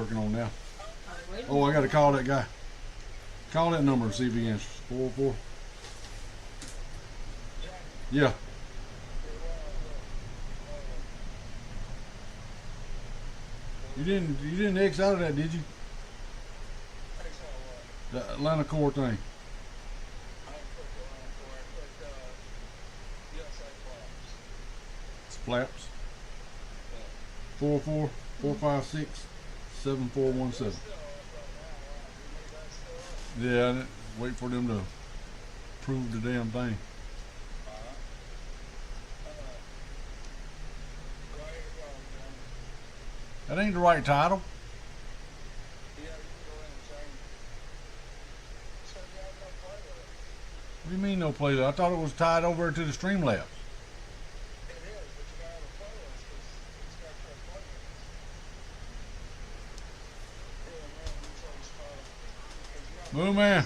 working on now. Wait a Oh, I got to minute. call that guy. Call that number and see if he answers. 404. Yeah. You didn't X out of that, did you? The Atlanta core thing. It's flaps. 404 456 7417. Yeah, wait for them to prove the damn thing. That ain't the right title. What do you mean no playlist? I thought it was tied over to the Streamlabs. Move, man.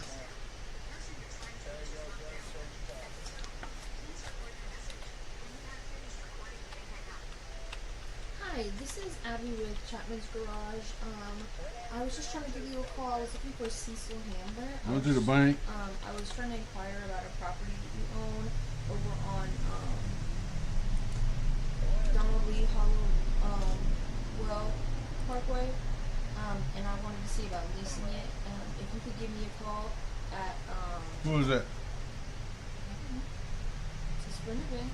Hi, this is Abby with Chapman's Garage. I was just trying to give you a call. I was looking for Cecil Handler. Went to the bank. I was trying to inquire about a property that you own over on Donald Lee Hollow Well Parkway. And I wanted to see about leasing it. If you could give me a call at Who is that? to Sprinter Bay.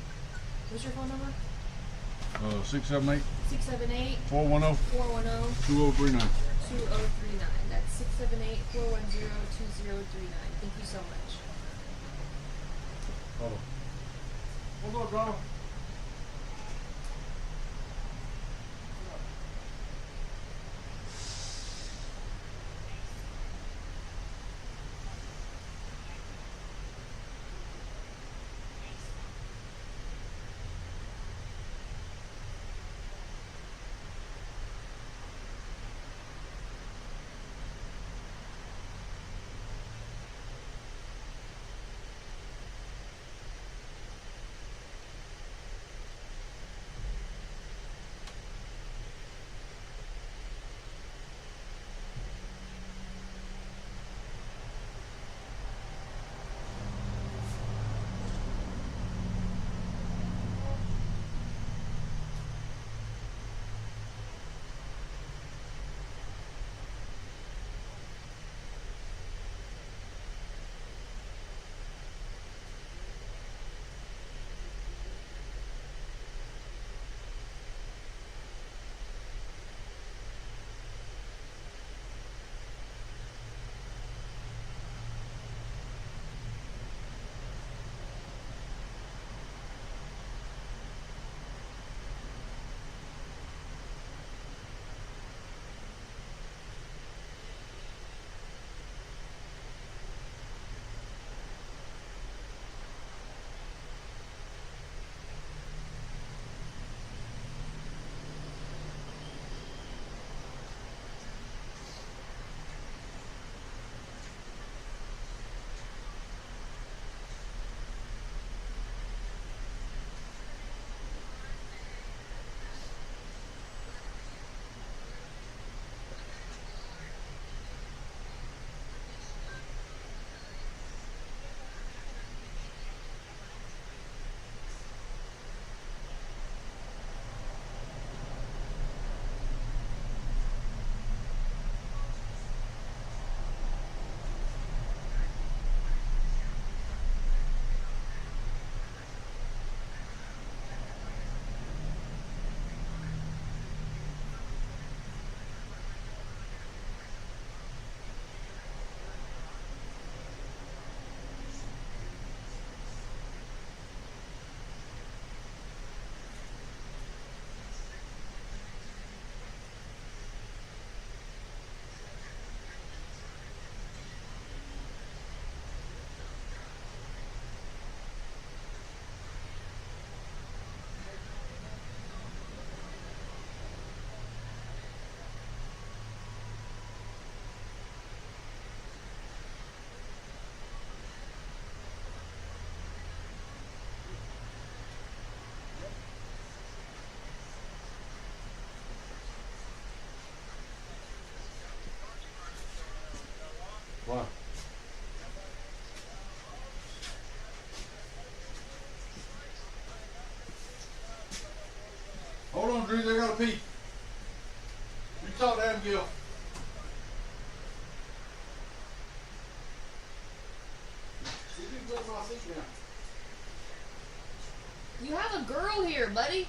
What's your phone number? 678 678 410 410 2039. 2039. That's 678 410 2039. Thank you so much. Hold on. What's up, Donald? on, Drew. They gotta pee. You talk to Abigail. You didn't put my seat down. You have a girl here, buddy.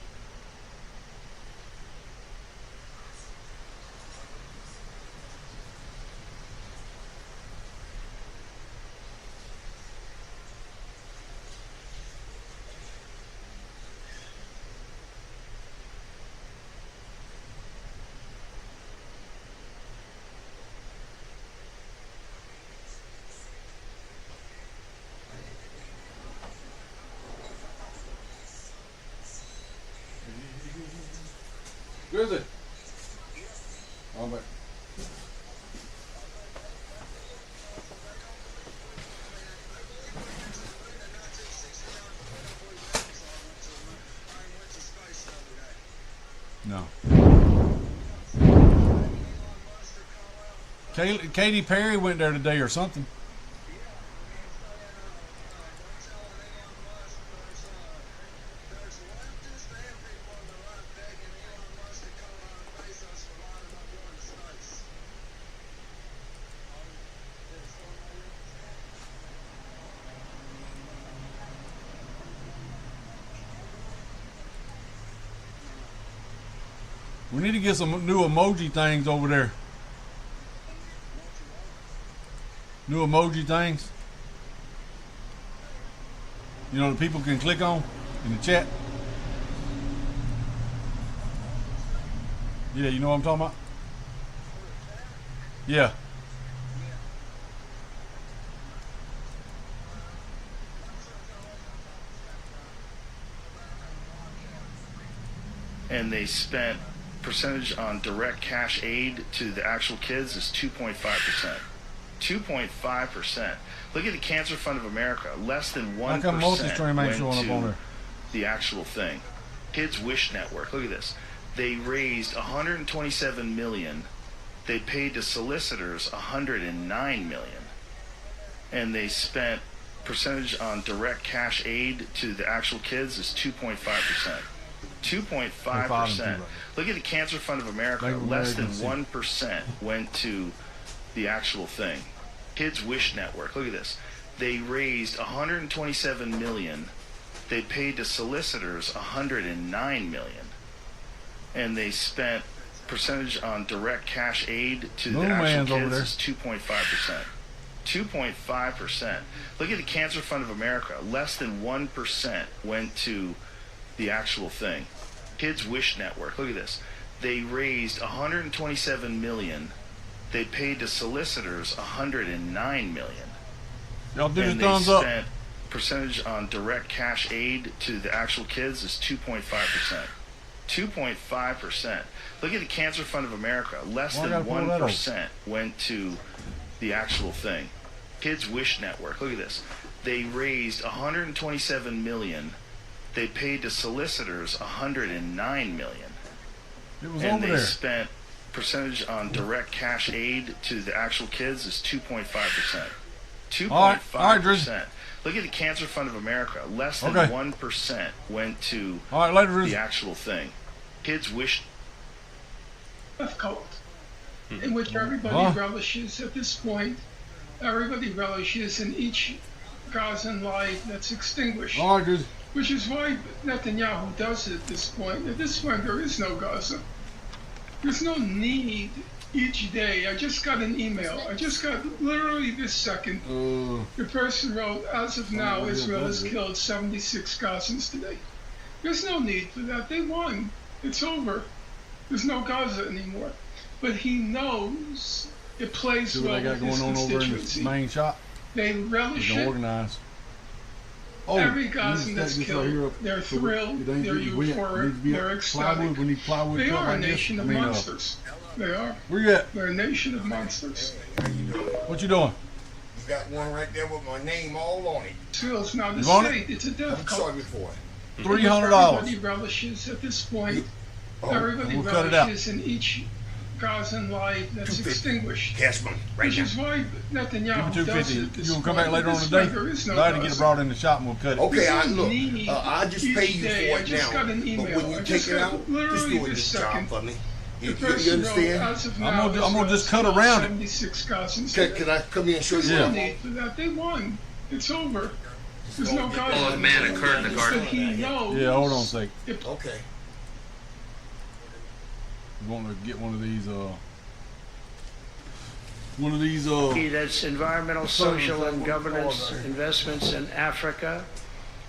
Grizzly. Oh, but. No. Katy Perry went there today or something. We need to get some new emoji things over there. New emoji things. You know, that people can click on in the chat. Yeah, you know what I'm talking about? Yeah. And they spent percentage on direct cash aid to the actual kids is 2.5%. 2.5%. Look at the Cancer Fund of America. Less than 1% How come multi-stream ain't showing up on there? The actual thing. Kids Wish Network. Look at this. They raised $127 million. They paid to solicitors $109 million. And they spent percentage on direct cash aid to the actual kids is 2.5%. 2.5%. Look at the Cancer Fund of America. Less than 1% went to the actual thing. Kids Wish Network. Look at this. They raised $127 million. They paid to solicitors $109 million. And they spent percentage on direct cash aid to the actual kids is 2.5%. 2.5%. Look at the Cancer Fund of America. Less than 1% went to the actual thing. Kids Wish Network. Look at this. They raised $127 million. They paid to solicitors $109 million. Y'all do and the thumbs up. They spent percentage on direct cash aid to the actual kids is 2.5%. 2.5%. Look at the Cancer Fund of America. Less than 1% went to the actual thing. Kids Wish Network. Look at this. They raised $127 million. They paid to solicitors $109 million. It was and over they there. spent percentage on direct cash aid to the actual kids is 2.5%. 2.5%. Look at the Cancer Fund of America. Less than 1% went to the actual thing. Kids Wish. Difficult, in which everybody relishes at this point. Everybody relishes in each Gazan life that's extinguished. Which is why Netanyahu does it at this point. At this point, there is no Gaza. There's no need each day. I just got an email. I just got literally this second. The person wrote, as of now, Israel has killed 76 Gazans today. There's no need for that. They won. It's over. There's no Gaza anymore. But he knows it plays well with his constituency. Main shop. They relish it. Organize. Every Gazan that's killed, they're thrilled, they're euphoric, they're ecstatic. They are a nation of monsters. They are. Where you at? They're a nation of monsters. What you doing? You got one right there with my name all on it. Israel's not a state, it's a death cult. I'm sorry for it. $300. Everybody relishes at this point. Everybody relishes in each Gazan light that's 250. extinguished. Cash money, right Which now. is why Netanyahu Give me does 250. it at this You gonna come back point. later on This today? way there is no Glad to get it Gazan. brought in the shop and we'll cut it. Okay, This I is look. me I'll just each pay you day. for I it just got now. an But email. when you I take just it got out, just literally doing this this job second. for me. The You person wrote, understand? as of now, I'm gonna Israel's just cut around it. 76 Gazans. Can I come here and show There's you? no Yeah. need for that. They won. It's over. There's no Oh, Gazan. the man occurred in the garden. But he knows. Yeah, hold on a sec. Okay. You want to get one of these, That's environmental, social, and governance investments in Africa.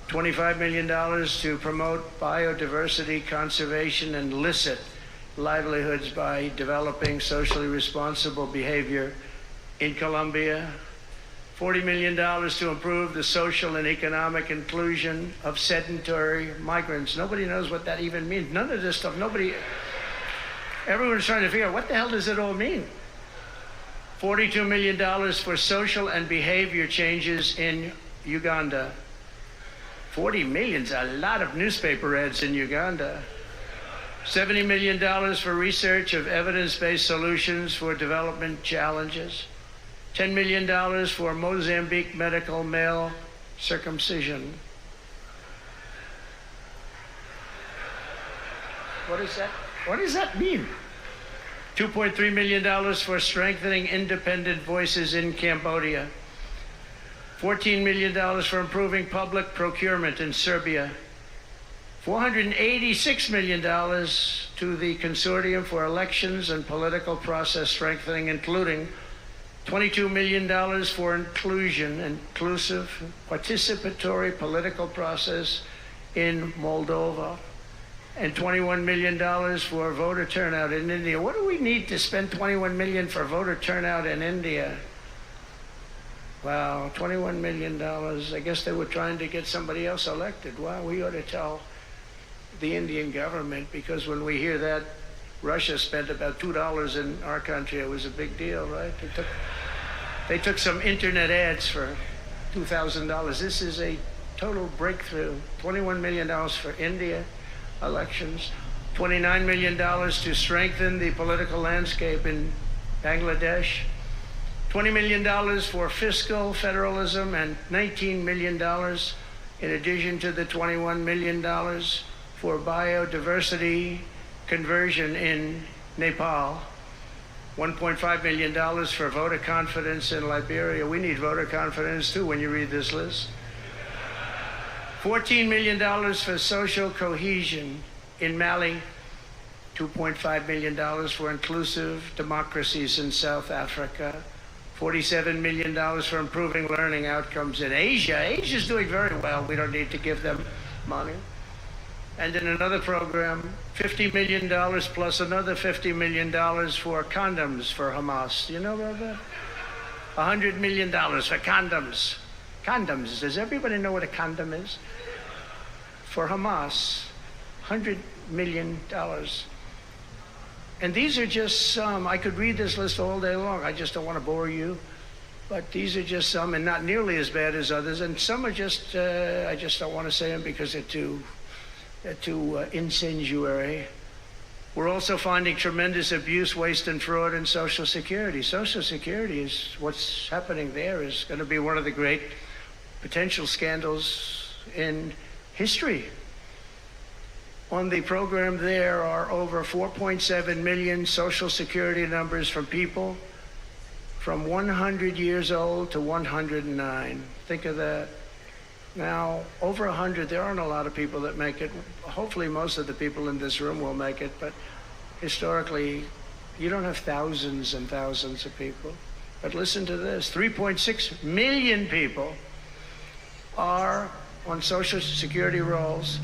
$25 million to promote biodiversity conservation and illicit livelihoods by developing socially responsible behavior in Colombia. $40 million to improve the social and economic inclusion of sedentary migrants. Nobody knows what that even means. None of this stuff, everyone's trying to figure out what the hell does it all mean? $42 million for social and behavior changes in Uganda. 40 million's a lot of newspaper ads in Uganda. $70 million for research of evidence-based solutions for development challenges. $10 million for Mozambique medical male circumcision. What is that? What does that mean? $2.3 million for strengthening independent voices in Cambodia. $14 million for improving public procurement in Serbia. $486 million to the Consortium for Elections and Political Process Strengthening, including $22 million for inclusive, participatory political process in Moldova, and $21 million for voter turnout in India. What do we need to spend $21 million for voter turnout in India? Wow, $21 million. I guess they were trying to get somebody else elected. Wow, we ought to tell the Indian government, because when we hear that Russia spent about $2 in our country, it was a big deal, right? They took some internet ads for $2,000. This is a total breakthrough. $21 million for India elections. $29 million to strengthen the political landscape in Bangladesh. $20 million for fiscal federalism, and $19 million in addition to the $21 million for biodiversity conversion in Nepal. $1.5 million for voter confidence in Liberia. We need voter confidence too when you read this list. $14 million for social cohesion in Mali. $2.5 million for inclusive democracies in South Africa. $47 million for improving learning outcomes in Asia. Asia's doing very well. We don't need to give them money. And in another program, $50 million plus another $50 million for condoms for Hamas. Do you know about that? $100 million for condoms. Condoms. Does everybody know what a condom is? For Hamas, $100 million. And these are just some. I could read this list all day long. I just don't want to bore you. But these are just some, and not nearly as bad as others. And some are just, I just don't want to say them because they're too incendiary. We're also finding tremendous abuse, waste, and fraud in Social Security. Social Security is, what's happening there is going to be one of the great potential scandals in history. On the program, there are over 4.7 million Social Security numbers from people from 100 years old to 109. Think of that. Now, over 100, there aren't a lot of people that make it. Hopefully, most of the people in this room will make it, but historically, you don't have thousands and thousands of people. But listen to this, 3.6 million people are on Social Security rolls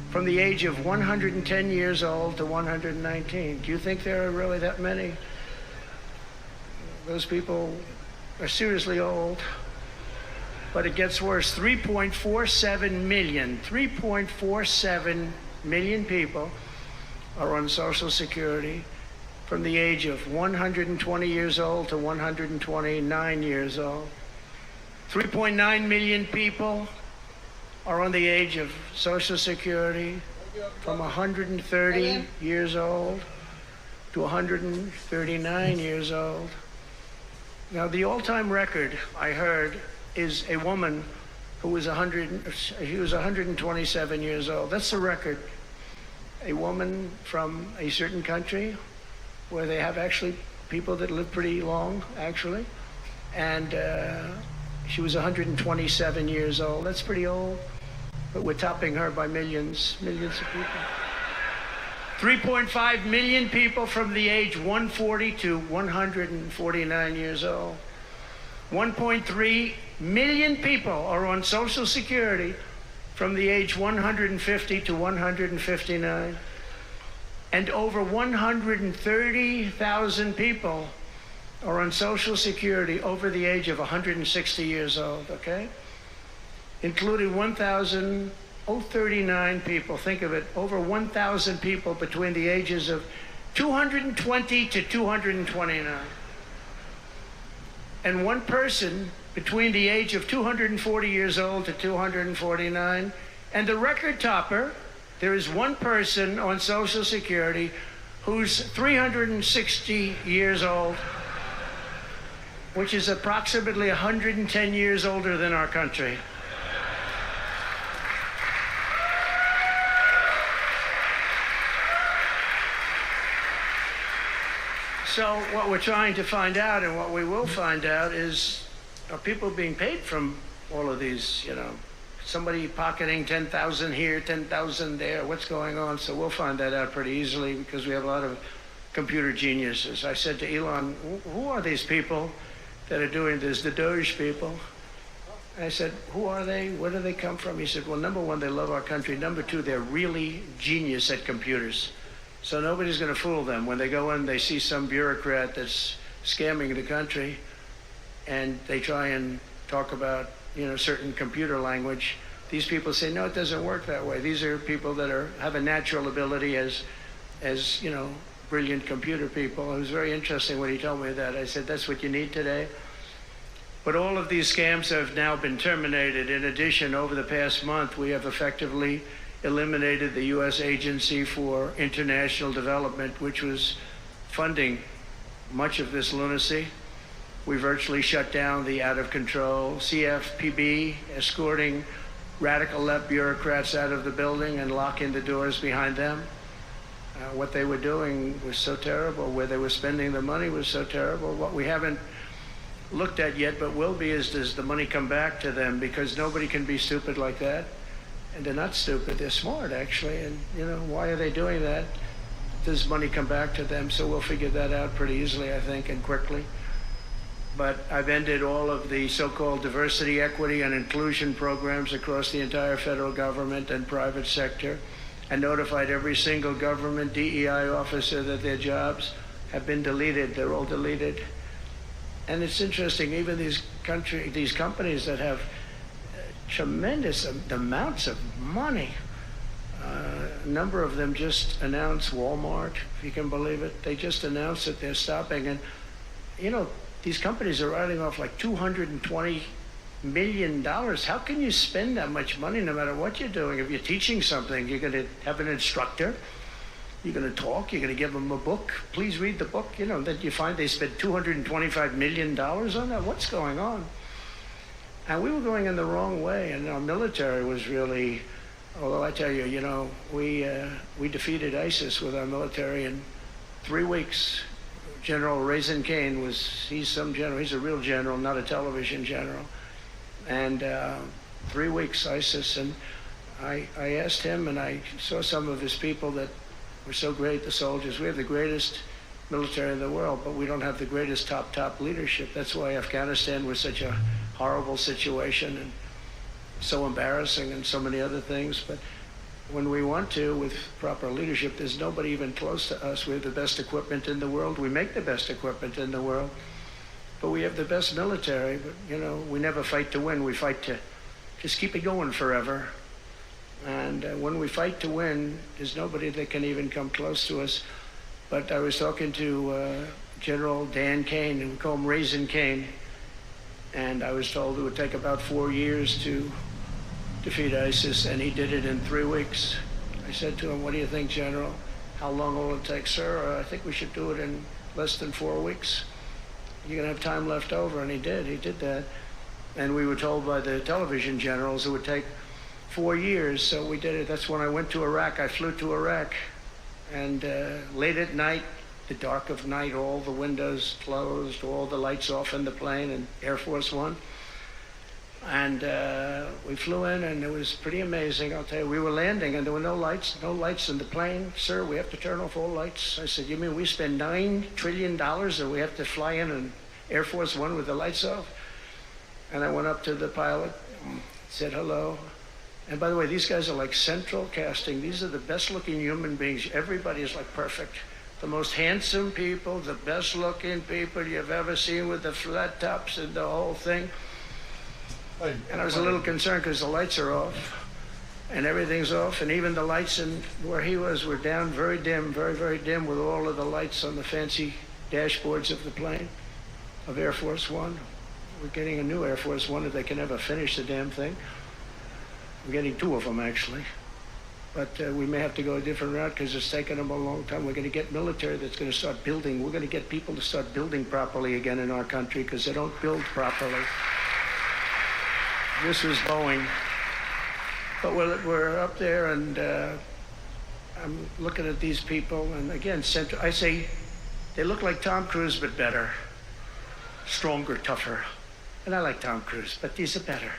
from the age of 110 years old to 119. Do you think there are really that many? Those people are seriously old. But it gets worse. 3.47 million people are on Social Security from the age of 120 years old to 129 years old. 3.9 million people are on the age of Social Security from 130 years old to 139 years old. Now, the all-time record, I heard, is a woman who was 127 years old. That's the record. A woman from a certain country where they have actually people that live pretty long, actually. And she was 127 years old. That's pretty old. But we're topping her by millions of people. 3.5 million people from the age 140 to 149 years old. 1.3 million people are on Social Security from the age 150 to 159. And over 130,000 people are on Social Security over the age of 160 years old, okay? Including 1,039 people. Think of it, over 1,000 people between the ages of 220 to 229. And one person between the age of 240 years old to 249. And the record topper, there is one person on Social Security who's 360 years old, which is approximately 110 years older than our country. So what we're trying to find out, and what we will find out, is are people being paid from all of these, you know, somebody pocketing 10,000 here, 10,000 there, what's going on? So we'll find that out pretty easily because we have a lot of computer geniuses. I said to Elon, who are these people that are doing this, the Doge people? And I said, who are they? Where do they come from? He said, well, number one, they love our country. Number two, they're really genius at computers. So nobody's going to fool them. When they go in, they see some bureaucrat that's scamming the country, and they try and talk about, you know, certain computer language. These people say, no, it doesn't work that way. These are people that have a natural ability as you know, brilliant computer people. It was very interesting when he told me that. I said, that's what you need today. But all of these scams have now been terminated. In addition, over the past month, we have effectively eliminated the U.S. Agency for International Development, which was funding much of this lunacy. We virtually shut down the out-of-control CFPB, escorting radical left bureaucrats out of the building and locking the doors behind them. What they were doing was so terrible. Where they were spending the money was so terrible. What we haven't looked at yet, but will be, is does the money come back to them? Because nobody can be stupid like that. And they're not stupid, they're smart, actually. And, you know, why are they doing that? Does money come back to them? So we'll figure that out pretty easily, I think, and quickly. But I've ended all of the so-called diversity, equity, and inclusion programs across the entire federal government and private sector, and notified every single government DEI officer that their jobs have been deleted. They're all deleted. And it's interesting, even these companies that have tremendous amounts of money. A number of them just announced, Walmart, if you can believe it, they just announced that they're stopping. And, you know, these companies are writing off like $220 million. How can you spend that much money no matter what you're doing? If you're teaching something, you're going to have an instructor, you're going to talk, you're going to give them a book. Please read the book. You know, that you find they spent $225 million on that. What's going on? And we were going in the wrong way, and our military was really, although I tell you, you know, we defeated ISIS with our military in 3 weeks. General Raisin Kane he's some general, he's a real general, not a television general. And 3 weeks, ISIS, and I asked him, and I saw some of his people that were so great, the soldiers. We have the greatest military in the world, but we don't have the greatest top leadership. That's why Afghanistan was such a horrible situation and so embarrassing and so many other things. But when we want to, with proper leadership, there's nobody even close to us. We have the best equipment in the world. We make the best equipment in the world. But we have the best military. But, you know, we never fight to win. We fight to just keep it going forever. And when we fight to win, there's nobody that can even come close to us. But I was talking to General Dan Kane, and we call him Raisin Kane. And I was told it would take about 4 years to defeat ISIS, and he did it in 3 weeks. I said to him, what do you think, General? How long will it take, sir? I think we should do it in less than 4 weeks. You're going to have time left over. And he did that. And we were told by the television generals it would take 4 years, so we did it. That's when I went to Iraq. I flew to Iraq, and late at night, the dark of night, all the windows closed, all the lights off in the plane, and Air Force One. And we flew in, and it was pretty amazing. I'll tell you, we were landing, and there were no lights in the plane. Sir, we have to turn off all lights. I said, you mean we spend $9 trillion and we have to fly in an Air Force One with the lights off? And I went up to the pilot, said hello. And by the way, these guys are like central casting. These are the best looking human beings. Everybody is like perfect. The most handsome people, the best looking people you've ever seen with the flat tops and the whole thing. And I was a little concerned because the lights are off and everything's off. And even the lights in where he was were down, very dim, very, very dim, with all of the lights on the fancy dashboards of the plane, of Air Force One. We're getting a new Air Force One if they can ever finish the damn thing. We're getting 2 of them, actually. But we may have to go a different route because it's taken them a long time. We're going to get military that's going to start building. We're going to get people to start building properly again in our country because they don't build properly. This was Boeing. But we're up there, and I'm looking at these people. And again, I say they look like Tom Cruise, but better. Stronger, tougher. And I like Tom Cruise, but these are better.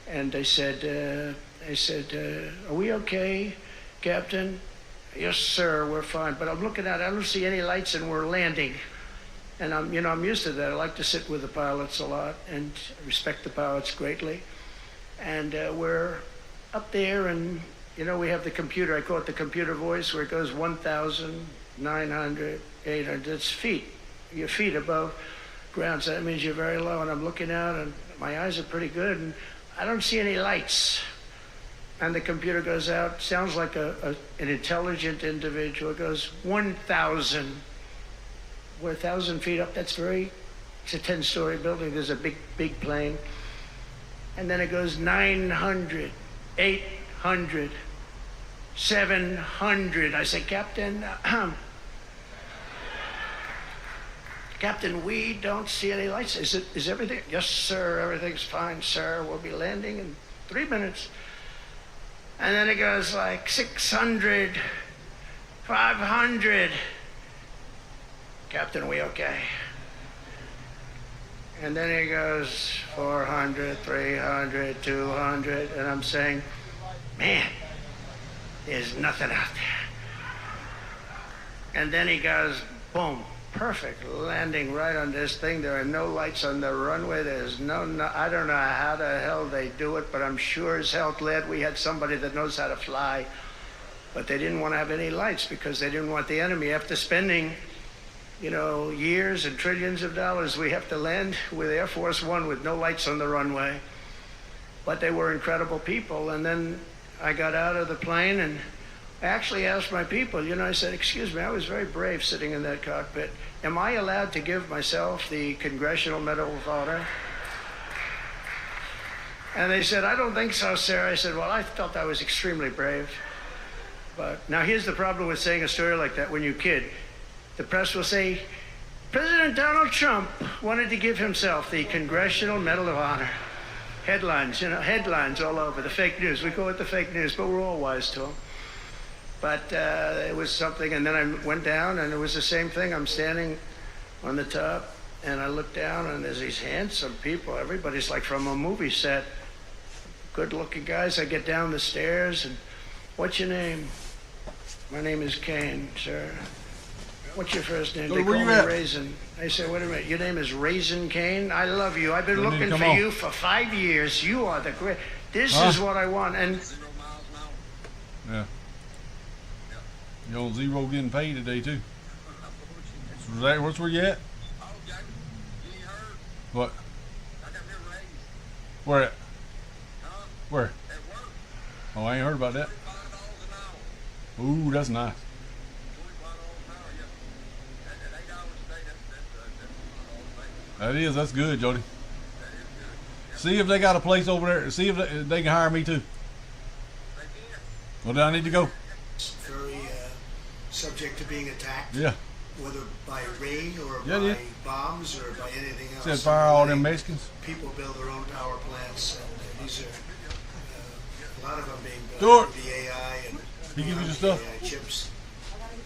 And they said, are we okay, Captain? Yes, sir, we're fine. But I'm looking at it, I don't see any lights, and we're landing. And I'm used to that. I like to sit with the pilots a lot and respect the pilots greatly. And we're up there, and we have the computer. I call it the computer voice, where it goes 1,900, 800. It's feet. Your feet above ground, so that means you're very low. And I'm looking out, and my eyes are pretty good, and I don't see any lights. And the computer goes out, sounds like an intelligent individual. It goes 1,000. We're 1,000 feet up. It's a 10-story building. There's a big plane. And then it goes 900, 800, 700. I say, Captain, Captain, we don't see any lights. Is everything? Yes, sir, everything's fine, sir. We'll be landing in 3 minutes. And then it goes like 600, 500. Captain, we okay? And then it goes 400, 300, 200. And I'm saying, man, there's nothing out there. And then he goes, boom. Perfect landing right on this thing. There are no lights on the runway. There's no, I don't know how the hell they do it, but I'm sure as hell glad we had somebody that knows how to fly. But they didn't want to have any lights because they didn't want the enemy. After spending, years and trillions of dollars, we have to land with Air Force One with no lights on the runway. But they were incredible people. And then I got out of the plane and I actually asked my people, I said, excuse me, I was very brave sitting in that cockpit. Am I allowed to give myself the Congressional Medal of Honor? And they said, I don't think so, sir. I said, well, I felt I was extremely brave. But now here's the problem with saying a story like that when you kid. The press will say, President Donald Trump wanted to give himself the Congressional Medal of Honor. Headlines, headlines all over, the fake news. We call it the fake news, but we're all wise to them. But it was something, and then I went down, and it was the same thing. I'm standing on the top, and I look down, and there's these handsome people. Everybody's like from a movie set. Good-looking guys. I get down the stairs, and what's your name? My name is Kane, sir. What's your first name? They call me Raisin. I say, wait a minute, your name is Raisin Kane? I love you. I've been looking for you for 5 years. You are the great. This is what I want. And yeah. Yo, Zero getting paid today too. What's where you at? What? Where at? Where? Oh, I ain't heard about that. Ooh, that's nice. That is, that's good, Jody. See if they got a place over there. See if they can hire me too. Well, do I need to go? subject to being attacked. Yeah. Whether by rain or Yeah, by yeah. bombs or by anything else. Said fire all them Mexicans. People build their own power plants, and these are a lot of them being Do built it. with the AI and He give you the stuff. AI chips,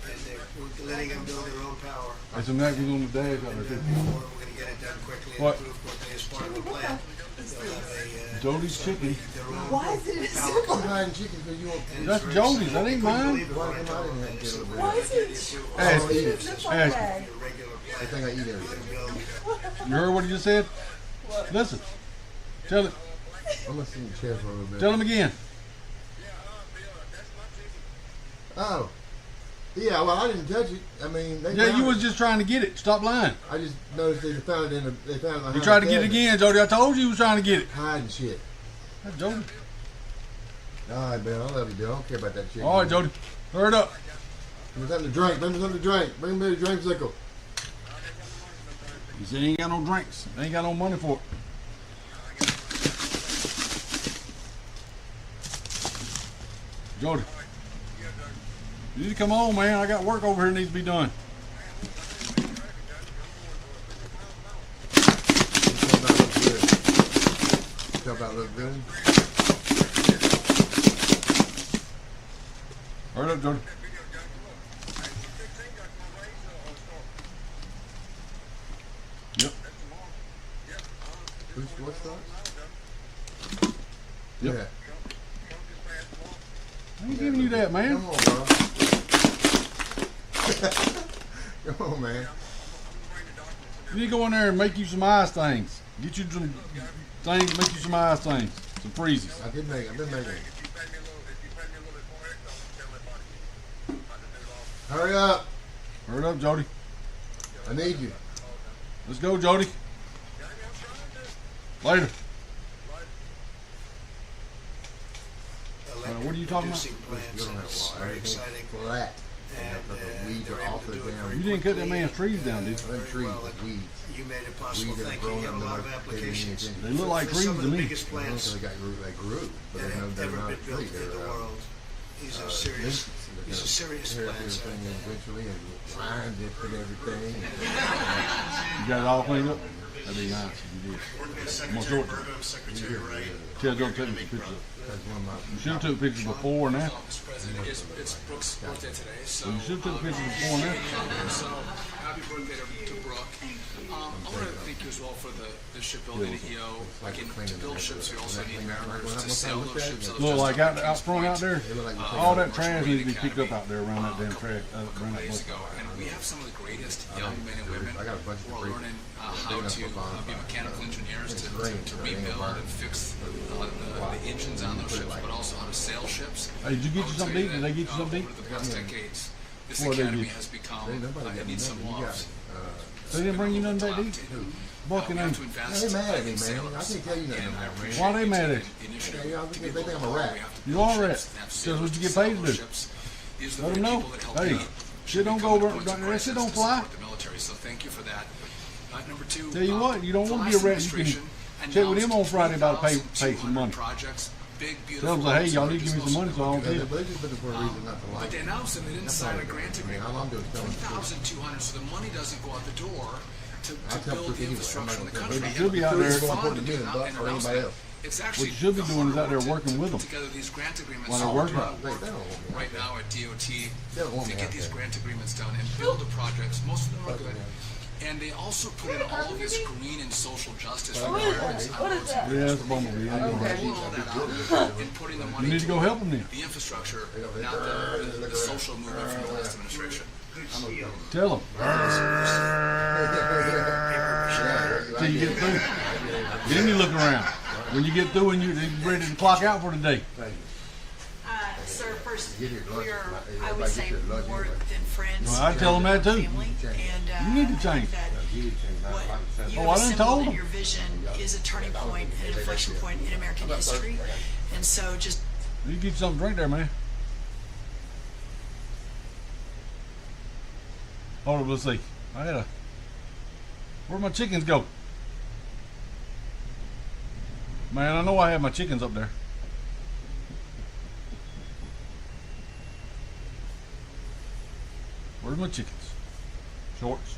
and we're letting them build their own power. There's some Mexicans on the dash out there too. Before we're going to get it done quickly and What? approved quickly as part of the plan. They'll have Jody's chicken. their own Why is it power so? plant. Hiding chicken because you want. And That's it's very Jody's. exciting. That ain't I couldn't mine. believe it when I told them that. It's a Why is it? Ask Why me. is it zip on Ask me. bag? your regular I plan. think I eat everything. Build You heard what he just said? Listen. Tell it. I'm gonna sit in the chair for a little bit. Tell him again. Oh. Yeah, well, I didn't touch it. I mean, they Yeah, found you it. was just trying to get it. Stop lying. I just noticed they found it in the. They found it behind You tried to the get it cabinet. again, Jody. I told you was trying to get it. Hiding shit. That's Jody. All right, man. I love you, dude. I don't care about that shit. All right, Jody. Hurry it up. Bring me something to drink. Bring me something to drink. Bring me a dreamsicle. He said he ain't got no drinks. They ain't got no money for it. Jody. You need to come on, man. I got work over here that needs to be done. Tell about look good. Hurry up, Jody. Yep. What's that? Yep. Yeah. I ain't giving you that, man. Come on, bro. Come on, man. You need to go in there and make you some ice things. Get you some things, make you some ice things. Some freezes. I've been making it. Hurry up. Hurry up, Jody. I need you. Let's go, Jody. Later. What are you talking about? Producing plants, You don't and have it's to very exciting. flat. And, The weeds are they're able off to the do it ground. very You didn't cut that quickly. man's trees down, did you? Them trees are weeds. You made it possible. Weeds that Thank are you. You growing have a lot of up applications. They look like For trees some of to the me. biggest plants They grew, but that have they're ever not been built trees. in the They're world. These are serious. These are serious tear plants. everything eventually and find it and everything. You got it all cleaned up? That'd be nice if you did. I'm gonna show it to you. Secretary Wright. Tell Joe to take me some pictures. That's one of my. You should have took pictures before and after. Mr. President, it's Brooke's birthday today, so Well, you should have took pictures before and after. so happy birthday to Brooke. I want to thank you as well for the shipbuilding EO. Again, to build ships, we also need mariners to sail those ships. So Look like out front out there. They look like All that trash needs to be picked up out there around that damn trash. Around that days place. ago, and we have some of the greatest young men and women I got a bunch who of are learning how to be mechanical engineers to rebuild and fix the engines on those ships, but also how to sail ships. Hey, did you get you something to eat? Did they get you something to Over eat? the past decades, this What did they academy get? has become, Nobody got it needs some nothing. You love. got, They didn't bring you nothing back to eat? Bucking We in. have to invest they mad at me, in man. I sailors. can't tell you nothing And I about it, man. appreciate Why they mad at you? the initiative Yeah, to they be think I'm a local. rat. We have to You build are a rat. ships and have That's sailors what you to get sail paid to those do. ships. These are Let the them very know. people that help Hey, lead shit don't become go the over- points of that crisis shit don't to fly. support the military. So thank you for that. Number two, Tell you what, you don't the want to be a last rat. You can administration check with him on announced Friday about pay some 3,200 money. projects, big, Tell beautiful them, say, hey, roads y'all and need to give me bridges, some money so I don't They pay it. just looking for a reason not to but like they it. announced them, they didn't sign a grant I mean, agreement. all I'm doing is telling the truth. 3,200, so the money doesn't go out the door to I'll tell build truth the anyway. infrastructure in the I'm not country. gonna But you should be out Truth there. is more Fund important to me than and Buck or announcement. anybody else. It's actually you should be the doing is out there hard work working to with put them. together these grant agreements. While they're So we're working. doing They work don't want me out right there. now at DOT They don't want to me get out these there. grant agreements done and build the projects. Most of them are good. And they also put in all of this green and social justice requirements on What is roads that? Yeah, it's a bumblebee. I know that. pulling all that out and putting the money You need to go help them then. the infrastructure, not the social movement from the last administration. Tell them. Till you get through. Then you look around. When you get through and you're ready to clock out for the day. Sir, first, Get your lunch. we are, I Everybody would say, get your lunch more anyway. than friends. Well, I tell them that too. Family, and, You need to change. that what you Oh, I done assembled told in them. your vision is a turning point, an inflection point in American history. And so just You get you something to drink there, man. Hold on, let's see. Where'd my chickens go? Man, I know I have my chickens up there. Where's my chickens? Shorts.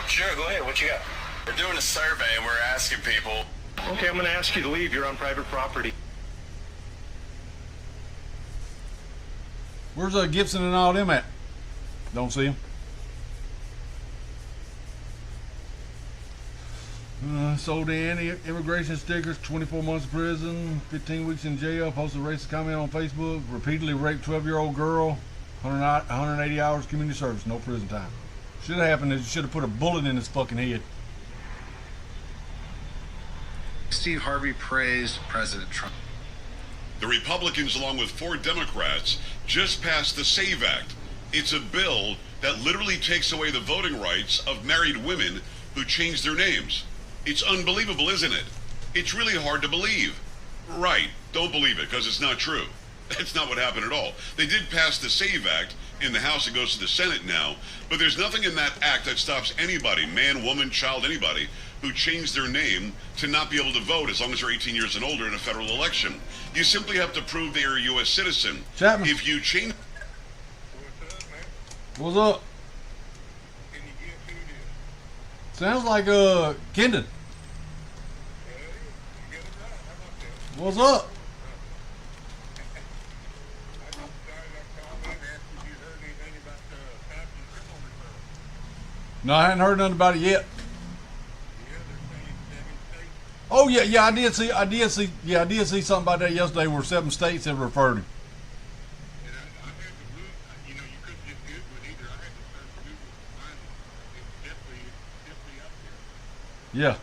Sure, go ahead. What you got? We're doing a survey and we're asking people. Okay, I'm going to ask you to leave. You're on private property. Where's Gibson and all them at? Don't see them. Sold in immigration stickers, 24 months in prison, 15 weeks in jail, posted a racist comment on Facebook, repeatedly raped 12-year-old girl, 180 hours community service, no prison time. Should have happened is you should have put a bullet in his fucking head. Steve Harvey praised President Trump. The Republicans, along with 4 Democrats, just passed the SAVE Act. It's a bill that literally takes away the voting rights of married women who change their names. It's unbelievable, isn't it? It's really hard to believe. Right, don't believe it, because it's not true. That's not what happened at all. They did pass the SAVE Act in the House. It goes to the Senate now, but there's nothing in that act that stops anybody, man, woman, child, anybody, who changed their name to not be able to vote as long as they're 18 years and older in a federal election. You simply have to prove they are a U.S. citizen. Chapman. If you change... What's up? Sounds like Kendon. What's up? No, I hadn't heard nothing about it yet. Oh yeah, I did see something about that yesterday where 7 states have referred him. Yeah.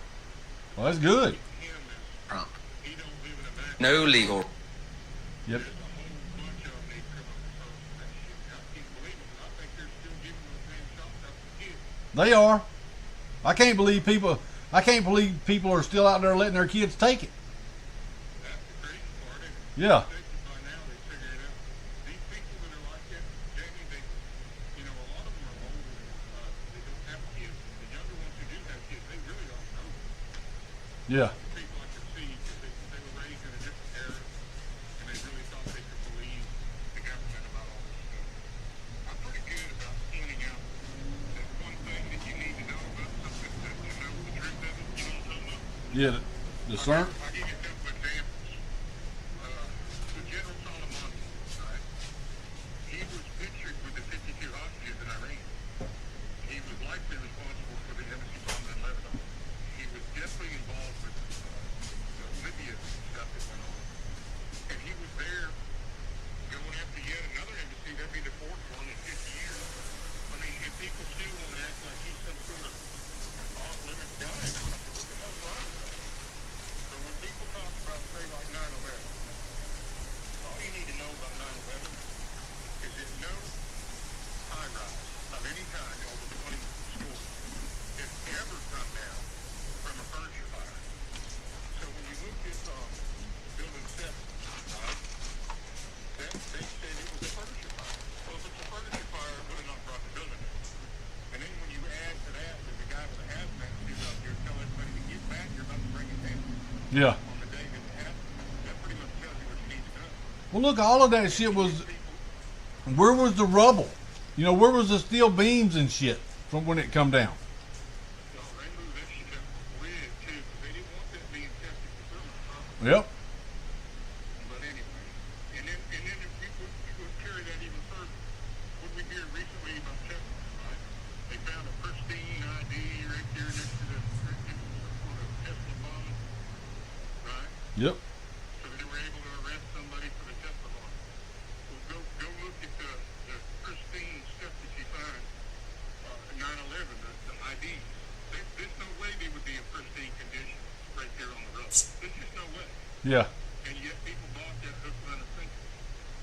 Well, that's good. Trump. No legal. Yep. They are. I can't believe people are still out there letting their kids take it. Yeah. Yeah. Yeah, the CERN. Yeah. Well, look, all of that shit was. Where was the rubble? You know, where was the steel beams and shit from when it come down? Yep. Yep. So they were able to arrest somebody for the Tesla bomb. Well, go look at the pristine stuff that you find at 9/11, the IDs. There's no way they would be in pristine condition right there on the road. There's just no way. Yeah. And yet people bought that hook, line, and sinker.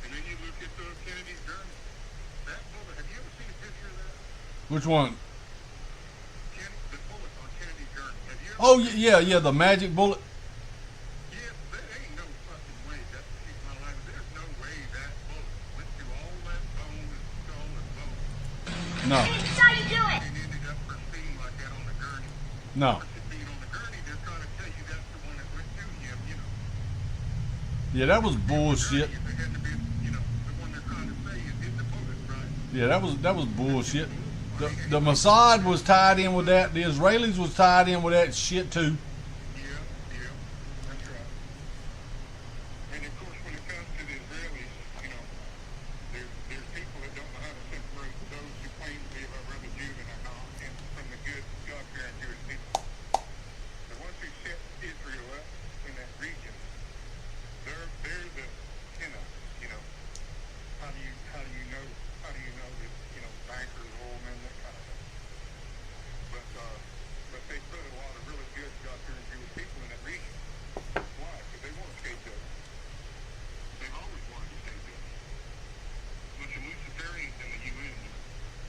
And then you look at Kennedy's journey. That bullet, have you ever seen a picture of that? Which one? The bullet on Kennedy's journey. Have you ever Oh yeah, the magic bullet. No. How you doing? And ended up pristine like that on the gurney. No. Being on the gurney, they're trying to tell you that's the one that went to him, you know. Yeah, that was bullshit. It had to be, you know, the one they're trying to say is in the bullet, right? Yeah, that was bullshit. The Mossad was tied in with that. The Israelis was tied in with that shit too.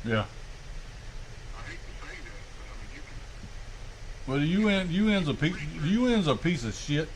Yeah. Well, the UN's a piece of shit.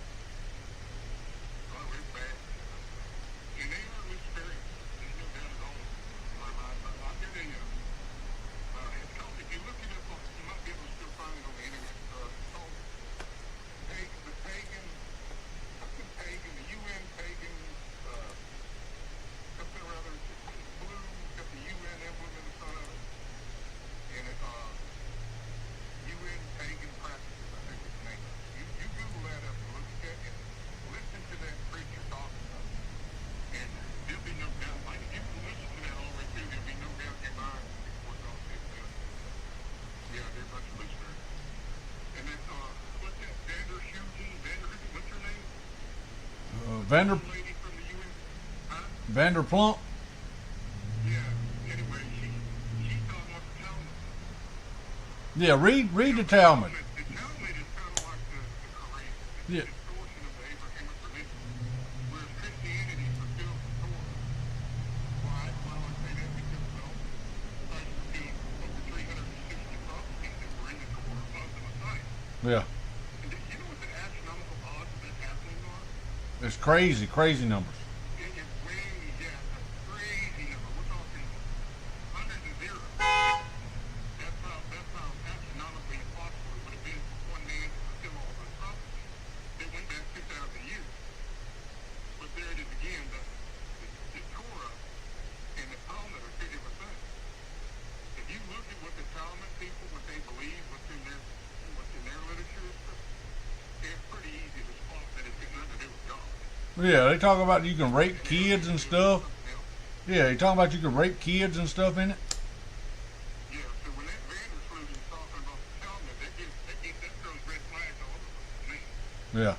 Vanderplump. Yeah, read the Talmud. Yeah. Yeah. It's crazy numbers. Yeah, they talk about you can rape kids and stuff. Yeah, they talking about you can rape kids and stuff in it. Yeah.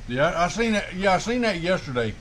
Yeah, I seen that. Yeah, I seen that yesterday.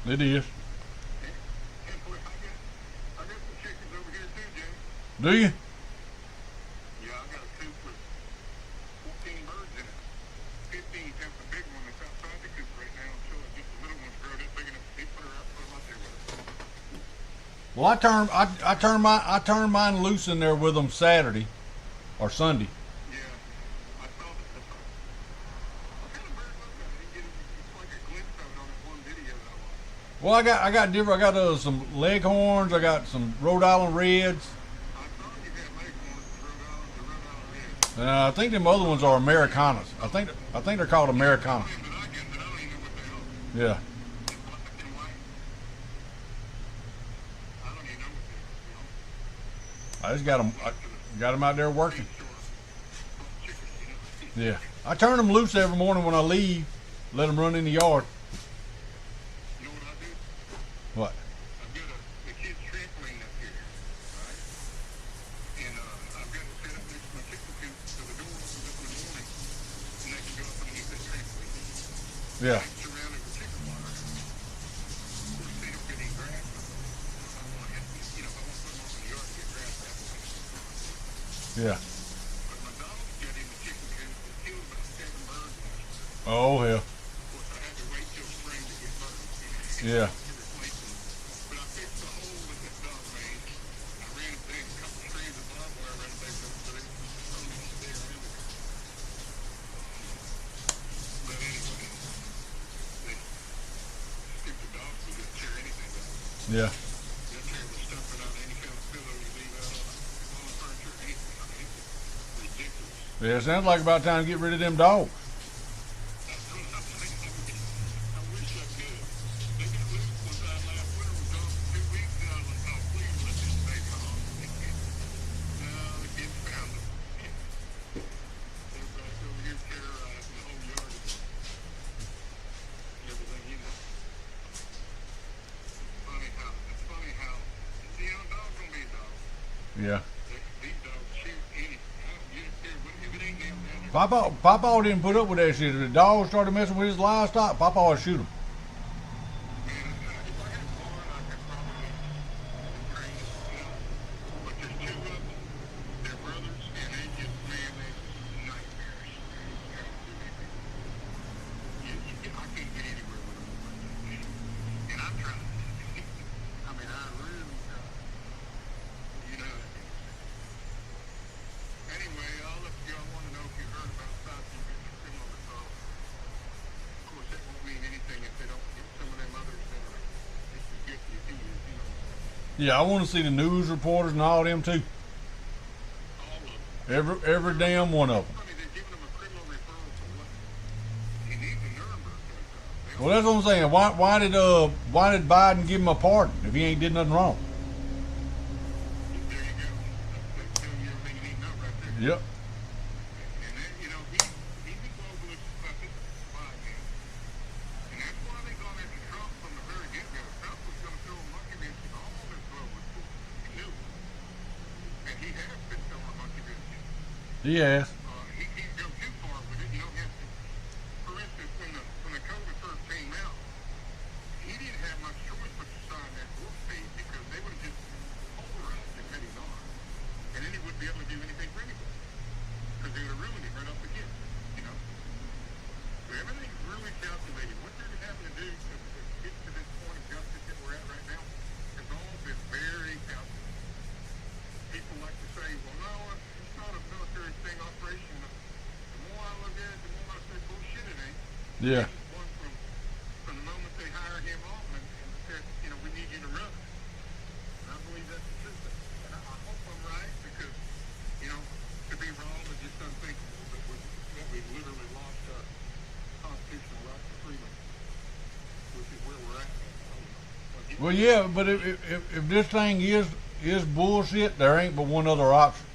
It is. Do you? Yeah, I got a coop with 14 birds in it. 15 have the big one that's outside the coop right now until just the little ones grow that big enough to put her out, put them out there with her. Well, I turned mine loose in there with them Saturday or Sunday. Well, I got different. I got some Leghorns. I got some Rhode Island Reds. I think them other ones are Americanas. I think they're called Americanas. Yeah. I just got them out there working. Yeah. I turn them loose every morning when I leave. Let them run in the yard. What? I've got a kid's trampoline up here, right? And I've got it set up next to my chicken coop so the door Yeah. surrounded with chicken wire. Of course, they don't get any grass. I want to, you know, I want to put them off in the yard to get grass that way. Yeah. But my dogs got in the chicken coop and killed about 7 birds last year. Oh hell. Of course, I had to wait till spring to get birds. Yeah. To replace them. But I fixed the hole that that dog made. I ran a couple strands of barbed wire around the back of it so they don't stay around it. But anyway, they stupid dogs will just tear anything down. Yeah. They'll tear the stuff out of any kind of pillow you leave out on the furniture, anything. I mean, it's ridiculous. Yeah, it sounds like about time to get rid of them dogs. I wish I could. They got loose one time last winter, was gone for 2 weeks, and I was like, oh, please let this baby home. No, the kids found them. They're back over here terrorizing the whole yard. Everything, you know. It's funny how, see, a dog's gonna be a dog. Yeah. These dogs shoot anything. You don't care what, if it ain't nailed down there. Papa didn't put up with that shit. If the dogs started messing with his livestock, Papa would shoot them. But there's 2 of them, they're brothers, and they just, man, they're nightmares. I can't get anywhere with them. And I'm trying. I mean, I really try. You know. Anyway, all of you, I want to know if you heard about stopping getting a criminal referral. Of course, that won't mean anything if they don't get some of them others that are, it's a gift you do, you know. Yeah, I want to see the news reporters and all them too. All of them. Every damn one of them. I mean, they're giving them a criminal referral for what? He needs a Nuremberg case. Well, that's what I'm saying. Why did Biden give him a pardon if he ain't did nothing wrong? There you go. That tells you everything you need to know right there. Yep. And then, you know, he's a globalist puppet, man. And that's why they gone after Trump from the very get-go. Trump was going to throw a monkey wrench in all this globalists. He knew it. And he has been throwing a monkey wrench. He has. He can't go too far with it. You don't have to. For instance, when the COVID first came out, he didn't have much choice but to sign that wolf feed because they would have just polarized him heading on. And then he wouldn't be able to do anything for anybody. Because they would have ruined him right off the get, you know? So everything's really calculated. What they're having to do to get to this point of justice that we're at right now has all been very calculated. People like to say, well, no, it's not a military thing operation. The more I look at it, the more I say, bullshit, it ain't. Yeah. One from the moment they hired him on and said, you know, we need you to run it. And I believe that's the system. And I hope I'm right because, you know, to be wrong is just unthinkable that we've literally lost our constitutional right to freedom, which is where we're at. Well, yeah, but if this thing is bullshit, there ain't but one other option.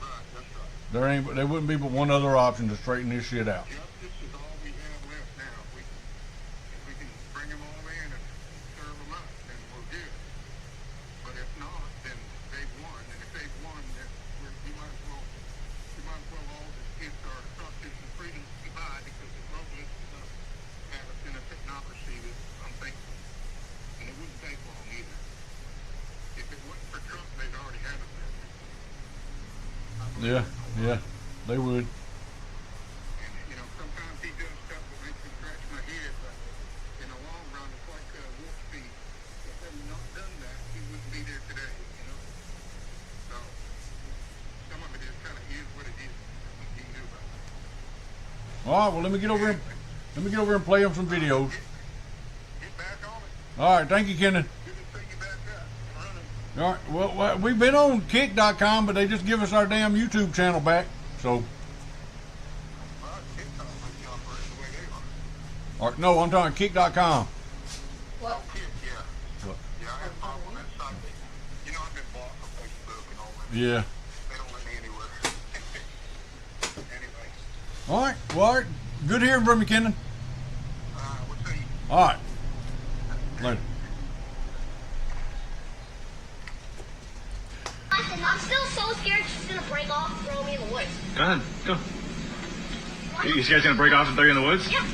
Right, that's right. There wouldn't be but one other option to straighten this shit out. Justice is all we have left now. If we can bring them all in and serve them up, then we're good. But if not, then they've won. And if they've won, then we might as well all just kiss our constitutional freedoms goodbye because the globalists have us in a technocracy that's unthinkable. And it wouldn't take long either. If it wasn't for Trump, they'd already had us there. Yeah, they would. And, you know, sometimes he does stuff that makes me scratch my head, but in the long run, it's like Wolf Speed. If they had not done that, he wouldn't be there today, you know? So, some of it kind of is what it is. Nothing you can do about it. All right, well, let me get over and play them some videos. Get back on it. All right, thank you, Kenan. Good to see you back up and running. All right, well, we've been on kick.com, but they just give us our damn YouTube channel back, so. Well, TikTok might be operating the way they are. All right, no, I'm talking kick.com. What? Oh, Kick, yeah. What? Yeah, I have a problem on that site. You know, I've been blocked from Facebook and all that. Yeah. They don't let me anywhere. Anyway. All right, well, all right. Good hearing from you, Kenan. We'll see. All right. Later. I'm still so scared she's gonna break off and throw me in the woods. Go ahead, go. You guys gonna break off and throw you in the woods? Yeah.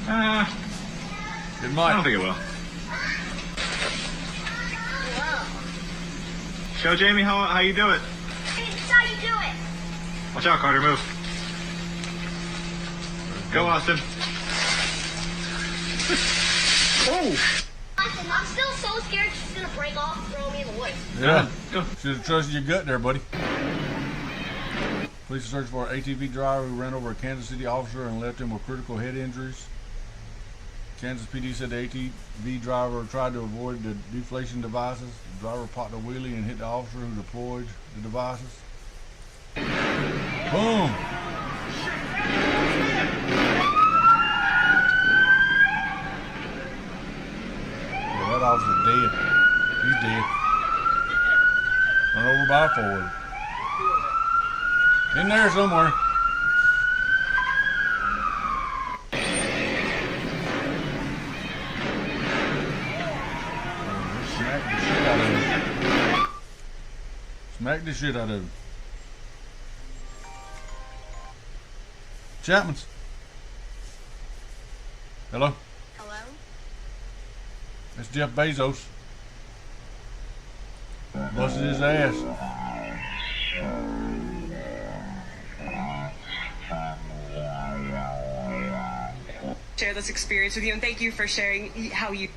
It might. I don't think it will. Show Jamie how you do it. Hey, this is how you do it. Watch out, Carter. Move. Go, Austin. Oh! I'm still so scared she's gonna break off and throw me in the woods. Yeah. Should have trusted your gut there, buddy. Police are searching for an ATV driver who ran over a Kansas City officer and left him with critical head injuries. Kansas PD said the ATV driver tried to avoid the deflation devices. The driver popped a wheelie and hit the officer who deployed the devices. Boom! Yeah, that officer's dead. He's dead. Run over by a Ford. In there somewhere. Smack the shit out of him. Chapman's. Hello? Hello? That's Jeff Bezos. Busted his ass. Share this experience with you, and thank you for sharing how you.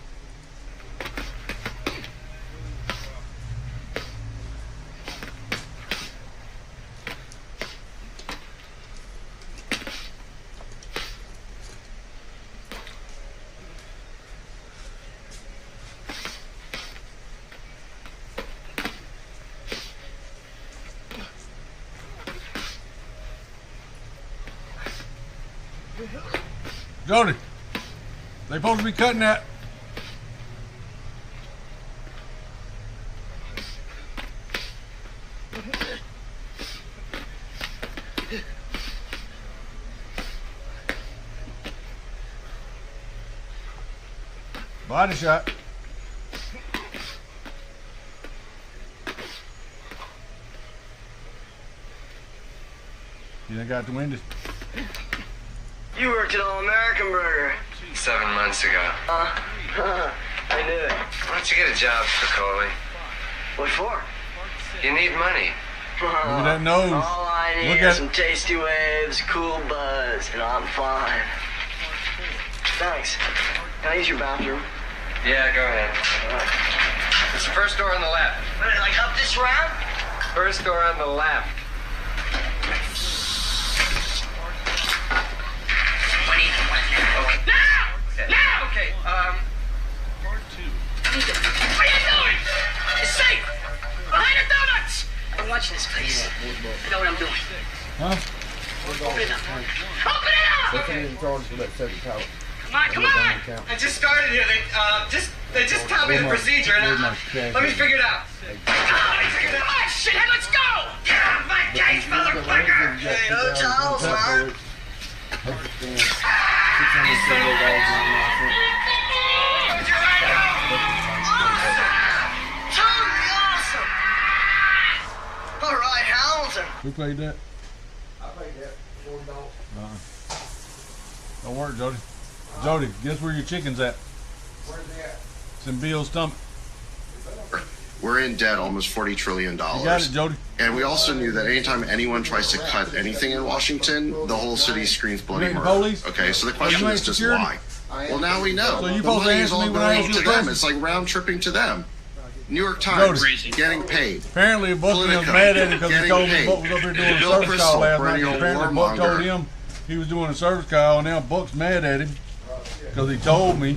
Jody, they supposed to be cutting that. Body shot. You done got the windows. You worked at All American Burger 7 months ago. I knew it. Why don't you get a job, Spicoli? What for? You need money. Look at that nose. All I need Look is at some tasty waves, cool buzz, and I'm fine. Thanks. Can I use your bathroom? Yeah, go ahead. It's the first door on the left. Like up this ramp? First door on the left. What do you want now? Okay. Now! Okay, Part 2. What are you doing? It's safe! Behind the donuts! I'm watching this place. I know what I'm doing. Huh? Open it up. Open it up! What's in charge for that second tower? Come on! I just started here. They just taught me the procedure, and let me figure it out. Come on, shithead, let's go! Get off my case, motherfucker! Hey, no towels, man. Totally awesome! All right, Hamilton. Who played that? I played that $40. Don't work, Jody. Jody, guess where your chicken's at? Where's that? It's in Bill's stomach. We're in debt almost $40 trillion. You got it, Jody. And we also knew that anytime anyone tries to cut anything in Washington, the whole city screams bloody You ain't murder. police? Okay, so the So question you is ain't just security? why? Well, now we know. So you The supposed to money answer is me all when I going ask you to a them. question? It's like round tripping to them. New York Times Jody. getting paid. Apparently, Buckingham was Politico, mad at him because he getting told me paid. Buck was up here doing a Bill service Kristol, call last night. perennial Apparently, Buck told warmonger. him he was doing a service call, and now Buck's mad at him because he told me.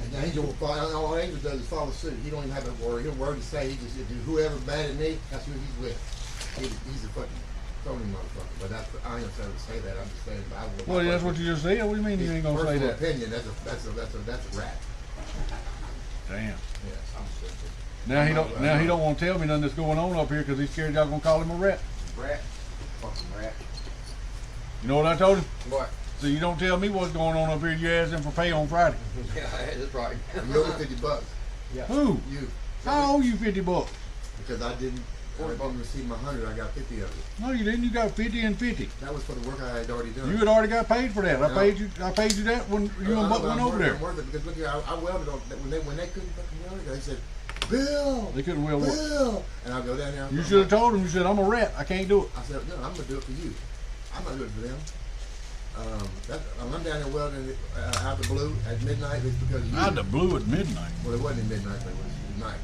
And Angel will follow, all Angel does is follow suit. He don't even have a word. He'll word to say. He just whoever's mad at me, that's who he's with. He's a fucking phony motherfucker. But that's I ain't gonna say that. I'm just saying. Well, that's what you just said. What do you mean you ain't gonna say Personal that? opinion. That's a rat. Damn. Yes, I'm simple. Now he don't want to tell me nothing that's going on up here because he's scared y'all gonna call him a rat. Rat. Fucking rat. You know what I told him? What? So you don't tell me what's going on up here. You ask him for pay on Friday. Yeah, that's right. You owe me $50. Yeah. Who? You. I owe you $50. Because I didn't I didn't receive my 100. I got 50 of it. No, you didn't. You got 50 and 50. That was for the work I had already done. You had already got paid for that. I paid you that when you and Buck went over there. Because look here, I welded on when they couldn't fucking weld it. They said, Bill. They couldn't weld what? Bill. And I go down there. You should have told them. You said, I'm a rat. I can't do it. I said, no, I'm gonna do it for you. I'm not doing it for them. I'm down there welding out the blue at midnight. It's because of you. Out the blue at midnight. Well, it wasn't midnight, but it was night.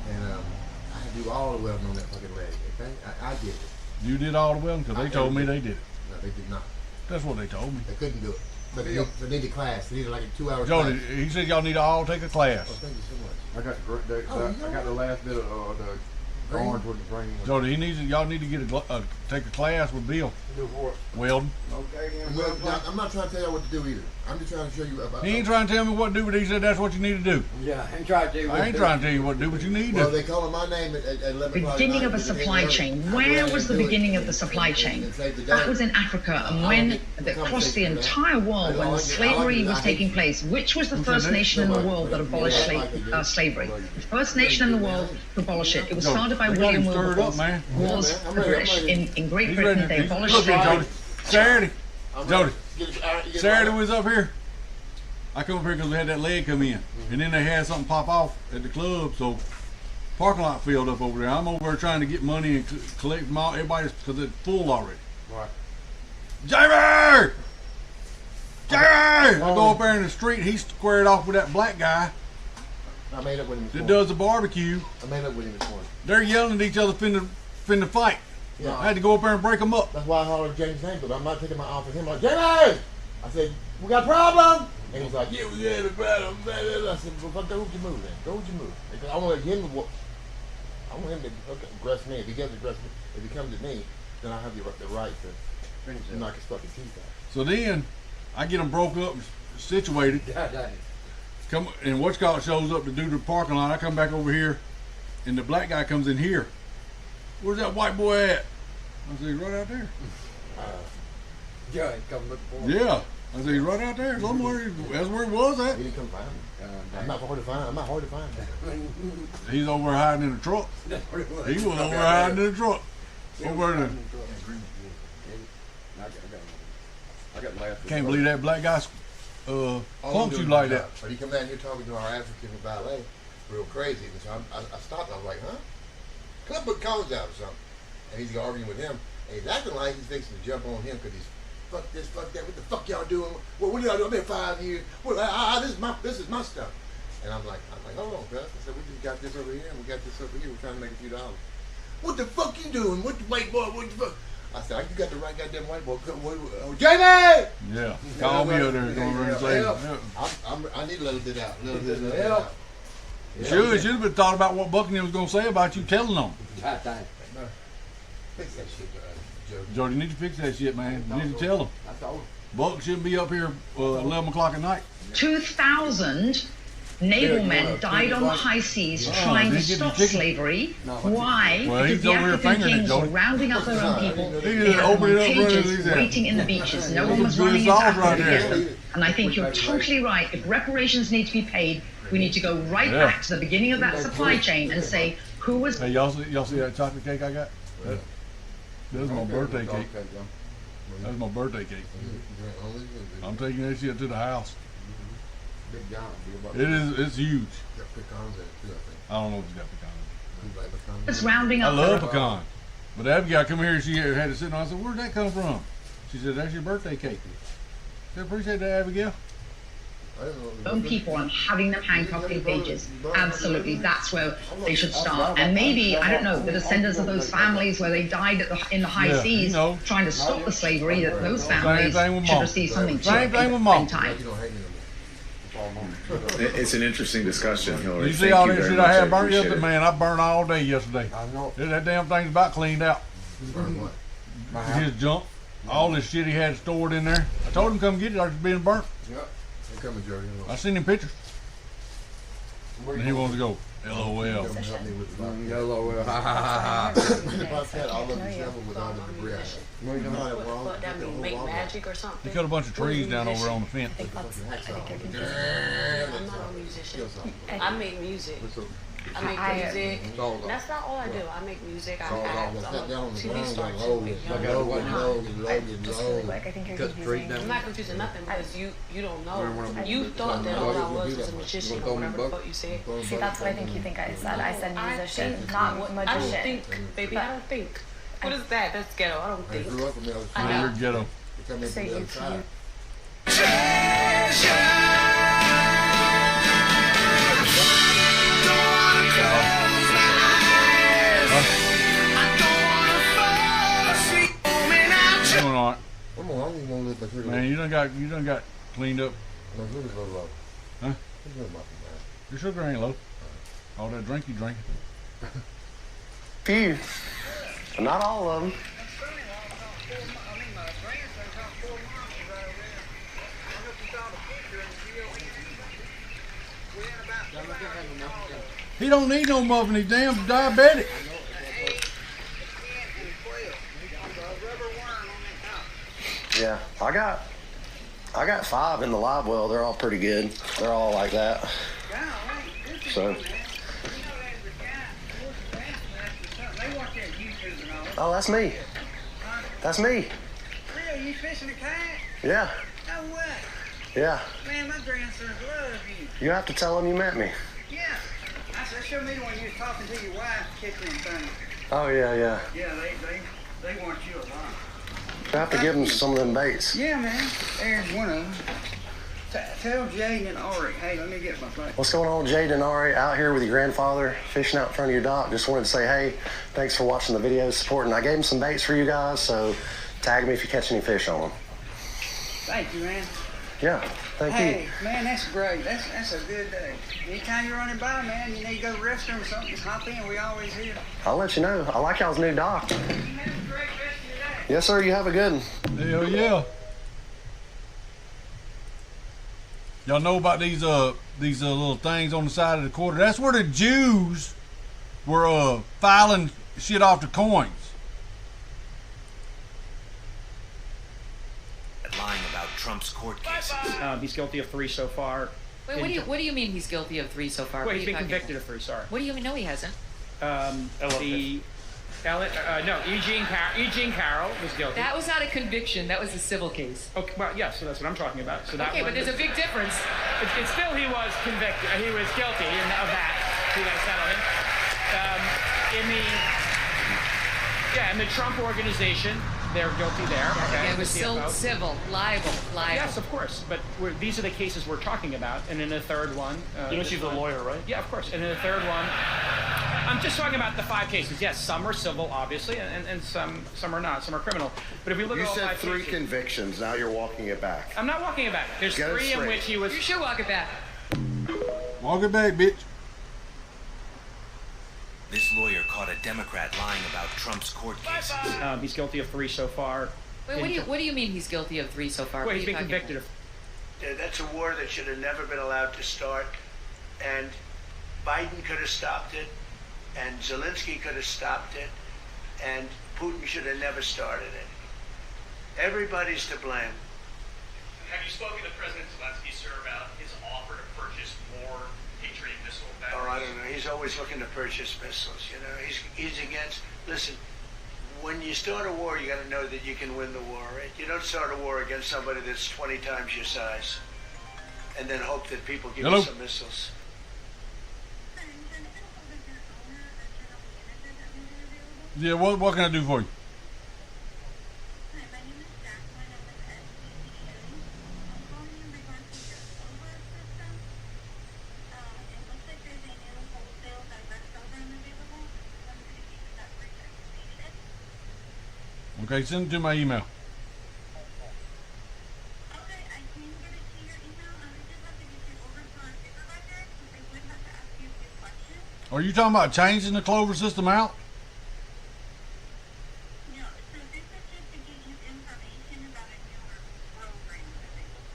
And I had to do all the welding on that fucking leg. Okay, I did it. You did all the welding because they told me they did it. No, they did not. That's what they told me. They couldn't do it. But they needed class. They needed like a 2-hour Jody, class. he said y'all need to all take a class. Oh, thank you so much. I got the last bit of the orange with the green. Jody, y'all need to get take a class with Bill. Do what? Welding. Okay. Well, I'm not trying to tell you what to do either. I'm just trying to show you about. He ain't trying to tell me what to do, but he said that's what you need to do. Yeah, I ain't trying to tell you. I ain't trying to tell you what to do, but you need to. Well, they calling my name at 11 o'clock. Beginning of a supply chain. Where was the beginning of the supply chain? That was in Africa, and when across the entire world, when slavery was taking place, which was the first nation in the world that abolished slavery? The first nation in the world to abolish it. It was started by William Wilberforce. Was the British in Great Britain? They abolished slavery. Saturday, Jody. Saturday was up here. I come up here because we had that leg come in, and then they had something pop off at the club, so parking lot filled up over there. I'm over there trying to get money and collect from everybody's because it's full already. Right. Jamie! I go up there in the street. He's squared off with that black guy. I made up with him this that morning. does the barbecue. I made up with him this morning. They're yelling at each other, finna fight. Yeah. I had to go up there and break them up. That's why I hollered James' name, but I'm not taking my off of him. I'm like, Jamie! I said, we got a problem? And he's like, yeah, we got a problem. I said, well, fuck, go with your move then. Go with your move. Because I want him to aggress me. If he gets aggressive, if he comes at me, then I have the right to knock his fucking teeth out. So then, I get them broke up and situated. Come and Whatchamacallit shows up to do the parking lot. I come back over here, and the black guy comes in here. Where's that white boy at? I said, he's right out there. Yeah, he come look for him. Yeah. I said, he's right out there somewhere. That's where he was at. He didn't come find me. I'm not hard to find. I'm not hard to find. He's over there hiding in the truck. He was over there hiding in the truck. Over there. I got last. Can't believe that black guy punked you like that. But he come down here talking to our African ballet, real crazy. And so I stopped. And I was like, huh? Come put cones out or something. And he's arguing with him. And he's acting like he's fixing to jump on him because he's fuck this, fuck that. What the fuck y'all doing? Well, what do y'all do? I've been 5 years. Well, this is my stuff. And I'm like, hold on, cuz. I said, we just got this over here and we got this over here. We're trying to make a few dollars. What the fuck you doing? What the white boy? What the fuck? I said, you got the right goddamn white boy. Jamie! Yeah. Call me over there. Go over and say, I need a little bit out. A little bit out. Sure, you should have been thought about what Buckingham was going to say about you telling them. Fix that shit, Joe. Jody, you need to fix that shit, man. You need to tell them. Buck shouldn't be up here 11 o'clock at night. 2,000 naval men died on the high seas trying to stop slavery. Why? Because the African kings were rounding up their own people. They had them on cages waiting in the beaches. No one was running into Africa. And I think you're totally right. If reparations need to be paid, we need to go right back to the beginning of that supply chain and say who was. Hey, y'all see that chocolate cake I got? That was my birthday cake. That was my birthday cake. I'm taking that shit to the house. It's huge. I don't know if it's got pecans. It's rounding up. I love pecan. But Abigail come here, she had to sit down. I said, where'd that come from? She said, that's your birthday cake. I said, appreciate that, Abigail. Own people and having them handcuffed in cages. Absolutely, that's where they should start. And maybe, I don't know, the descendants of those families where they died in the high seas trying to stop the slavery, that those families should receive something Same thing with Mom. It's an interesting discussion, Hillary. You see all that shit I had burnt yesterday? Man, I burned all day yesterday. I know. That damn thing's about cleaned out. His junk. All this shit he had stored in there. I told him come get it. I was being burnt. Yep. Coming, Joey. I seen him pictures. And he wants to go. LOL. LOL. Ha ha ha. All of the shovel with all the debris. What that mean? Make magic or something? He cut a bunch of trees down over on the fence. I'm not a musician. I make music. I make music. That's not all I do. I make music. I act. I'm a TV star too. I just really quick. I think you're confusing. I'm not confusing nothing because you don't know. You thought that all I was a magician or whatever the fuck you said. See, that's what I think you think I said. I said musician, not magician. I don't think, baby. I don't think. What is that? That's ghetto. I don't think. I know. You're ghetto. Say you. Man, you done got cleaned up. Huh? Your sugar ain't low. All that drink you drink. Few. Not all of them. He don't need no muffin. He's damn diabetic. Yeah, I got 5 in the live well. They're all pretty good. They're all like that. So. Oh, that's me. That's me. Really? You fishing a cat? Yeah. No way. Yeah. Man, my grandsons love you. You have to tell them you met me. Yeah. I said, show me when you was talking to your wife, kicking things. Oh, yeah. Yeah, they want you a lot. You have to give them some of them baits. Yeah, man. There's one of them. Tell Jade and Ari, hey, let me get my plate. What's going on, Jade and Ari? Out here with your grandfather, fishing out in front of your dock. Just wanted to say, hey, thanks for watching the video, supporting. I gave him some baits for you guys, so tag me if you catch any fish on them. Thank you, man. Yeah, thank you. Hey, man, that's great. That's a good day. Anytime you're running by, man, you need to go to the restroom or something, just hop in. We always here. I'll let you know. I like y'all's new dock. Yes, sir. You have a good one. Hell yeah. Y'all know about these little things on the side of the quarter? That's where the Jews were filing shit off the coins. Lying about Trump's court cases. He's guilty of 3 so far. Wait, what do you mean he's guilty of 3 so far? Well, he's been convicted of 3. Sorry. What do you mean? No, he hasn't. Eugene Carroll was guilty. That was not a conviction. That was a civil case. Okay, well, yes, so that's what I'm talking about. So that okay, but there's a big difference. It's still he was convicted. He was guilty of that. To that settlement. In the Trump organization, they're guilty there. Okay, it was still civil, libel. Yes, of course. But these are the cases we're talking about. And in the third one, you know she's a lawyer, right? Yeah, of course. And in the third one, I'm just talking about the 5 cases. Yes, some are civil, obviously, and some are not. Some are criminal. But if we look you at all said 5 3 cases, convictions. Now you're walking it back. I'm not walking it back. There's 3 in which he was. You should walk it back. Walk it back, bitch. This lawyer caught a Democrat lying about Trump's court cases. He's guilty of 3 so far. Wait, what do you mean he's guilty of 3 so far? Well, he's been convicted of. That's a war that should have never been allowed to start, and Biden could have stopped it, and Zelensky could have stopped it, and Putin should have never started it. Everybody's to blame. Have you spoken to President Zelensky, sir, about his offer to purchase more Patriot missile batteries? Oh, I don't know. He's always looking to purchase missiles. You know, he's against. Listen, when you start a war, you got to know that you can win the war, right? You don't start a war against somebody that's 20 times your size, and then hope that people give you some missiles. Yeah, what can I do for you? Okay, send it to my email. Are you talking about changing the Clover system out?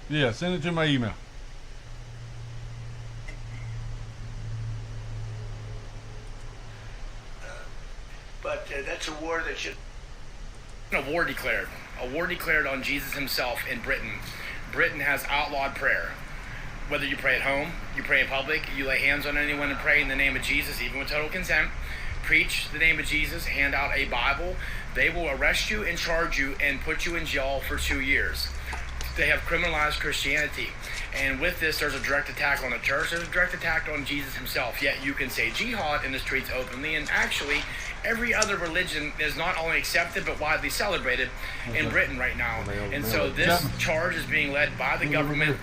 Yeah, send it to my email. But that's a war that should. A war declared on Jesus himself in Britain. Britain has outlawed prayer. whether you pray at home, you pray in public, you lay hands on anyone and pray in the name of Jesus, even with total consent, preach the name of Jesus, hand out a Bible, they will arrest you and charge you and put you in jail for 2 years. They have criminalized Christianity. And with this, there's a direct attack on the church. There's a direct attack on Jesus himself. Yet you can say jihad in the streets openly. And actually, every other religion is not only accepted, but widely celebrated in Britain right now. And so this charge is being led by the government.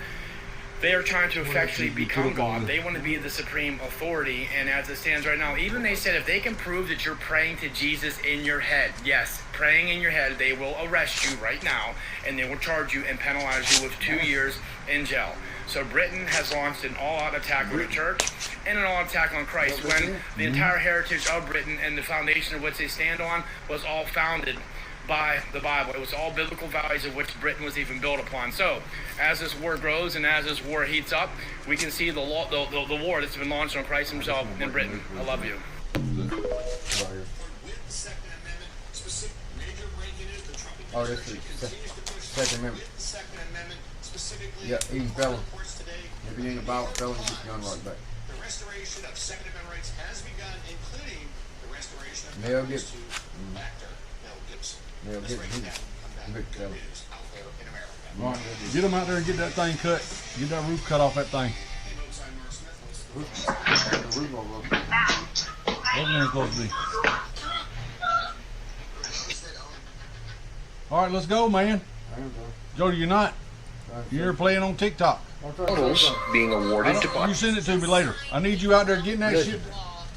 They are trying to effectually become God. They want to be the supreme authority. And as it stands right now, even they said if they can prove that you're praying to Jesus in your head, yes, praying in your head, they will arrest you right now and they will charge you and penalize you with 2 years in jail. So Britain has launched an all-out attack on the church and an all-out attack on Christ when the entire heritage of Britain and the foundation of which they stand on was all founded by the Bible. It was all biblical values of which Britain was even built upon. So, as this war grows and as this war heats up, we can see the war that's been launched on Christ himself in Britain. I love you. Oh, that's the Second Amendment. Yeah, easy fella. If you ain't about fella, you get your gun right back. The restoration of Second Amendment rights has begun, including the restoration of Mel Gibson. actor Mel Gibson. Mel Gibson. Big fella. Right. Get them out there and get that thing cut. Get that roof cut off that thing. Wasn't there supposed to be? All right, let's go, man. Jody, you're not. You're playing on TikTok. Totals being awarded to You send it to me later. I need you out there getting that shit.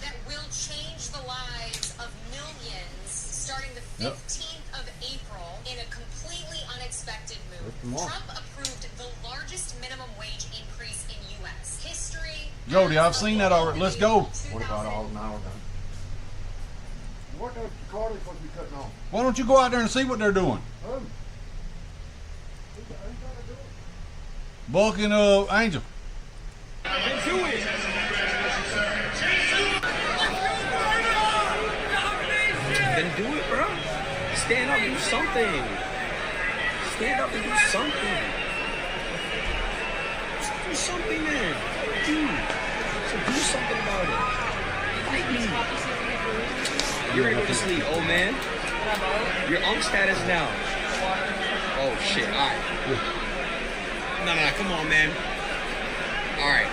That will change the lives of millions starting the 15th of April in a completely unexpected move. Trump approved the largest minimum wage increase in U.S. history. Jody, I've seen that already. Let's go. What about all an hour done? What the car is supposed to be cutting off? Why don't you go out there and see what they're doing? Buck and Angel. Then do it, bro. Stand up and do something. Stand up and do something. Just do something, man. Dude. So do something about it. Fight me. You're ready to sleep, old man. Your unk status now. Oh, shit. All right. No, come on, man. All right.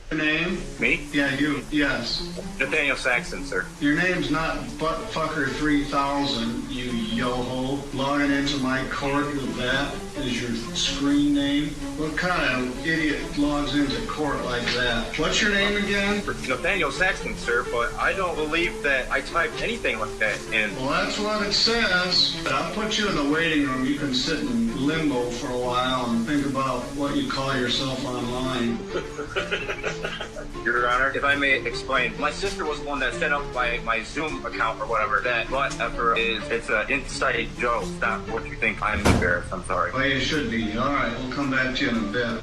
Your name? Me? Yeah, you. Yes. Nathaniel Saxon, sir. Your name's not Buttfucker 3000, you yo-ho. Logging into my court with that is your screen name. What kind of idiot logs into court like that? What's your name again? Nathaniel Saxon, sir, but I don't believe that I typed anything like that in. Well, that's what it says. I'll put you in the waiting room. You can sit in limbo for a while and think about what you call yourself online. Your Honor, if I may explain, my sister was the one that set up my Zoom account or whatever. That butt effer it's an inside joke. Stop what you think. I'm embarrassed. I'm sorry. Well, you should be. All right, we'll come back to you in a bit.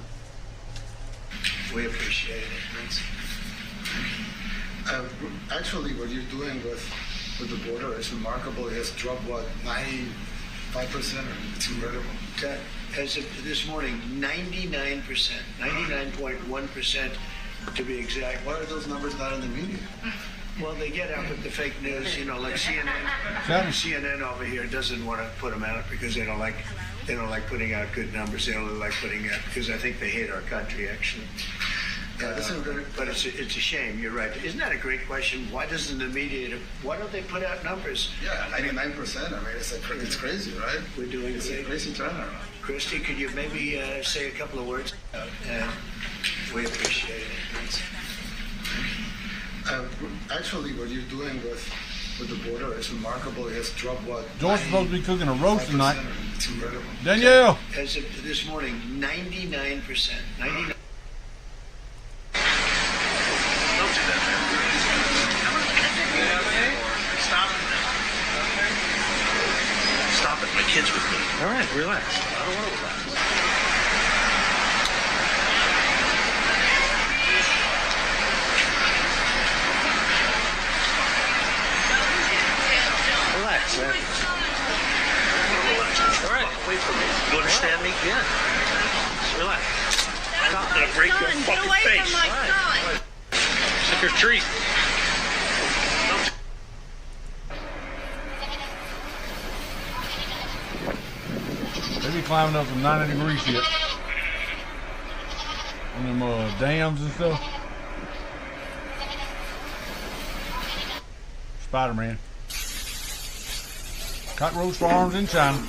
We appreciate it. Actually, what you're doing with the border is remarkable. It has dropped, 95%? It's incredible. As of this morning, 99%, 99.1% to be exact. Why are those numbers not in the media? Well, they get out with the fake news, like CNN. CNN over here doesn't want to put them out because they don't like putting out good numbers. They only like putting out because I think they hate our country, actually. But it's a shame. You're right. Isn't that a great question? Why doesn't the media? Why don't they put out numbers? Yeah, 99%. I mean, it's crazy, right? We're doing it's a crazy turnaround. Christy, could you maybe say a couple of words? We appreciate it. Actually, what you're doing with the border is remarkable. It has dropped, George's supposed to be cooking a roast tonight. It's incredible. Danielle. As of this morning, 99%. 99. Stop it. My kid's with me. All right, relax. I don't want to relax. Relax, man. All right. Wait for me. You understand me? Yeah. Just relax. I'm not gonna break your fucking face. Right. Trick or treat. They be climbing up from 90 degrees shit. On them dams and stuff. Spider-Man. Cockroach farms in China.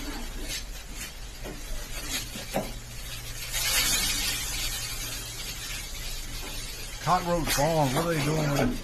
Cockroach farms, what are they doing with it?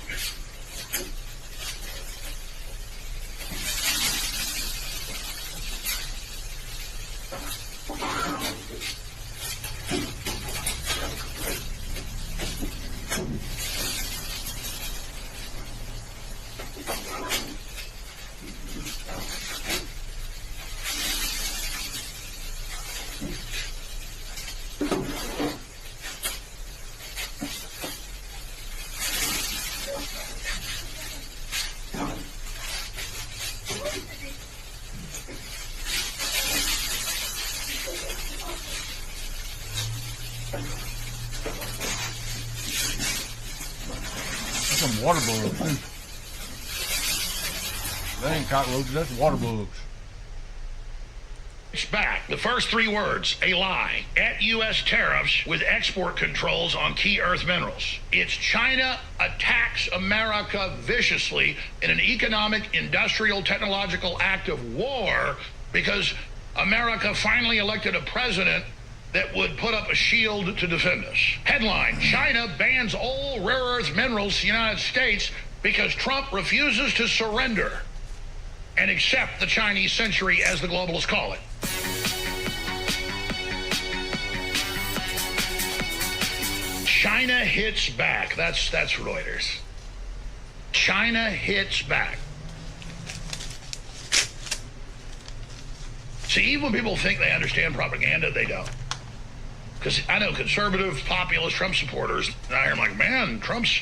Some water bugs too. They ain't cockroaches, that's water bugs. It's back. The first 3 words, a lie. At U.S. tariffs with export controls on key earth minerals. It's China attacks America viciously in an economic, industrial, technological act of war because America finally elected a president that would put up a shield to defend us. Headline, China bans all rare earth minerals to the United States because Trump refuses to surrender and accept the Chinese century, as the globalists call it. China hits back. That's Reuters. China hits back. See, even when people think they understand propaganda, they don't. Because I know conservative, populist Trump supporters, and I hear them like, man, Trump's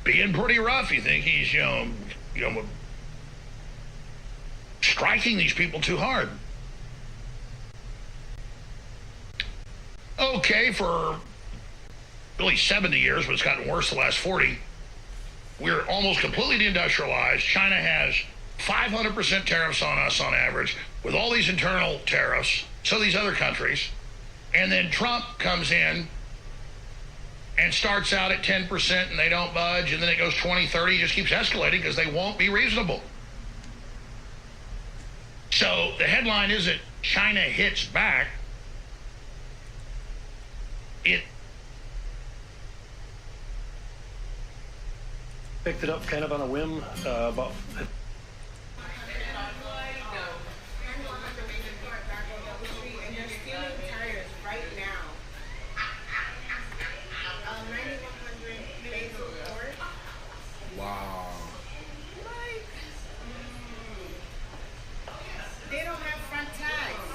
being pretty rough. You think he's, you know, striking these people too hard. Okay, for really 70 years, but it's gotten worse the last 40. We're almost completely deindustrialized. China has 500% tariffs on us on average, with all these internal tariffs, so these other countries. And then Trump comes in and starts out at 10% and they don't budge, and then it goes 20, 30, just keeps escalating because they won't be reasonable. So the headline isn't China hits back. It picked it up kind of on a whim about. Wow. They don't have front tags.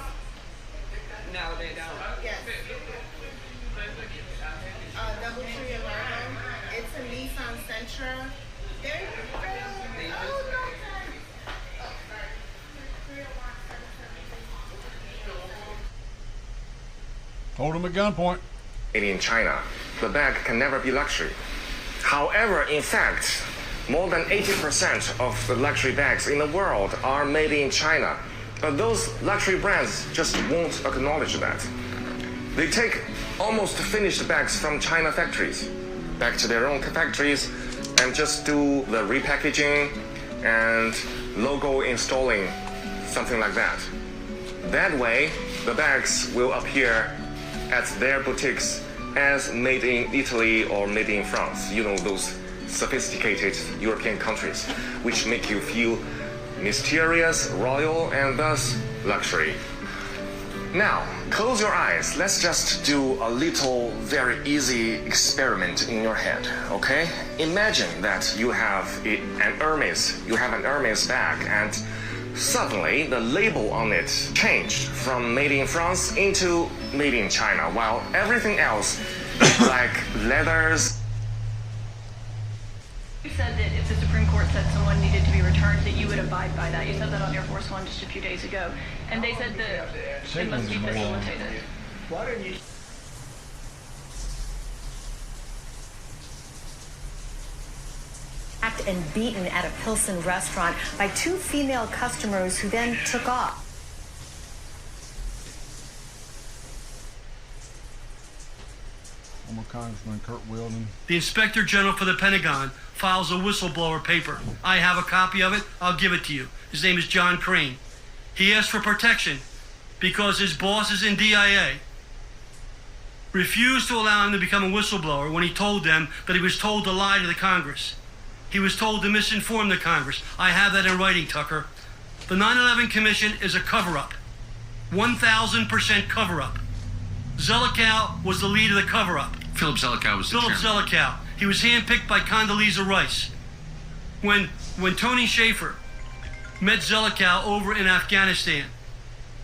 No, they don't. Yes. Doubletree and Largo. It's a Nissan Sentra. They're Hold them at gunpoint. In China, the bag can never be luxury. However, in fact, more than 80% of the luxury bags in the world are made in China. But those luxury brands just won't acknowledge that. They take almost finished bags from China factories back to their own factories and just do the repackaging and logo installing, something like that. That way, the bags will appear at their boutiques as made in Italy or made in France. You know, those sophisticated European countries, which make you feel mysterious, royal, and thus luxury. Now, close your eyes. Let's just do a little, very easy experiment in your head, okay? Imagine that you have an Hermes bag, and suddenly the label on it changed from made in France into made in China, while everything else, like leathers. You said that if the Supreme Court said someone needed to be returned, that you would abide by that. You said that on Air Force One just a few days ago, and they said that it must be facilitated. Why don't you? And beaten at a Pilsen restaurant by two female customers who then took off. Former Congressman Kurt Weldon. The Inspector General for the Pentagon files a whistleblower paper. I have a copy of it. I'll give it to you. His name is John Crane. He asked for protection because his boss is in DIA. Refused to allow him to become a whistleblower when he told them that he was told to lie to the Congress. He was told to misinform the Congress. I have that in writing, Tucker. The 9/11 Commission is a cover-up. 1,000% cover-up. Zelikow was the lead of the cover-up. Philip Zelikow was the Philip chairman. Zelikow. He was handpicked by Condoleezza Rice. When Tony Shaffer met Zelikow over in Afghanistan,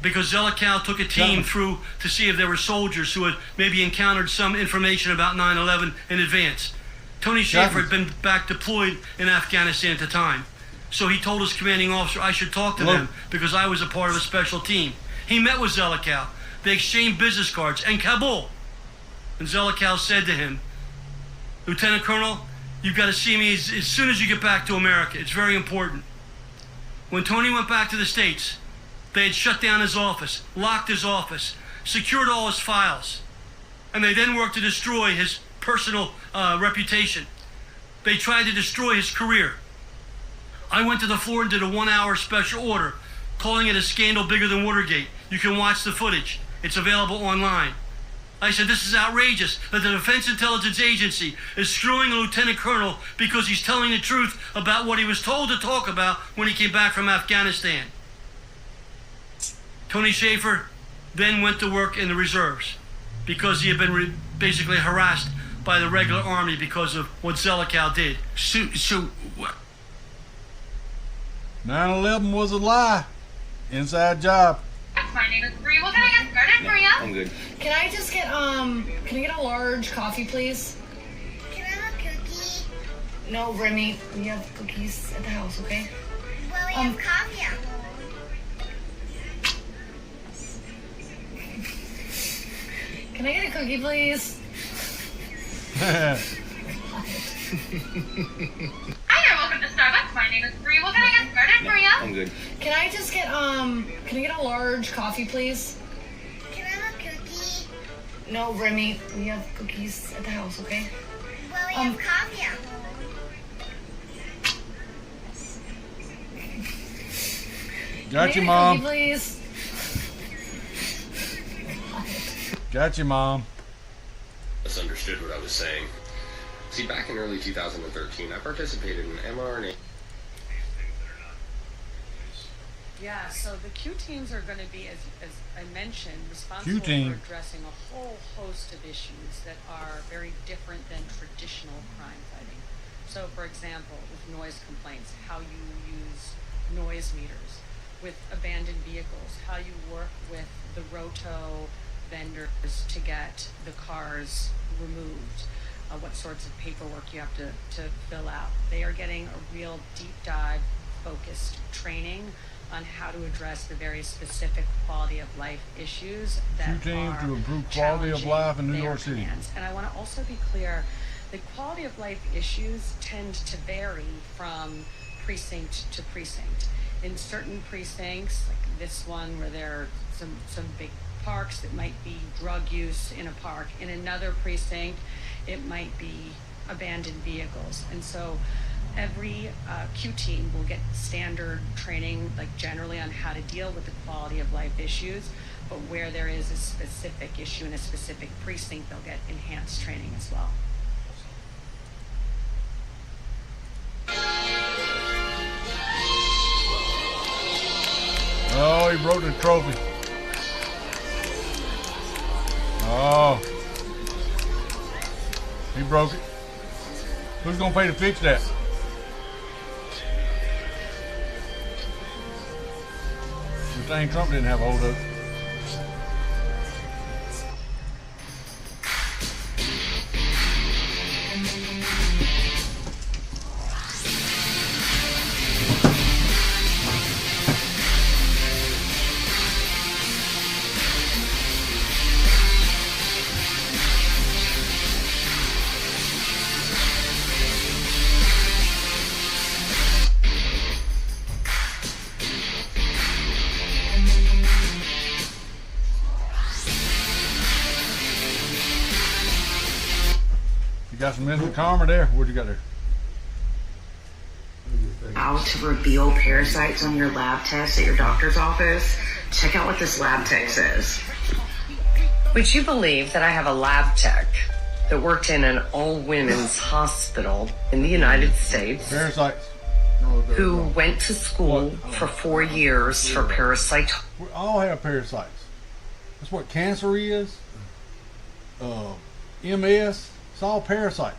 because Zelikow took a team through to see if there were soldiers who had maybe encountered some information about 9/11 in advance. Tony Shaffer had been back deployed in Afghanistan at the time. So he told his commanding officer I should talk to them because I was a part of a special team. He met with Zelikow. They exchanged business cards in Kabul. And Zelikow said to him, Lieutenant Colonel, you've got to see me as soon as you get back to America. It's very important. When Tony went back to the States, they had shut down his office, locked his office, secured all his files, and they then worked to destroy his personal reputation. They tried to destroy his career. I went to the floor and did a 1-hour special order, calling it a scandal bigger than Watergate. You can watch the footage. It's available online. I said, this is outrageous that the Defense Intelligence Agency is screwing a lieutenant colonel because he's telling the truth about what he was told to talk about when he came back from Afghanistan. Tony Shaffer then went to work in the reserves because he had been basically harassed by the regular army because of what Zelikow did. So what? 9/11 was a lie. Inside job. My name is Bree. What can I get started for you? I'm good. Can I just get can I get a large coffee, please? Can I have a cookie? No, Remy, we have cookies at the house, okay? Well, we have coffee at home. Can I get a cookie, please? Hi there, welcome to Starbucks. My name is Bree. What can I get started for you? I'm good. Can I just get can I get a large coffee, please? Can I have a cookie? No, Remy, we have cookies at the house, okay? Well, we have coffee at home. Got you, Mom. Cookie, please. Got you, Mom. Misunderstood what I was saying. See, back in early 2013, I participated in mRNA. Yeah, so the Q teams are going to be, as I mentioned, responsible for addressing a whole host of issues that are very different than traditional crime fighting. So, for example, with noise complaints, how you use noise meters, with abandoned vehicles, how you work with the roto vendors to get the cars removed, what sorts of paperwork you have to fill out. They are getting a real deep dive focused training on how to address the very specific quality of life issues that are to improve quality of life in New York City. Commands. And I want to also be clear, the quality of life issues tend to vary from precinct to precinct. In certain precincts, like this one where there are some big parks, it might be drug use in a park. In another precinct, it might be abandoned vehicles. And so every Q team will get standard training, like generally on how to deal with the quality of life issues, but where there is a specific issue in a specific precinct, they'll get enhanced training as well. Oh, he broke the trophy. Oh. He broke it. Who's gonna pay to fix that? Good thing Trump didn't have a hold of it. got some instant karma there. What you got there? How to reveal parasites on your lab test at your doctor's office? Check out what this lab tech says. Would you believe that I have a lab tech that worked in an all-women's hospital in the United States Parasites. who went to school for 4 years for parasite? We all have parasites. That's what cancer is. MS. It's all parasites.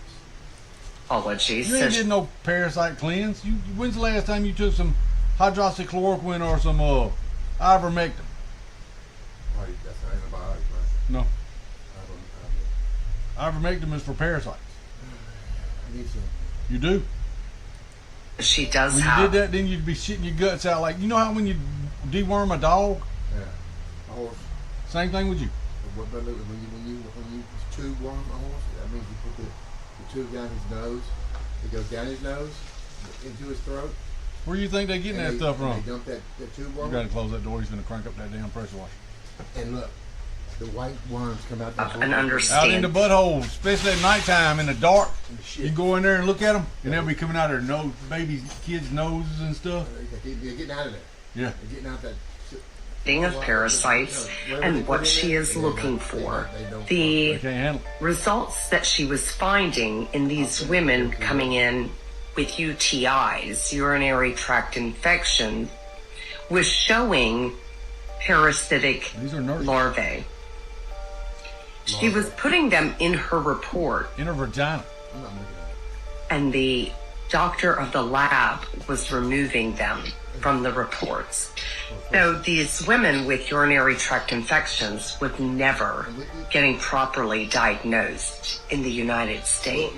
Apologies. You ain't did no parasite cleanse. When's the last time you took some hydroxychloroquine or some ivermectin? That's an antibiotic, right? No. Ivermectin is for parasites. I need some. You do. She does when have. you did that, then you'd be shitting your guts out. Like, you know how when you deworm a dog? Yeah. A horse. Same thing with you. What about when you tube worm a horse? That means you put the tube down his nose. It goes down his nose into his throat. Where do you think they're getting that stuff from? They dump that tube worm. You gotta close that door. He's gonna crank up that damn pressure washer. And look, the white worms come out that and understand. Out in the butthole, especially at nighttime in the dark. You can go in there and look at them, and they'll be coming out of their nose, babies, kids' noses and stuff. They're getting out of there. Yeah. They're getting out that. Of parasites and what she is looking for. The results that she was finding in these women coming in with UTIs, urinary tract infection, was showing parasitic larvae. She was putting them in her report. In her vagina. And the doctor of the lab was removing them from the reports. So these women with urinary tract infections were never getting properly diagnosed in the United States.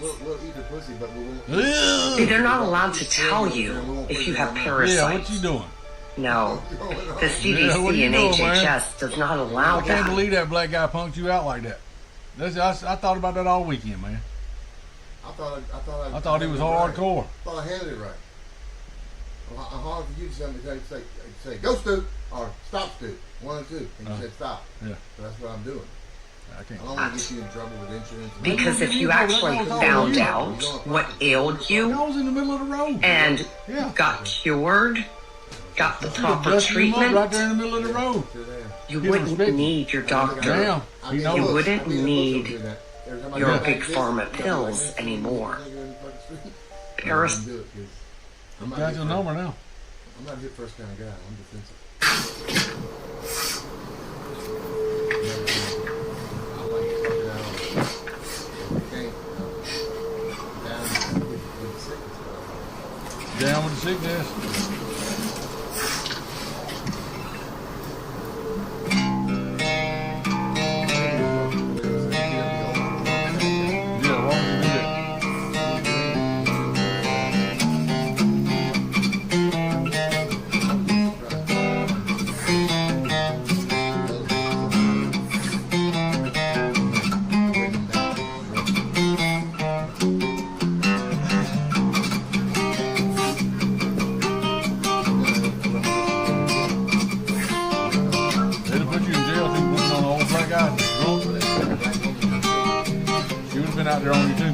They're not allowed to tell you if you have parasites. Yeah, what you doing? No, the CDC and HHS does not allow I can't that. believe that black guy punked you out like that. I thought about that all weekend, man. I thought he was hardcore. I thought I handled it right. How hard for you to say go Stu or stop Stu, 1 or 2, and you said stop. Yeah. So that's what I'm doing. I don't want to get you in trouble with insurance. Because if you actually found out what ailed you I was in the middle of the road and got cured, got the proper treatment, right there in the middle of the road. You wouldn't need your doctor. You wouldn't need your big pharma pills anymore. You got your number now. I'm not a hit first kind of guy. I'm defensive. Down with the sickness. Out there on you too.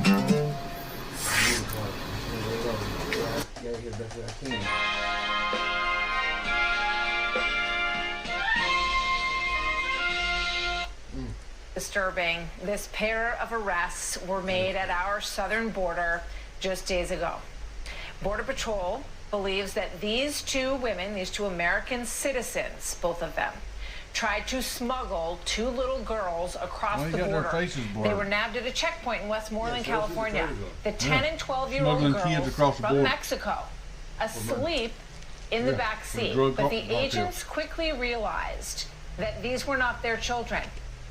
Disturbing. This pair of arrests were made at our southern border just days ago. Border Patrol believes that these two women, these two American citizens, both of them, tried to smuggle 2 little girls across the border. They were nabbed at a checkpoint in Westmoreland, California. The 10 and 12-year-old girls from Mexico, asleep in the back seat. But the agents quickly realized that these were not their children.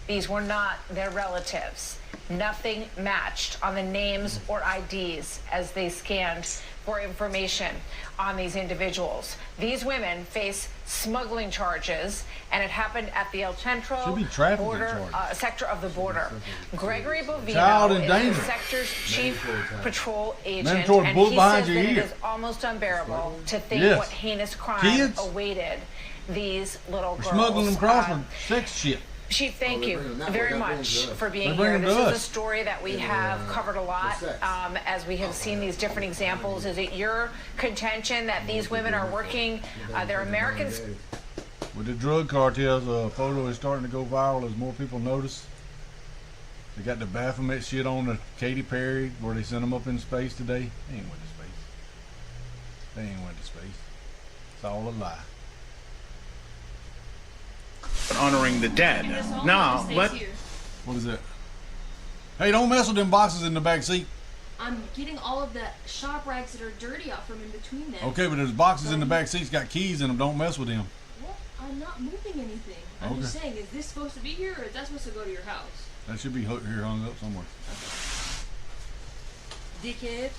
These were not their relatives. Nothing matched on the names or IDs as they scanned for information on these individuals. These women face smuggling charges, and it happened at the El Centro border sector of the border. Gregory Bovino is the sector's chief patrol agent, and he says that it is almost unbearable to think what heinous crime awaited these little girls. Smuggling them across for sex shit. Thank you very much for being They bring here. them This to is us. a story that we have covered a lot as we have seen these different examples. Is it your contention that these women are working, they're Americans? With the drug cartels, a photo is starting to go viral as more people notice. They got the Baphomet shit on the Katy Perry where they sent them up in space today. They ain't went to space. They ain't went to space. It's all a lie. Honoring the dead. Now, What is that? Hey, don't mess with them boxes in the back seat. I'm getting all of the shop rags that are dirty out from in between them. Okay, but there's boxes in the back seats got keys in them. Don't mess with them. Well, I'm not moving anything. I'm just saying, is this supposed to be here or is that supposed to go to your house? That should be here hung up somewhere. Dickhead.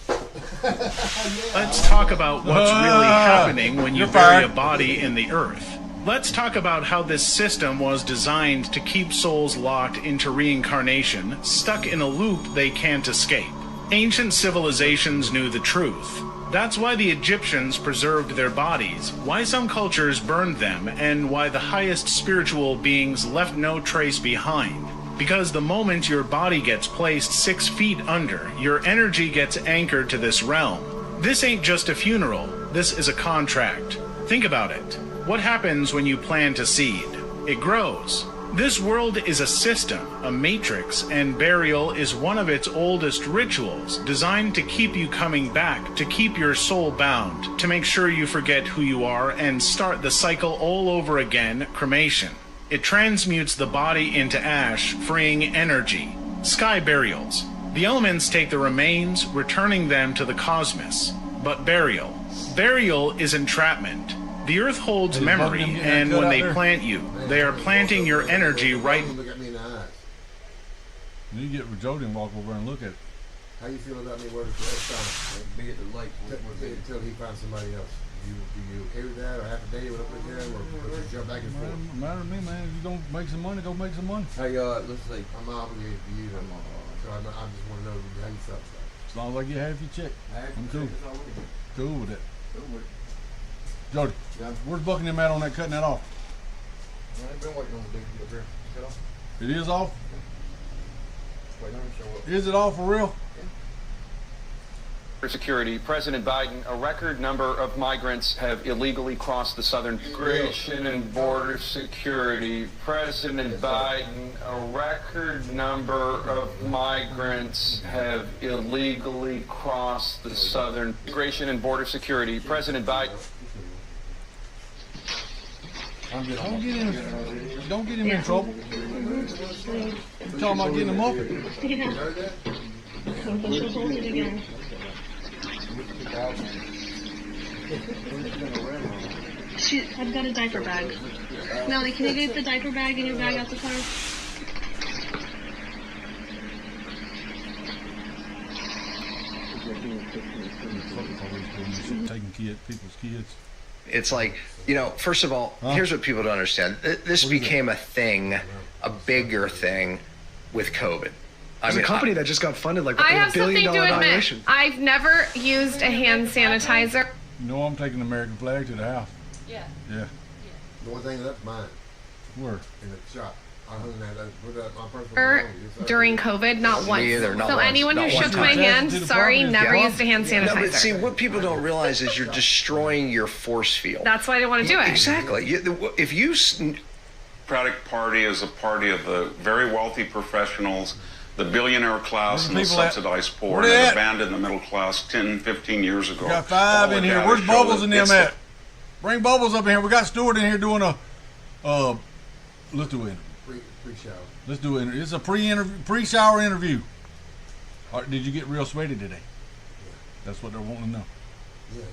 let's talk about what's really happening when you bury a body in the earth. Let's talk about how this system was designed to keep souls locked into reincarnation, stuck in a loop they can't escape. Ancient civilizations knew the truth. That's why the Egyptians preserved their bodies, why some cultures burned them, and why the highest spiritual beings left no trace behind. Because the moment your body gets placed 6 feet under, your energy gets anchored to this realm. This ain't just a funeral, this is a contract. Think about it. What happens when you plant a seed? It grows. This world is a system, a matrix, and burial is one of its oldest rituals, designed to keep you coming back, to keep your soul bound, to make sure you forget who you are and start the cycle all over again, cremation. It transmutes the body into ash, freeing energy. Sky burials. The elements take the remains, returning them to the cosmos. But burial. Burial is entrapment. The earth holds memory, and when they plant you, they are planting your energy right. Look at me in the eyes. You get Jody and walk over and look at it. How you feel about me working for Epstein? Be at the light until he finds somebody else. You okay with that, or half a day with up with them, or jump back and forth? Matter to me, man. If you don't make some money, go make some money. Hey, let's see. I'm obligated to you. So I just want to know how you felt about it. As long as I get half your check, I'm cool. Cool with it. Jody, where's Buckingham at on that cutting that off? I've been waiting on the dude to get up here. Cut off. It is off? Wait, let him show up. Is it off for real? Security, President Biden, a record number of migrants have illegally crossed the southern Immigration and Border Security. President Biden, a record number of migrants have illegally crossed the southern Immigration and Border Security. President Biden. Don't get him in trouble. You're talking about getting him up. I've got a diaper bag. Melody, can you get the diaper bag in your bag out the car? Taking people's kids. It's like, first of all, here's what people don't understand. This became a thing, a bigger thing with COVID. There's a company that just got funded like I have $1 billion something to admit. valuation. I've never used a hand sanitizer. You know I'm taking the American flag to the house. Yeah. Yeah. The one thing that's mine. Where? In the shop. I hung that. Put that my personal. During COVID, not once. Me either, not so once. anyone who Not shook one my time. hand, sorry, never used a hand sanitizer. No, but see, what people don't realize is you're destroying your force field. That's why I didn't want to do it. Exactly. If you... Democratic Party is a party of the very wealthy professionals, the billionaire class, and the subsidized poor, and it abandoned the middle class 10, 15 years ago. We got 5 in here. Where's Bubbles and them at? Bring Bubbles up in here. We got Stewart in here doing a... let's do it. Pre-shower. Let's do it. It's a pre-shower interview. Did you get real sweaty today? Yeah. That's what they're wanting to know. Yeah, man.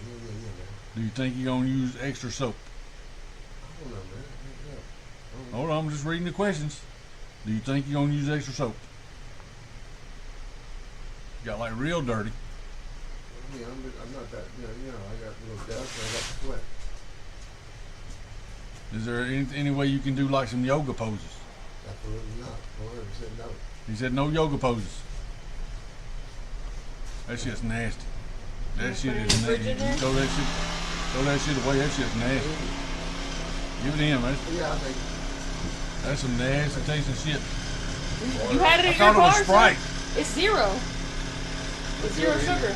Do you think you're going to use extra soap? I don't know, man. Yeah. Hold on, I'm just reading the questions. Do you think you're going to use extra soap? Got like real dirty. I mean, I'm not that, I got a little dust, I got the sweat. Is there any way you can do like some yoga poses? Absolutely not. 100% no. He said no yoga poses. That shit's nasty. That shit is nasty. You throw that shit away. That shit's nasty. Give it to him, man. Yeah, I think. That's some nasty tasting shit. You had it in I your thought it was car, Sprite. sir? It's zero. It's zero sugar.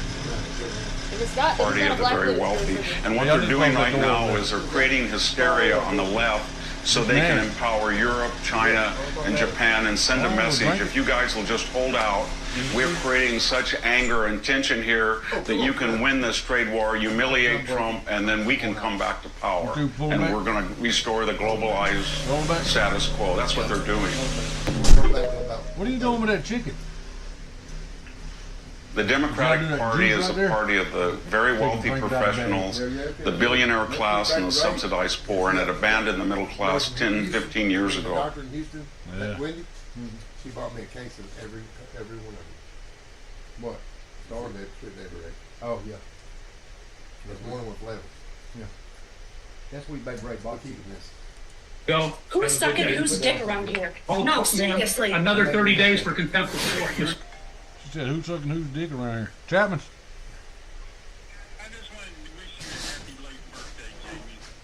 If it's got, Party of the very wealthy. And what they're doing right now is they're creating hysteria on the left so they can empower Europe, China, and Japan and send a message. If you guys will just hold out, we're creating such anger and tension here that you can win this trade war, humiliate Trump, and then we can come back to power. And we're going to restore the globalized status quo. That's what they're doing. What are you doing with that chicken? The Democratic Party is a party of the very wealthy professionals, the billionaire class, and the subsidized poor, and it abandoned the middle class 10, 15 years ago. Doctor in Houston, Wendy, she bought me a case of every one of them. What? Star that shit they direct. Oh yeah. There's one with levels. Yeah. That's what we make great box keeping this. Go. Who's sucking whose dick around here? Oh, No, ma'am, seriously. Another 30 days for contempt of court. She said, who's sucking whose dick around here? Chapman.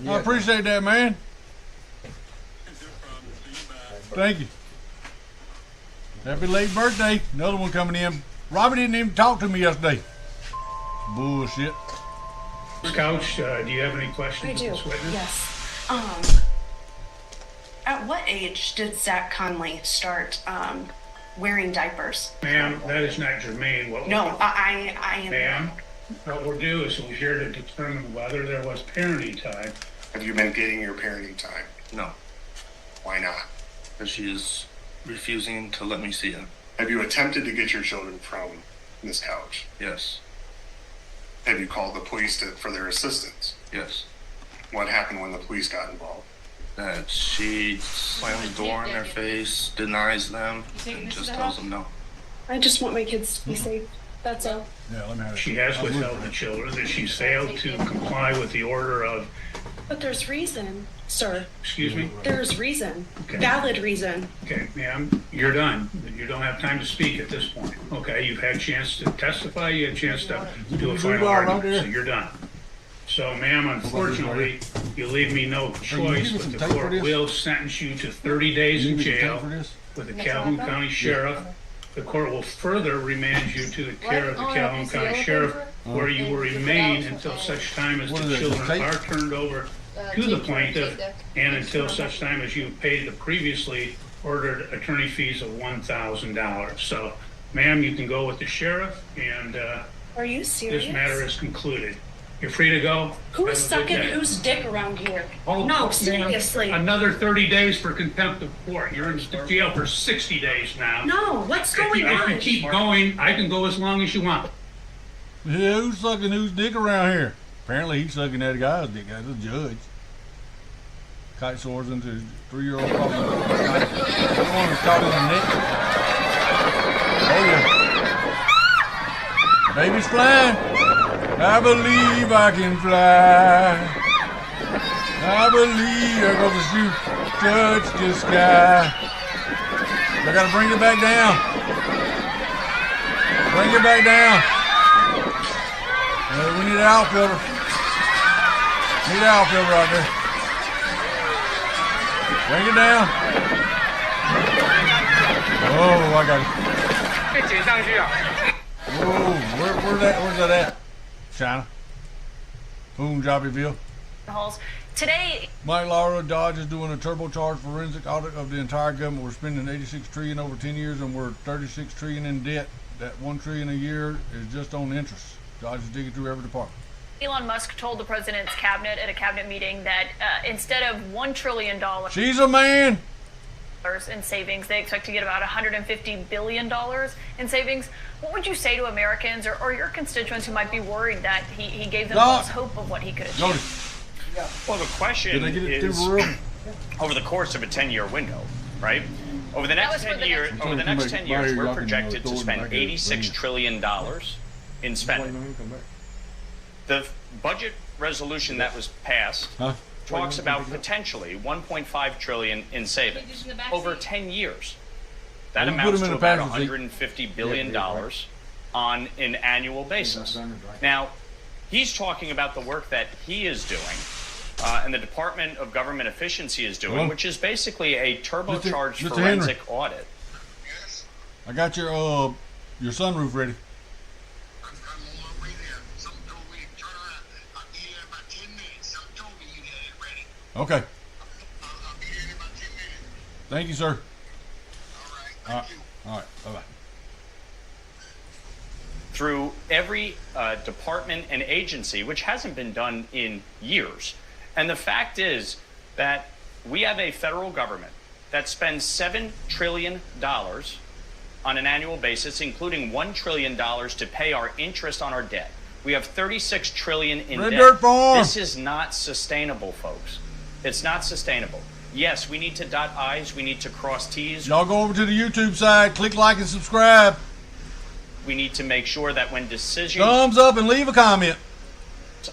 I appreciate that, man. Thank you. Happy late birthday. Another one coming in. Robbie didn't even talk to me yesterday. Bullshit. Couch, do you have any questions? I do. of this witness? Yes. At what age did Zach Conley start wearing diapers? Ma'am, that is not germane. No, I am. Ma'am, what we'll do is we're here to determine whether there was parenting time. Have you been getting your parenting time? No, Why not? because she is refusing to let me see him. Have you attempted to get your children from this couch? Yes, Have you called the police for their assistance? yes. What happened when the police got involved? That she slams the door in their face, denies them, and just tells them no. I just want my kids to be safe. That's all. Yeah, let me have it. She has withheld the children, that she's failed to comply with the order of, But there's reason, sir. excuse me? There's reason. Okay. Valid reason. Okay, ma'am, you're done. You don't have time to speak at this point. Okay, you've had a chance to testify, you had a chance to do a final argument, so you're done. So, ma'am, unfortunately, you leave me no choice, but the court will sentence you to 30 days in jail with the Calhoun County Sheriff. The court will further remand you to the care of the Calhoun County Sheriff, where you will remain until such time as the children are turned over to the plaintiff, and until such time as you have paid the previously ordered attorney fees of $1,000. So, ma'am, you can go with the sheriff, and Are you serious? this matter is concluded. You're free to go. Who's Have a good sucking day. whose dick around here? Oh, No, ma'am, seriously. Another 30 days for contempt of court. You're in jail for 60 days now. No, what's going If on? you keep going, I can go as long as you want. Yeah, who's sucking whose dick around here? Apparently he's sucking that guy's dick. That's a judge. Kite soars into his 3-year-old puppy. The one that's caught in the neck. Oh yeah. Baby's flying. I believe I can fly. I believe I'm gonna shoot, touch the sky. I gotta bring it back down. Bring it back down. We need an outfielder. Need an outfielder out there. Bring it down. Oh, I got it. Whoa, where's that at? China. Boom, Jobbyville. Today, Mike Laura Dodge is doing a turbocharged forensic audit of the entire government. We're spending $86 trillion over 10 years, and we're $36 trillion in debt. That $1 trillion a year is just on interest. Dodge is digging through every department. Elon Musk told the president's cabinet at a cabinet meeting that instead of $1 trillion She's a man. in savings, they expect to get about $150 billion in savings. What would you say to Americans or your constituents who might be worried that he gave them false hope of what he could achieve? Well, the question is, over the course of a 10-year window, right? Over the next 10 years, we're projected to spend $86 trillion in spending. The budget resolution that was passed talks about potentially $1.5 trillion in savings over 10 years. That amounts to about $150 billion on an annual basis. Now, he's talking about the work that he is doing and the Department of Government Efficiency is doing, which is basically a turbocharged Mr. forensic Henry. audit. I got your sunroof ready. Okay. Thank you, sir. All right. Bye-bye. Through every department and agency, which hasn't been done in years. And the fact is that we have a federal government that spends $7 trillion on an annual basis, including $1 trillion to pay our interest on our debt. We have $36 trillion in Red debt. Dirt Farm. This is not sustainable, folks. It's not sustainable. Yes, we need to dot I's, we need to cross T's. Y'all go over to the YouTube side, click like and subscribe. We need to make sure that when decisions Thumbs up and leave a comment.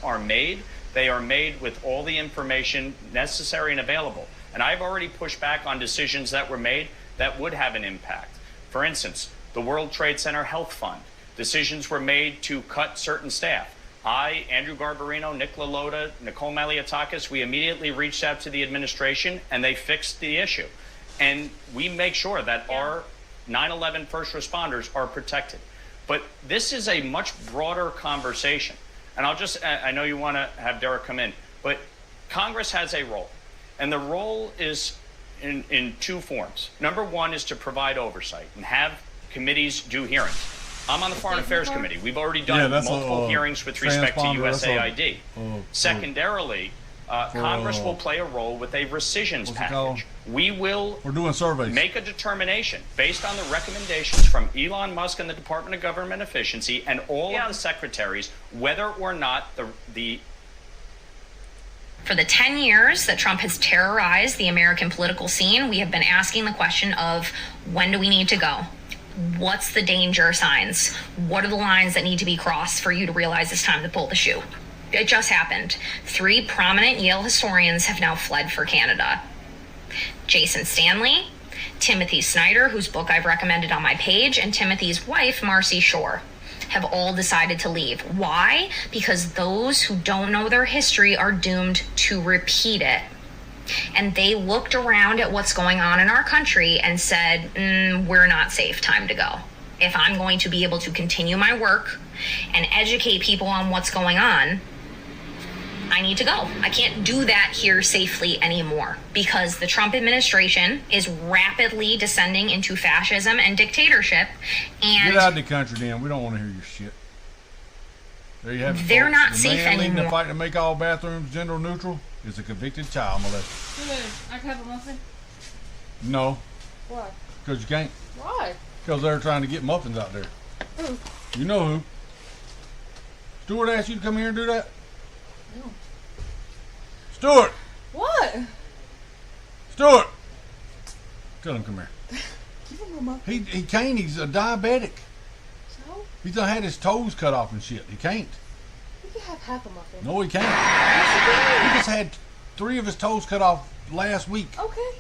are made, they are made with all the information necessary and available. And I've already pushed back on decisions that were made that would have an impact. For instance, the World Trade Center Health Fund. Decisions were made to cut certain staff. I, Andrew Garbarino, Nick LaLota, Nicole Maliotakis, we immediately reached out to the administration and they fixed the issue. And we make sure that our 9/11 first responders are protected. But this is a much broader conversation. And I know you want to have Derek come in, but Congress has a role. And the role is in two forms. Number one is to provide oversight and have committees do hearings. I'm on the Foreign Affairs Committee. We've already done multiple hearings with respect to USAID. Secondarily, Congress will play a role with a rescissions package. We're doing surveys. Make a determination based on the recommendations from Elon Musk and the Department of Government Efficiency and all of the secretaries, whether or not the For the 10 years that Trump has terrorized the American political scene, we have been asking the question of when do we need to go? What's the danger signs? What are the lines that need to be crossed for you to realize it's time to pull the shoe? It just happened. 3 prominent Yale historians have now fled for Canada. Jason Stanley, Timothy Snyder, whose book I've recommended on my page, and Timothy's wife, Marcy Shore, have all decided to leave. Why? Because those who don't know their history are doomed to repeat it. And they looked around at what's going on in our country and said, we're not safe, time to go. If I'm going to be able to continue my work and educate people on what's going on, I need to go. I can't do that here safely anymore because the Trump administration is rapidly descending into fascism and dictatorship. And get out of the country, then. We don't want to hear your shit. There you have it. They're folks. not the safe man leading the anymore. fight to make all bathrooms gender neutral is a convicted child molester. I can have a muffin? No, Why? because you can't. Why? Because they're trying to get muffins out there. Who? You know who. Stuart asked you to come here and do that? No. Stuart! What? Stuart! Tell him come here. Give him a muffin. He can't. He's a diabetic. So? He's done had his toes cut off and shit. He can't. You can have half a muffin. No, he can't. He just had 3 of his toes cut off last week. Okay.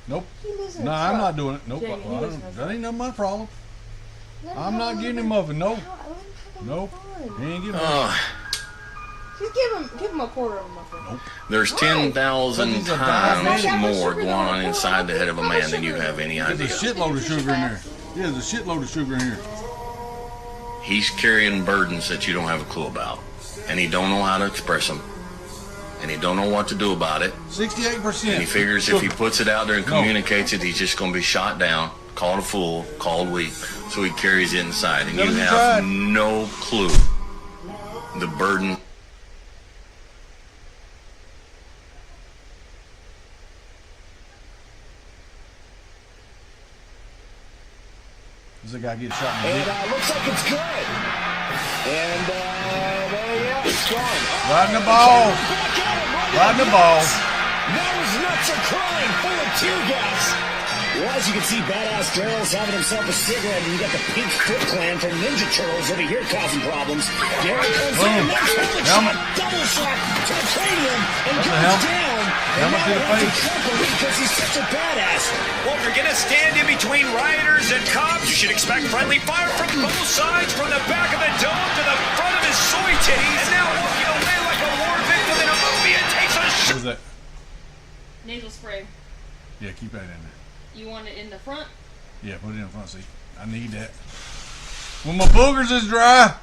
Nope. He lives in No, a I'm truck. not doing it. Nope. Jamie, he lives in a That ain't none of my problem. Let him I'm have not a getting him muffin. muffin. No. Let him have a Nope. muffin. He ain't getting Just give him a quarter of a muffin. Nope. There's 10,000 times more going on inside the head of a man than you have any idea. There's a shitload of sugar in there. Yeah, there's a shitload of sugar in here. He's carrying burdens that you don't have a clue about, and he don't know how to express them, and he don't know what to do about it. 68%. And he figures if he puts it out there and communicates it, he's just going to be shot down, called a fool, called weak. So he carries it inside, and you have no clue the burden. Does the guy get shot in the dick? Looks like it's good. And yeah, it's gone. Riding the ball. Riding the ball. Now his nuts are crying, full of tear gas. Well, as you can see, Badass Daryl's having himself a cigarette, and you got the Pink Foot Clan from Ninja Turtles over here causing problems. Daryl comes in, next bullet shot, double shot to the cranium, and goes down. And now they have to trample him because he's such a badass. Well, if you're going to stand in between rioters and cops, you should expect friendly fire from both sides, from the back of the dome to the front of his soy titties. And now walking away like a war victim in a movie and takes a Where's that? Nasal spray. Yeah, keep that in there. You want it in the front? Yeah, put it in the front seat. I need that. When my boogers is dry.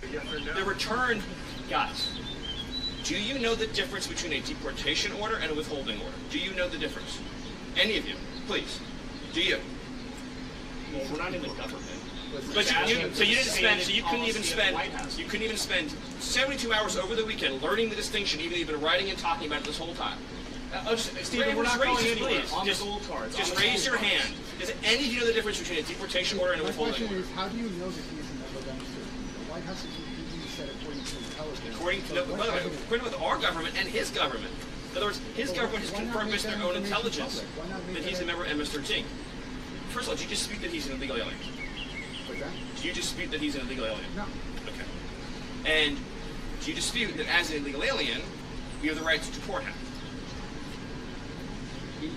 The return, guys, do you know the difference between a deportation order and a withholding order? Do you know the difference? Any of you, please. Do you? Well, we're not in the government. But so you didn't spend, so you couldn't even spend 72 hours over the weekend learning the distinction, even writing and talking about it this whole time. Stephen, we're not going anywhere. On the gold cards. Just raise your hand. Does any of you know the difference between a deportation order and a withholding order? How do you know that he's an illegal The White House said according to intelligence. According to our government and his government. In other words, his government has confirmed based on their own intelligence that he's a member of MS-13. First of all, do you dispute that he's an illegal alien? Do you dispute that he's an illegal alien? No. Okay. And do you dispute that as an illegal alien, we have the right to deport him? He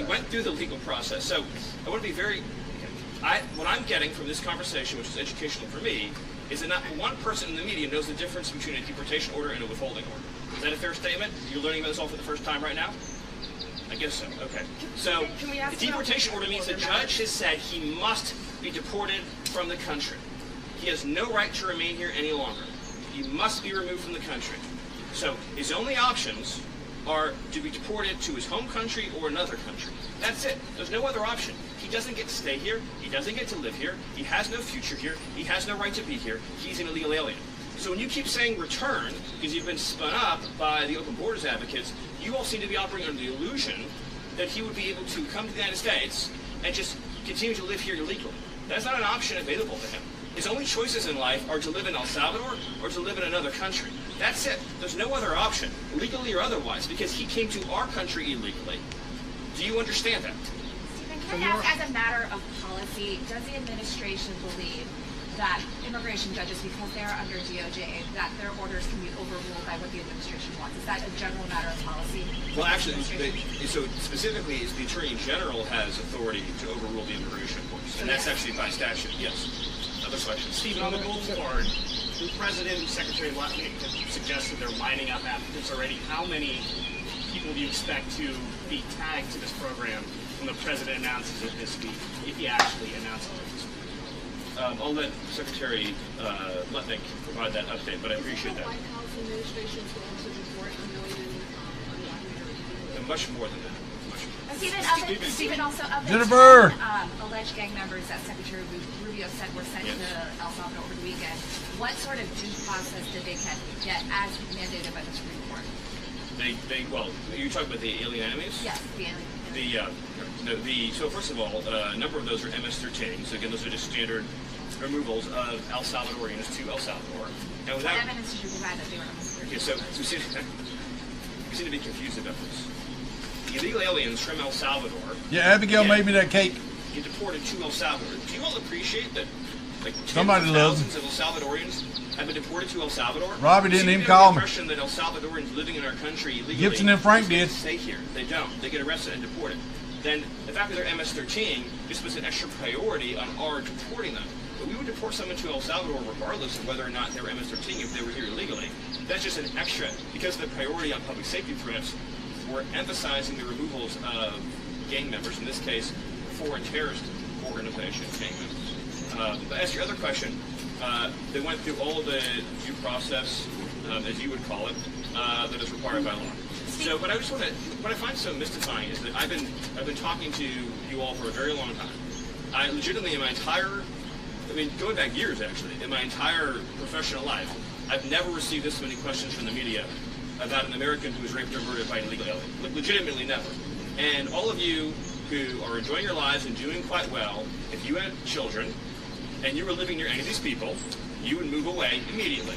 went through the legal process. So I want to be very... what I'm getting from this conversation, which is educational for me, is that not one person in the media knows the difference between a deportation order and a withholding order. Is that a fair statement? You're learning about this all for the first time right now? I guess so. Okay. So the deportation order means the judge has said he must be deported from the country. He has no right to remain here any longer. He must be removed from the country. So his only options are to be deported to his home country or another country. That's it. There's no other option. He doesn't get to stay here. He doesn't get to live here. He has no future here. He has no right to be here. He's an illegal alien. So when you keep saying return, because you've been spun up by the open borders advocates, you all seem to be operating under the illusion that he would be able to come to the United States and just continue to live here illegally. That's not an option available to him. His only choices in life are to live in El Salvador or to live in another country. That's it. There's no other option, legally or otherwise, because he came to our country illegally. Do you understand that? Can I ask, as a matter of policy, does the administration believe that immigration judges, because they're under DOJ, that their orders can be overruled by what the administration wants? Is that a general matter of policy? Well, actually, so specifically, is the Attorney General has authority to overrule the immigration courts, and that's actually by statute. Yes. Other questions? Stephen, on the gold card, the President and Secretary Lutnick have suggested they're lining up applicants already. How many people do you expect to be tagged to this program when the President announces it this week, if he actually announces it this week? I'll let Secretary Lutnick provide that update, but I appreciate that. The White House administration is going to report a million much more than that. Stephen, also of the Jennifer! 10 alleged gang members that Secretary Rubio said were sent to El Salvador over the weekend, what sort of due process did they get as mandated by the Supreme Court? Well, you're talking about the alien enemies? Yes, the alien. So first of all, a number of those are MS-13. So again, those are just standard removals of El Salvadorians to El Salvador. And without, what evidence did you provide that they were MS-13? Okay, so we seem to be confused about this. The illegal aliens from El Salvador. Yeah, Abigail made me that cake. Get deported to El Salvador. Do you all appreciate that? Like somebody loves thousands of El Salvadorians have been deported to El Salvador. Robbie didn't even call me. The impression that El Salvadorians living in our country illegally Gibson and Frank did. Stay here. They don't. They get arrested and deported. Then the fact that they're MS-13, this was an extra priority on our deporting them. But we would deport someone to El Salvador regardless of whether or not they were MS-13 if they were here illegally. That's just an extra. Because of the priority on public safety threats, we're emphasizing the removals of gang members, in this case, foreign terrorist organization gang members. But as to your other question, they went through all of the due process, as you would call it, that is required by law. So, but I just want to, what I find so mystifying is that I've been talking to you all for a very long time. I legitimately, in my entire, going back years actually, in my entire professional life, I've never received this many questions from the media about an American who was raped or murdered by an illegal alien. Legitimately never. And all of you who are enjoying your lives and doing quite well, if you had children and you were living near any of these people, you would move away immediately.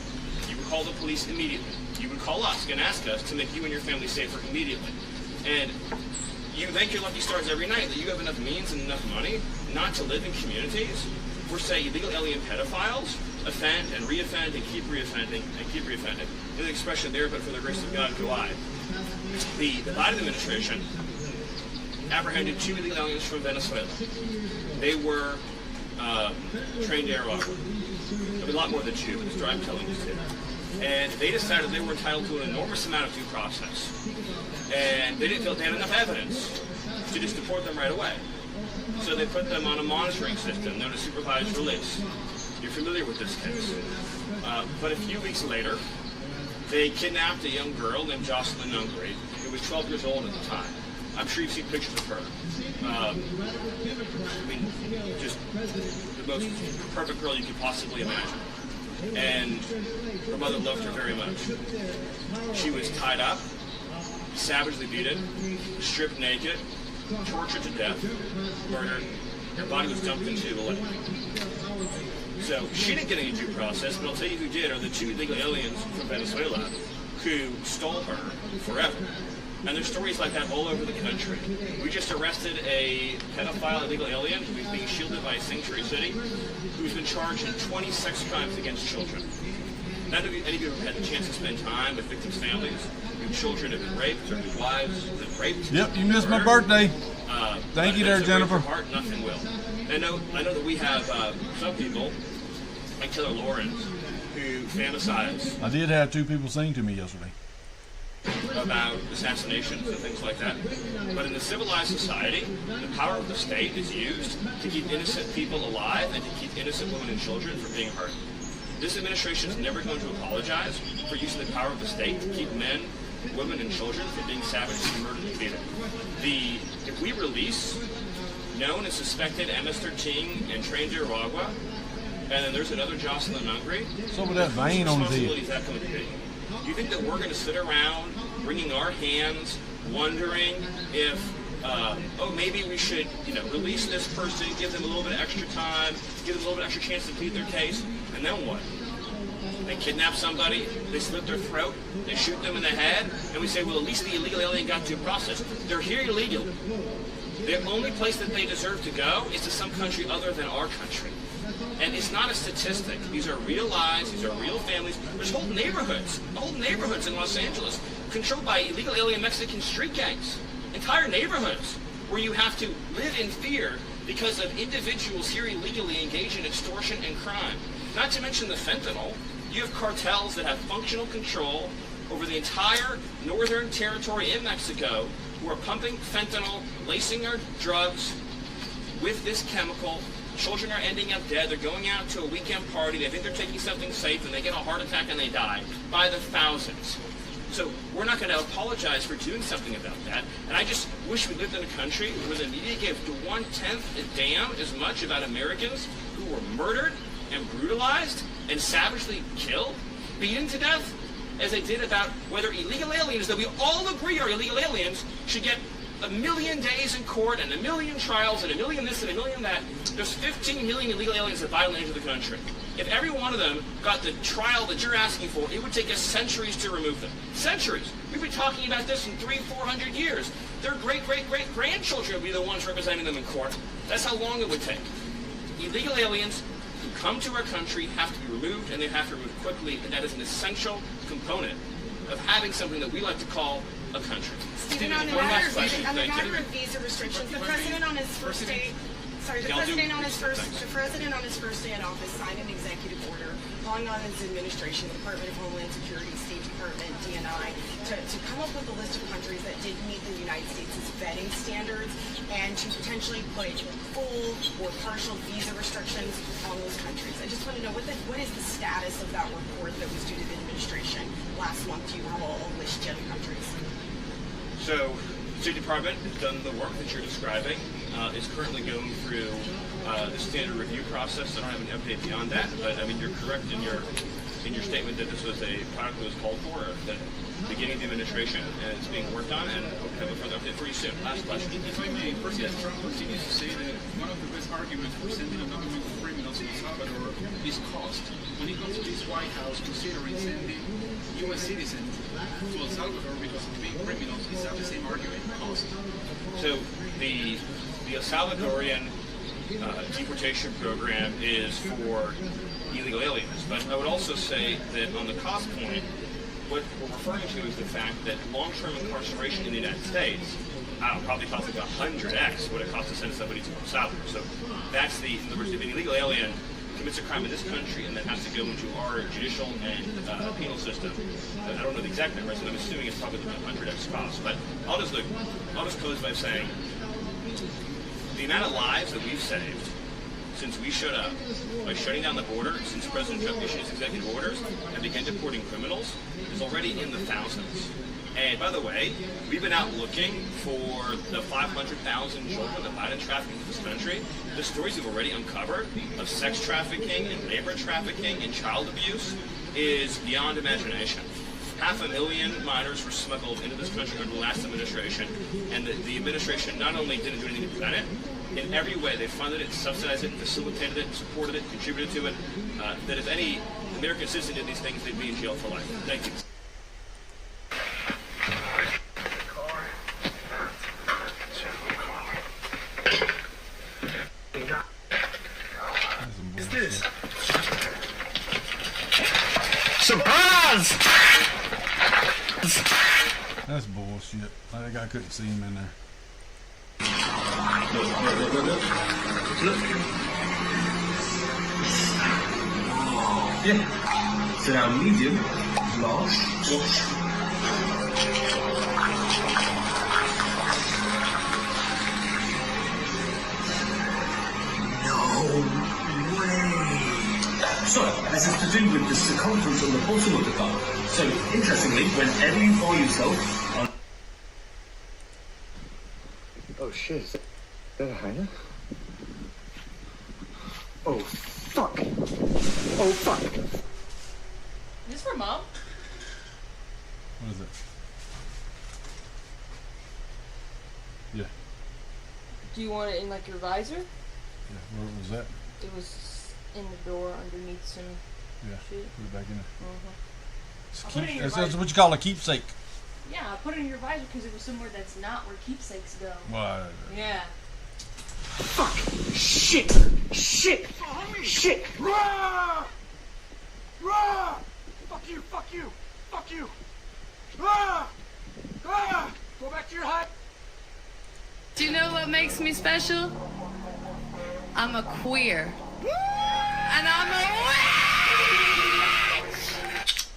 You would call the police immediately. You would call us and ask us to make you and your family safer immediately. And you thank your lucky stars every night that you have enough means and enough money not to live in communities where, say, illegal alien pedophiles offend and reoffend and keep reoffending and keep reoffending. The expression there, but for the grace of God, go I. The Biden administration apprehended 2 illegal aliens from Venezuela. They were trained air robbers. I mean, a lot more than two, but the story I'm telling is two. And they decided they were entitled to an enormous amount of due process. And they didn't feel they had enough evidence to just deport them right away. So they put them on a monitoring system known as supervised release. You're familiar with this case. But a few weeks later, they kidnapped a young girl named Jocelyn Nungri, who was 12 years old at the time. I'm sure you've seen pictures of her. I mean, just the most perfect girl you could possibly imagine. And her mother loved her very much. She was tied up, savagely beaten, stripped naked, tortured to death, murdered. Her body was dumped into the lake. So she didn't get any due process, but I'll tell you who did are the two illegal aliens from Venezuela who stole her forever. And there's stories like that all over the country. We just arrested a pedophile illegal alien who's being shielded by Sanctuary City, who's been charged in 20 sex crimes against children. None of you, any of you have had the chance to spend time with victims' families, whose children have been raped, or whose wives have been raped. Yep, you missed my birthday. Thank you there, Jennifer. Heart, nothing will. I know that we have some people, like Taylor Lawrence, who fantasize. I did have two people sing to me yesterday about assassinations and things like that. But in a civilized society, the power of the state is used to keep innocent people alive and to keep innocent women and children from being hurt. This administration is never going to apologize for using the power of the state to keep men, women, and children from being savagely murdered and beaten. If we release known and suspected MS-13 and trained Iragua, and then there's another Jocelyn Nungri, so with that vein on the responsibility is that going to be? Do you think that we're going to sit around wringing our hands, wondering if, maybe we should, release this person, give them a little bit of extra time, give them a little bit extra chance to plead their case, and then what? They kidnap somebody, they slit their throat, they shoot them in the head, and we say, well, at least the illegal alien got due process. They're here illegally. The only place that they deserve to go is to some country other than our country. And it's not a statistic. These are real lives. These are real families. There's whole neighborhoods in Los Angeles controlled by illegal alien Mexican street gangs. Entire neighborhoods where you have to live in fear because of individuals here illegally engaged in extortion and crime. Not to mention the fentanyl. You have cartels that have functional control over the entire northern territory in Mexico who are pumping fentanyl, lacing our drugs with this chemical. Children are ending up dead. They're going out to a weekend party. They think they're taking something safe, and they get a heart attack and they die by the thousands. So we're not going to apologize for doing something about that. And I just wish we lived in a country where the media gave 1/10 a damn as much about Americans who were murdered and brutalized and savagely killed, beaten to death, as they did about whether illegal aliens that we all agree are illegal aliens should get 1 million days in court and 1 million trials and 1 million this and 1 million that. There's 15 million illegal aliens that violate into the country. If every one of them got the trial that you're asking for, it would take us centuries to remove them. Centuries. We've been talking about this in 300-400 years. Their great-great-great-grandchildren would be the ones representing them in court. That's how long it would take. Illegal aliens who come to our country have to be removed, and they have to be removed quickly, and that is an essential component of having something that we like to call a country. Stephen, on the matter of visa restrictions, the president on his first day, the president on his first day in office signed an executive order calling on his administration, the Department of Homeland Security, State Department, DNI, to come up with a list of countries that did meet the United States' vetting standards and to potentially put full or partial visa restrictions on those countries. I just want to know what is the status of that report that was due to the administration last month? Do you have a list yet of countries? So, the State Department has done the work that you're describing. Is currently going through the standard review process. I don't have an update beyond that, but I mean you're correct in your statement that this was a product that was called for at the beginning of the administration, and it's being worked on, and we'll have a further update for you soon. Last question. If I may, President Trump continues to say that one of the best arguments for sending undocumented criminals to El Salvador is cost. When he comes to this White House considering sending U.S. citizens to El Salvador because of being criminals, is that the same argument, cost? So the El Salvadorian deportation program is for illegal aliens, but I would also say that on the cost point, what we're referring to is the fact that long-term incarceration in the United States, probably costs like 100x what it costs to send somebody to El Salvador. So that's in other words, if an illegal alien commits a crime in this country and then has to go into our judicial and penal system, I don't know the exact numbers, but I'm assuming it's probably about 100x cost. But I'll just close by saying the amount of lives that we've saved since we showed up by shutting down the border, since President Trump issued his executive orders and began deporting criminals, is already in the thousands. And by the way, we've been out looking for the 500,000 children that died in trafficking in this country. The stories we've already uncovered of sex trafficking and labor trafficking and child abuse is beyond imagination. 500,000 minors were smuggled into this country under the last administration, and the administration not only didn't do anything to prevent it, in every way they funded it, subsidized it, facilitated it, supported it, contributed to it, that if any American citizen did these things, they'd be in jail for life. Thank you. What's this? Surprise! That's bullshit. I think I couldn't see him in there. Look. Yeah. So now medium, large, wash. No way. So, this is to do with the circumference on the bottom of the cup. So, interestingly, whenever you pour yourself on... Oh shit, is that a hyena? Oh fuck. Oh fuck. Is this for Mom? What is it? Yeah. Do you want it in like your visor? Yeah. Where was that? It was in the door underneath some shit. Put it back in there. I'll That's what you call a keepsake. Yeah, I put it in your visor because it was somewhere that's not where keepsakes go. Well, Yeah. Fuck! Shit! Shit! Shit! Rah! Rah! Fuck you! Fuck you! Fuck you! Rah! Rah! Go back to your hut! Do you know what makes me special? I'm a queer. And I'm a witch!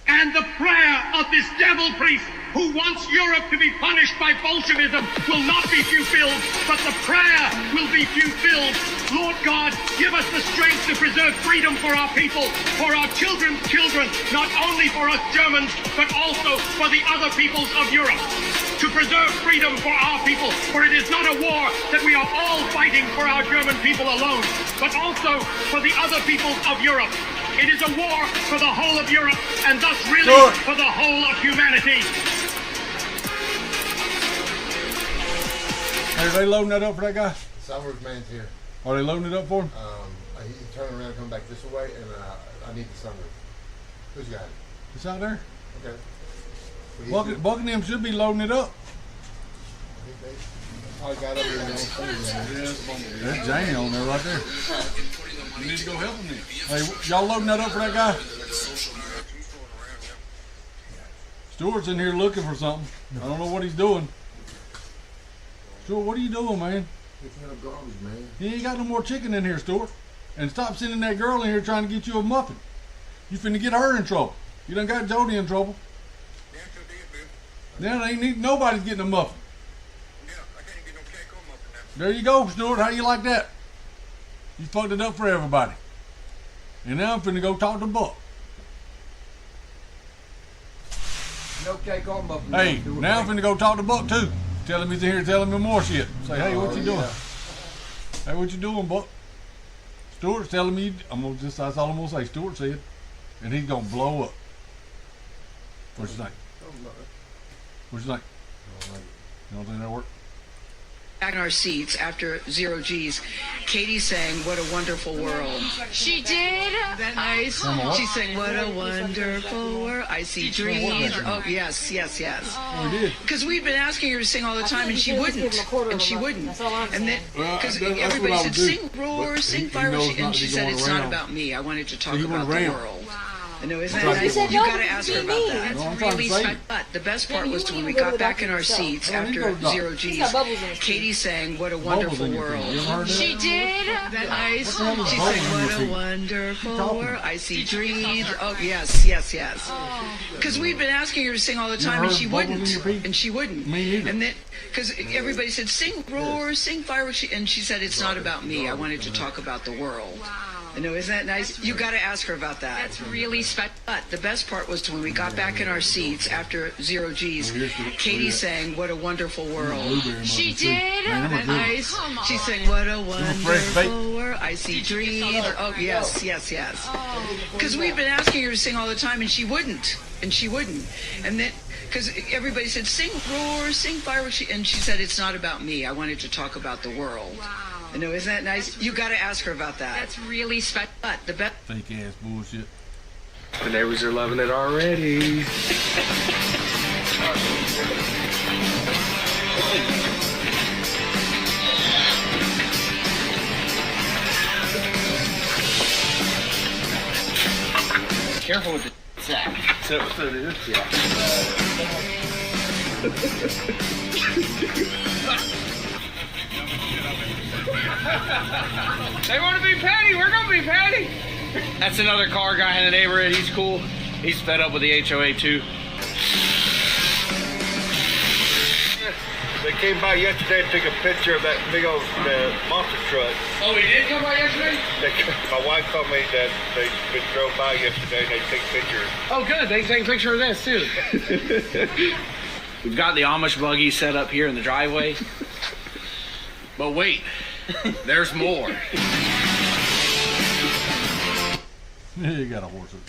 And the prayer of this devil priest who wants Europe to be punished by Bolshevism will not be fulfilled, but the prayer will be fulfilled. Lord God, give us the strength to preserve freedom for our people, for our children's children, not only for us Germans, but also for the other peoples of Europe. To preserve freedom for our people, for it is not a war that we are all fighting for our German people alone, but also for the other peoples of Europe. It is a war for the whole of Europe, and thus really for the whole of humanity. Are they loading that up for that guy? Summers man's here. Are they loading it up for him? He turned around and come back this way, and I need the sunroof. Who's got it? It's out there. Okay. Buckingham should be loading it up. I got up here and There's Janie on there right there. You need to go help him then. Hey, y'all loading that up for that guy? Stuart's in here looking for something. I don't know what he's doing. Stuart, what are you doing, man? Picking up garbage, man. You ain't got no more chicken in here, Stuart. And stop sending that girl in here trying to get you a muffin. You finna get her in trouble. You done got Jody in trouble. Now nobody's getting a muffin. There you go, Stuart. How you like that? You fucked it up for everybody. And now I'm finna go talk to Buck. No cake on muffin. Hey, now I'm finna go talk to Buck too. Tell him he's in here telling me more shit. Say, hey, what you doing? Hey, what you doing, Buck? Stuart's telling me, that's all I'm gonna say. Stuart said, and he's gonna blow up. What you think? What you think? You don't think that'll work? Back in our seats after 0 G's, Katie sang "What a Wonderful World." She did. That nice. She sang "What a Wonderful World." I see dreams. Oh yes. Oh, we did. Because we've been asking her to sing all the time, and she wouldn't. And then because everybody said, "Sing roar, sing fireworks," and she said, "It's not about me. I wanted to talk about the world." I know, isn't that nice? You gotta ask her about that. That's really special. But the best part was when we got back in our seats after zero G's, Katie sang "What a Wonderful World." She did. That nice. She sang "What a Wonderful World." I see dreams. Oh yes, yes, yes. Because we'd been asking her to sing all the time, and she wouldn't. And she wouldn't. And then, because everybody said, "Sing roar, sing fireworks," and she said, "It's not about me. I wanted to talk about the world." I know, isn't that nice? You got to ask her about that. That's really special. But the best part was when we got back in our seats after zero G's, Katie sang "What a Wonderful World." She did. That nice. She sang "What a Wonderful World." I see dreams. Oh yes, yes, yes. Because we'd been asking her to sing all the time, and she wouldn't. And she wouldn't. And then, because everybody said, "Sing roar, sing fireworks," and she said, "It's not about me. I wanted to talk about the world." I know, isn't that nice? You got to ask her about that. That's really special. But the best. Fake ass bullshit. The neighbors are loving it already. Careful with the sack. So it is, yeah. They want to be petty. We're going to be petty. That's another car guy in the neighborhood. He's cool. He's fed up with the HOA too. They came by yesterday and took a picture of that big old monster truck. Oh, he did come by yesterday? My wife told me that they drove by yesterday and they took pictures. Oh, good. They take a picture of this too. We've got the Amish buggy set up here in the driveway. But wait, there's more. You got a horse up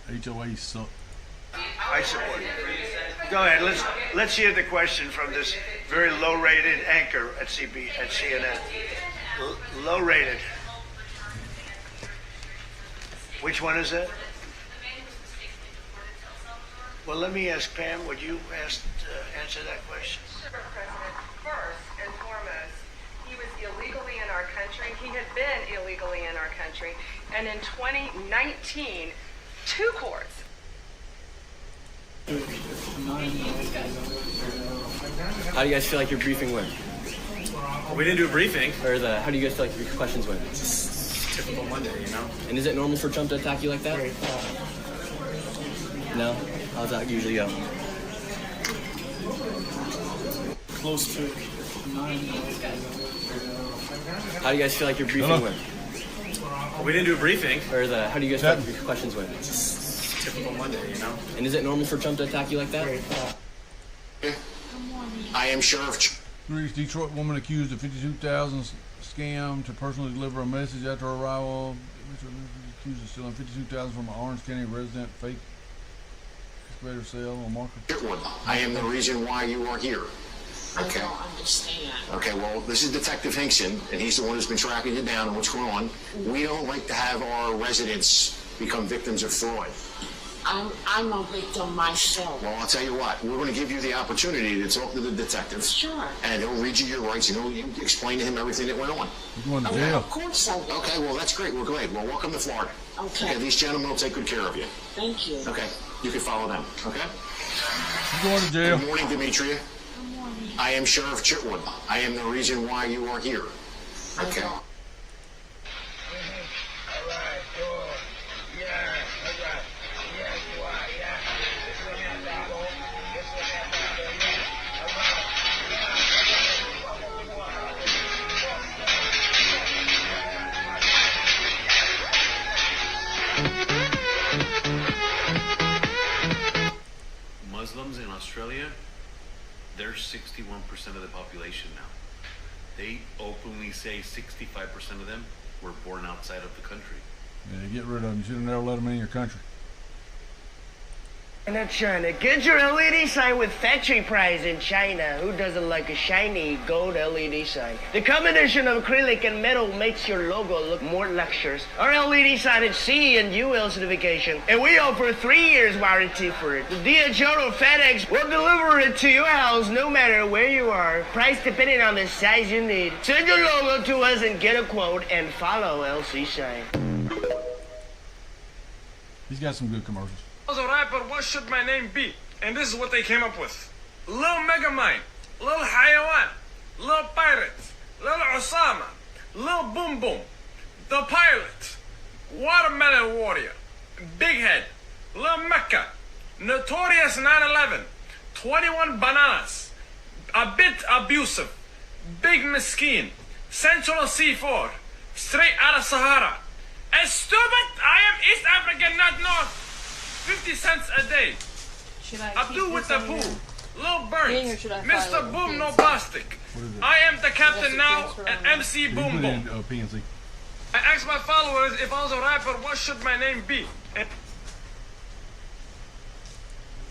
there. HOA suck. I support it. Go ahead. Let's hear the question from this very low-rated anchor at CNN. Low-rated. Which one is that? Well, let me ask Pam. Would you answer that question? First and foremost, he was illegally in our country. He had been illegally in our country. And in 2019, 2 courts. How do you guys feel like your briefing went? Well, we didn't do a briefing. Or how do you guys feel like your questions went? It's just typical Monday, you know? And is it normal for Trump to attack you like that? No? How's that usually go? Close to 9. How do you guys feel like your briefing went? Well, we didn't do a briefing. Or how do you guys feel like your questions went? It's just typical Monday, you know? And is it normal for Trump to attack you like that? I am Sheriff. Detroit woman accused of $52,000 scam to personally deliver a message after arrival. Accused of stealing $52,000 from an Orange County resident. Fake excavator sale on marker. I am the reason why you are here. Okay. I don't understand. Okay, well, this is Detective Hinkson, and he's the one who's been tracking you down and what's going on. We don't like to have our residents become victims of fraud. I'm a victim myself. Well, I'll tell you what. We're going to give you the opportunity to talk to the detective. Sure. And he'll read you your rights, and he'll explain to him everything that went on. You're going to jail. Of course I will. Okay, well, that's great. We're glad. Well, welcome to Florida. Okay. These gentlemen will take good care of you. Thank you. Okay. You can follow them. Okay? You're going to jail. Good morning, Demetria. Good morning. I am Sheriff Chitwood. I am the reason why you are here. Okay. Muslims in Australia, they're 61% of the population now. They openly say 65% of them were born outside of the country. Yeah, get rid of them. You should have never let them in your country. In China, get your LED sign with factory price in China. Who doesn't like a shiny gold LED sign? The combination of acrylic and metal makes your logo look more luxurious. Our LED sign is CE and UL certification, and we offer 3 years warranty for it. The DHL or FedEx will deliver it to your house no matter where you are. Price depending on the size you need. Send your logo to us and get a quote and follow LC sign. He's got some good commercials. I was a rapper, what should my name be? And this is what they came up with. Lil Megamind, Lil Hayawan, Lil Pirate, Lil Osama, Lil Boom Boom, The Pilot, Watermelon Warrior, Big Head, Lil Mecca, Notorious 9/11, 21 Bananas, A Bit Abusive, Big Mesquite, Central C4, Straight Outta Sahara. And stupid, I am East African, not North. 50 cents a day. Should I Abdul keep with this the on pool. your Lil Burns. thing, or should I Mr. file it Boom with No PNC? Bostic. I am the captain now transfer and on MC You Boom put Boom. in PNC. I asked my followers if I was a rapper, what should my name be? And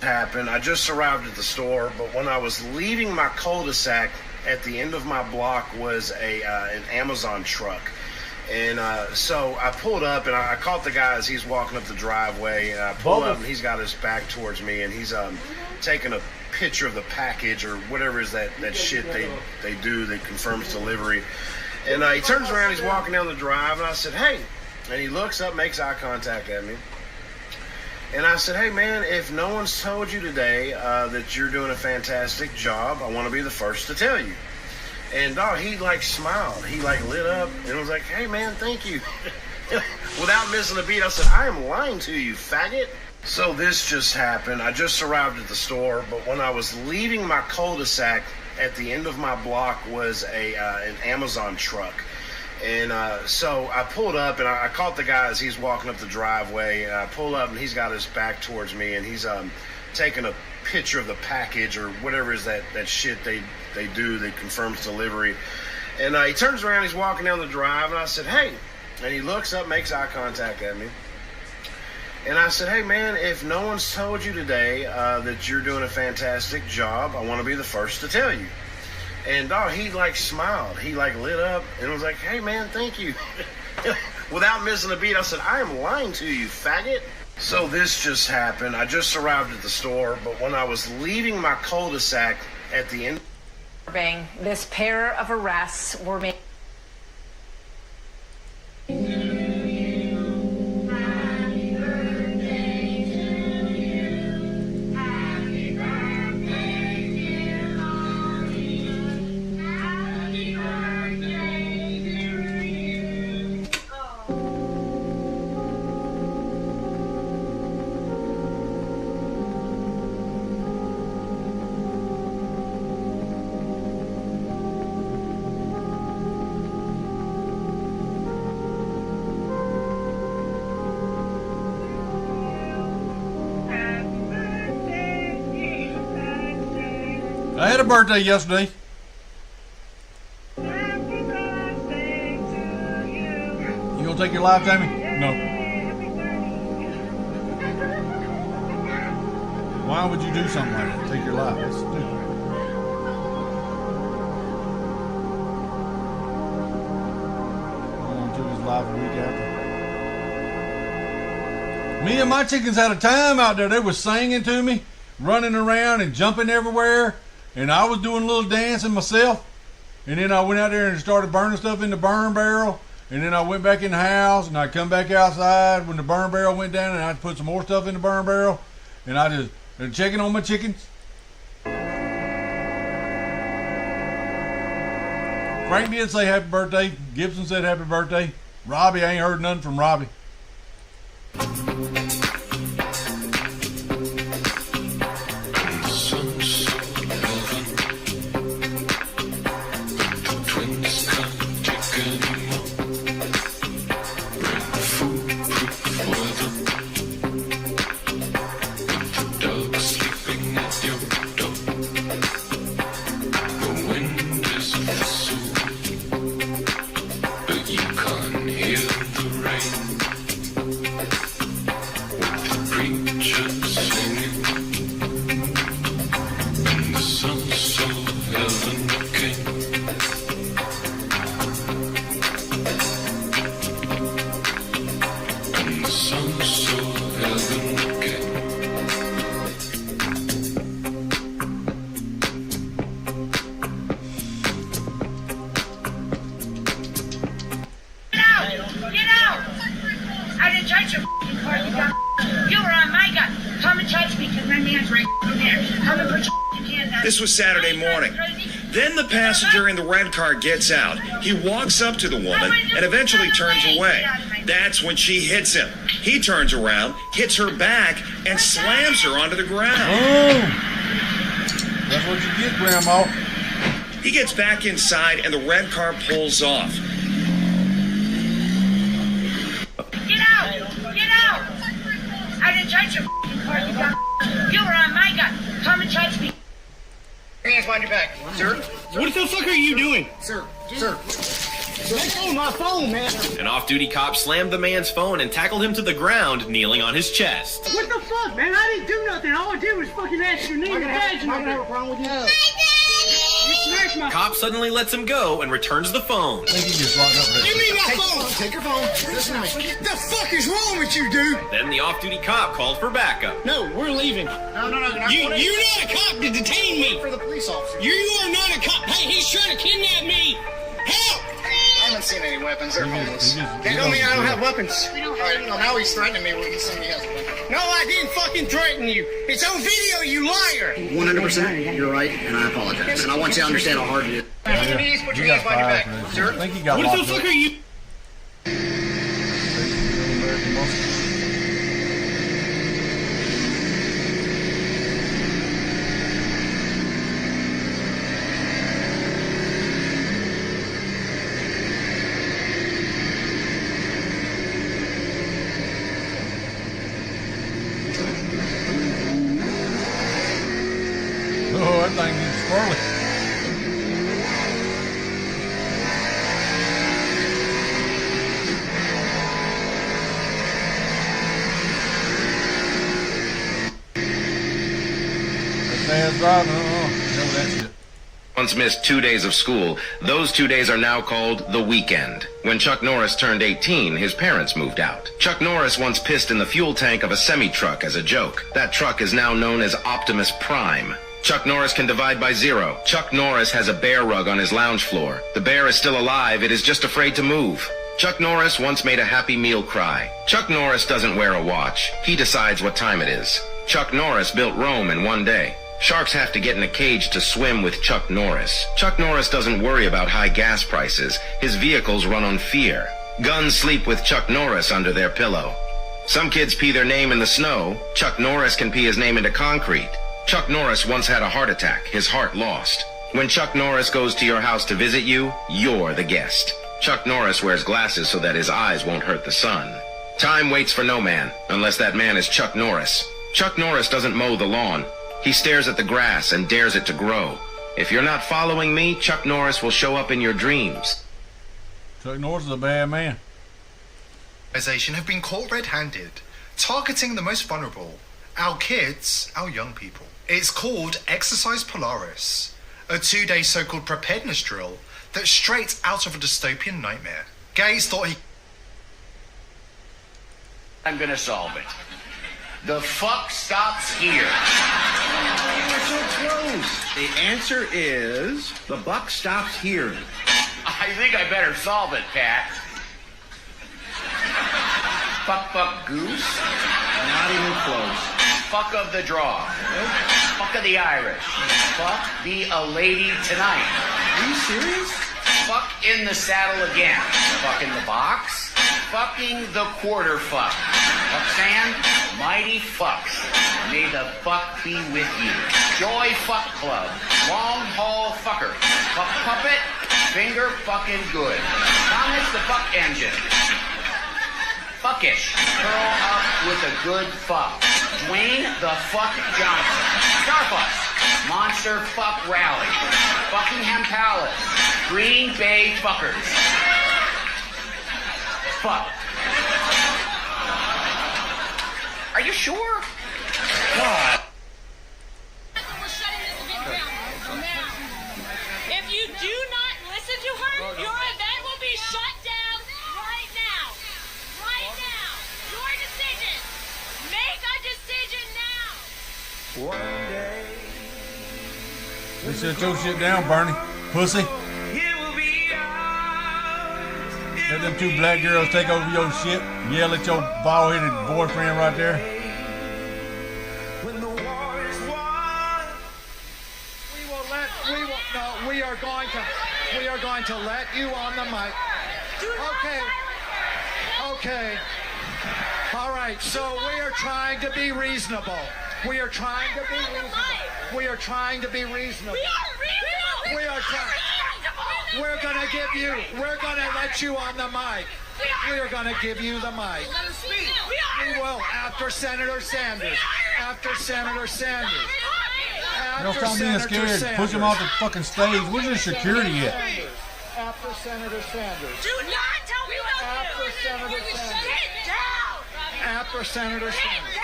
happened. I just arrived at the store, but when I was leaving my cul-de-sac, at the end of my block was an Amazon truck. And so I pulled up, and I caught the guy as he's walking up the driveway. And I pulled up, and he's got his back towards me, and he's taking a picture of the package or whatever is that shit they do that confirms delivery. And he turns around, he's walking down the drive, and I said, hey. And he looks up, makes eye contact at me. And I said, hey, man, if no one's told you today that you're doing a fantastic job, I want to be the first to tell you. And dog, he like smiled. He like lit up and was like, hey, man, thank you. Without missing a beat, I said, I am lying to you, faggot. So this just happened. I just arrived at the store, but when I was leaving my cul-de-sac, at the end of my block was an Amazon truck. And so I pulled up, and I caught the guy as he's walking up the driveway. And I pull up, and he's got his back towards me, and he's taking a picture of the package or whatever is that shit they do that confirms delivery. And he turns around, he's walking down the drive, and I said, hey. And he looks up, makes eye contact at me. And I said, hey, man, if no one's told you today that you're doing a fantastic job, I want to be the first to tell you. And dog, he like smiled. He like lit up and was like, hey, man, thank you. Without missing a beat, I said, I am lying to you, faggot. So this just happened. I just arrived at the store, but when I was leaving my cul-de-sac at the end. This pair of arrests were made. I had a birthday yesterday. You gonna take your life, Tammy? No. Why would you do something like that? Take your life. That's stupid. I took his life a week after. Me and my chickens had a time out there. They was singing to me, running around and jumping everywhere. And I was doing a little dancing myself. And then I went out there and started burning stuff in the burn barrel. And then I went back in the house and I come back outside when the burn barrel went down and I put some more stuff in the burn barrel. And I just checking on my chickens. Frank did say happy birthday. Gibson said happy birthday. Robbie, I ain't heard nothing from Robbie. I didn't charge your car, you got This was Saturday morning. Then the passenger in the red car gets out. He walks up to the woman and eventually turns away. That's when she hits him. He turns around, hits her back, and slams her onto the ground. That's what you get, Grandma. He gets back inside and the red car pulls off. Get out! Get out! I didn't touch your car, you got. You were on my gun. Come and touch me. Hands behind your back, sir. What the fuck are you doing? Sir. Let go of my phone, man. An off-duty cop slammed the man's phone and tackled him to the ground, kneeling on his chest. What the fuck, man? I didn't do nothing. All I did was fucking ask your name and badge. I have a problem with you. You smashed my... Cop suddenly lets him go and returns the phone. I think he just locked up there. Give me my phone. Take your phone. Listen to me. The fuck is wrong with you, dude? Then the off-duty cop called for backup. No, we're leaving. No. You're not a cop to detain me. For the police officer. You are not a cop. Hey, he's trying to kidnap me. Help! I haven't seen any weapons. They're homeless. That don't mean I don't have weapons. All right, now he's threatening me when he said he has a weapon. No, I didn't fucking threaten you. It's on video, you liar. 100%. You're right, and I apologize. And I want you to understand how hard it is. Put your hands behind your back, sir. I think he got what locked the fuck up. are you? Oh, that thing is squirrely. That man's driving. No, that's it. Once missed 2 days of school, those 2 days are now called the weekend. When Chuck Norris turned 18, his parents moved out. Chuck Norris once pissed in the fuel tank of a semi-truck as a joke. That truck is now known as Optimus Prime. Chuck Norris can divide by zero. Chuck Norris has a bear rug on his lounge floor. The bear is still alive, it is just afraid to move. Chuck Norris once made a Happy Meal cry. Chuck Norris doesn't wear a watch. He decides what time it is. Chuck Norris built Rome in one day. Sharks have to get in a cage to swim with Chuck Norris. Chuck Norris doesn't worry about high gas prices. His vehicles run on fear. Guns sleep with Chuck Norris under their pillow. Some kids pee their name in the snow. Chuck Norris can pee his name into concrete. Chuck Norris once had a heart attack, his heart lost. When Chuck Norris goes to your house to visit you, you're the guest. Chuck Norris wears glasses so that his eyes won't hurt the sun. Time waits for no man, unless that man is Chuck Norris. Chuck Norris doesn't mow the lawn. He stares at the grass and dares it to grow. If you're not following me, Chuck Norris will show up in your dreams. Chuck Norris is a bad man. Have been caught red-handed, targeting the most vulnerable, our kids, our young people. It's called Exercise Polaris, a 2-day so-called preparedness drill that's straight out of a dystopian nightmare. Gates thought he... I'm gonna solve it. The fuck stops here. You're so close. The answer is the buck stops here. I think I better solve it, Pat. Fuck goose? Not even close. Fuck of the draw. Fuck of the Irish. Fuck be a lady tonight. Are you serious? Fuck in the saddle again. Fuck in the box. Fucking the quarter fuck. Fuck sand. Mighty fucks. May the fuck be with you. Joy Fuck Club. Long haul fucker. Fuck puppet. Finger fucking good. Thomas the fuck engine. Fuckish. Curl up with a good fuck. Dwayne the fuck Johnson. Starfuss. Monster fuck rally. Buckingham Palace. Green Bay fuckers. Fuck. Are you sure? God. If you do not listen to her, your event will be shut down right now. Right now. Your decision. Make a decision now. One day. They shut your shit down, Bernie. Pussy. Let them two black girls take over your shit. Yell at your bald-headed boyfriend right there. When the war is We are going to let you on the mic. Okay. All right. So we are trying to be reasonable. We are trying to be reasonable. We are trying to be reasonable. We are trying. We're going to give you. We're going to let you on the mic. We are going to give you the mic. We will after Senator Sanders. After Senator Sanders. Don't stop being scared. Push him off the fucking stage. Where's your security at? After Senator Sanders. Do not tell me what After to do. Senator Sanders. Sit down. After Senator Sanders.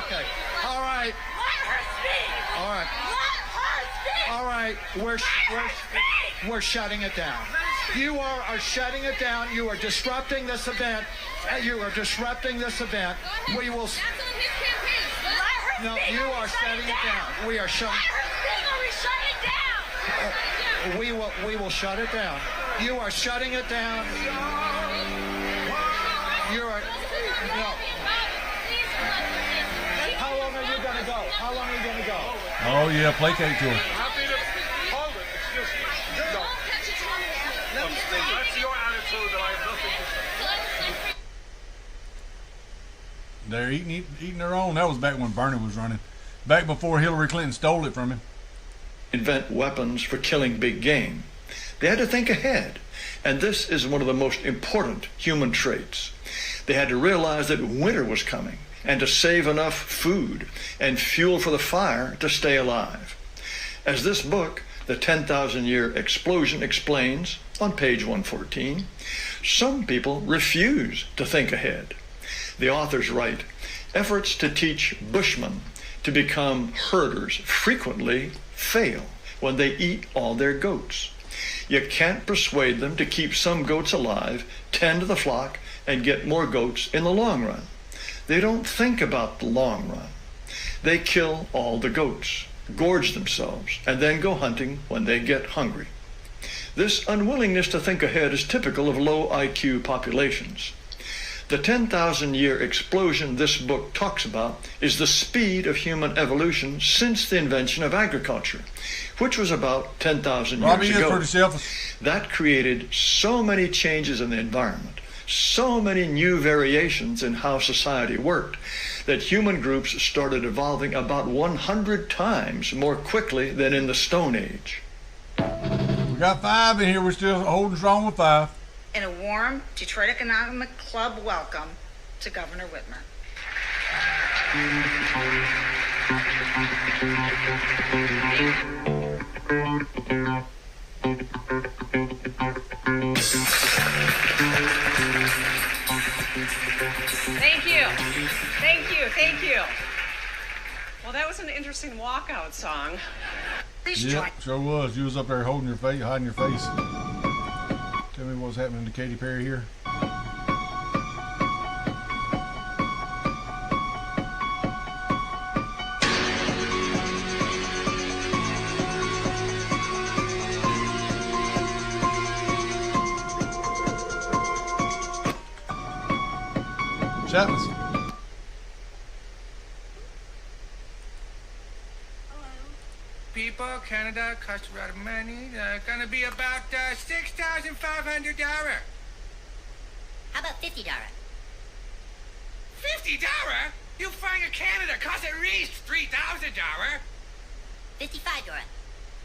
Okay. All right. Let her speak. All right. Let her speak. All right. We're shutting it down. You are shutting it down. You are disrupting this event. You are disrupting this event. We will. No, you are shutting it down. We are shutting. We will shut it down. You are shutting it down. You are no. How long are you gonna go? How long are you gonna go? Oh yeah, placate to him. Happy to hold it. It's just no. That's your attitude, and I have nothing to say. They're eating their own. That was back when Bernie was running. Back before Hillary Clinton stole it from him. Invent weapons for killing big game. They had to think ahead. And this is one of the most important human traits. They had to realize that winter was coming and to save enough food and fuel for the fire to stay alive. As this book, The 10,000-Year Explosion, explains on page 114, some people refuse to think ahead. The authors write, efforts to teach Bushmen to become herders frequently fail when they eat all their goats. You can't persuade them to keep some goats alive, tend to the flock, and get more goats in the long run. They don't think about the long run. They kill all the goats, gorge themselves, and then go hunting when they get hungry. This unwillingness to think ahead is typical of low IQ populations. The 10,000-year explosion this book talks about is the speed of human evolution since the invention of agriculture, which was about 10,000 years ago. That created so many changes in the environment, so many new variations in how society worked, that human groups started evolving about 100 times more quickly than in the Stone Age. We got 5 in here. We're still holding strong with 5. In a warm Detroit Economic Club welcome to Governor Whitmer. Thank you. Well, that was an interesting walkout song. Yeah, sure was. You was up there holding your face, hiding your face. Tell me what's happening to Katy Perry here. Chapman. People, Canada, cost a lot of money. Gonna be about $6,500. How about $50? $50? You find a Canada cost at least $3,000. $55.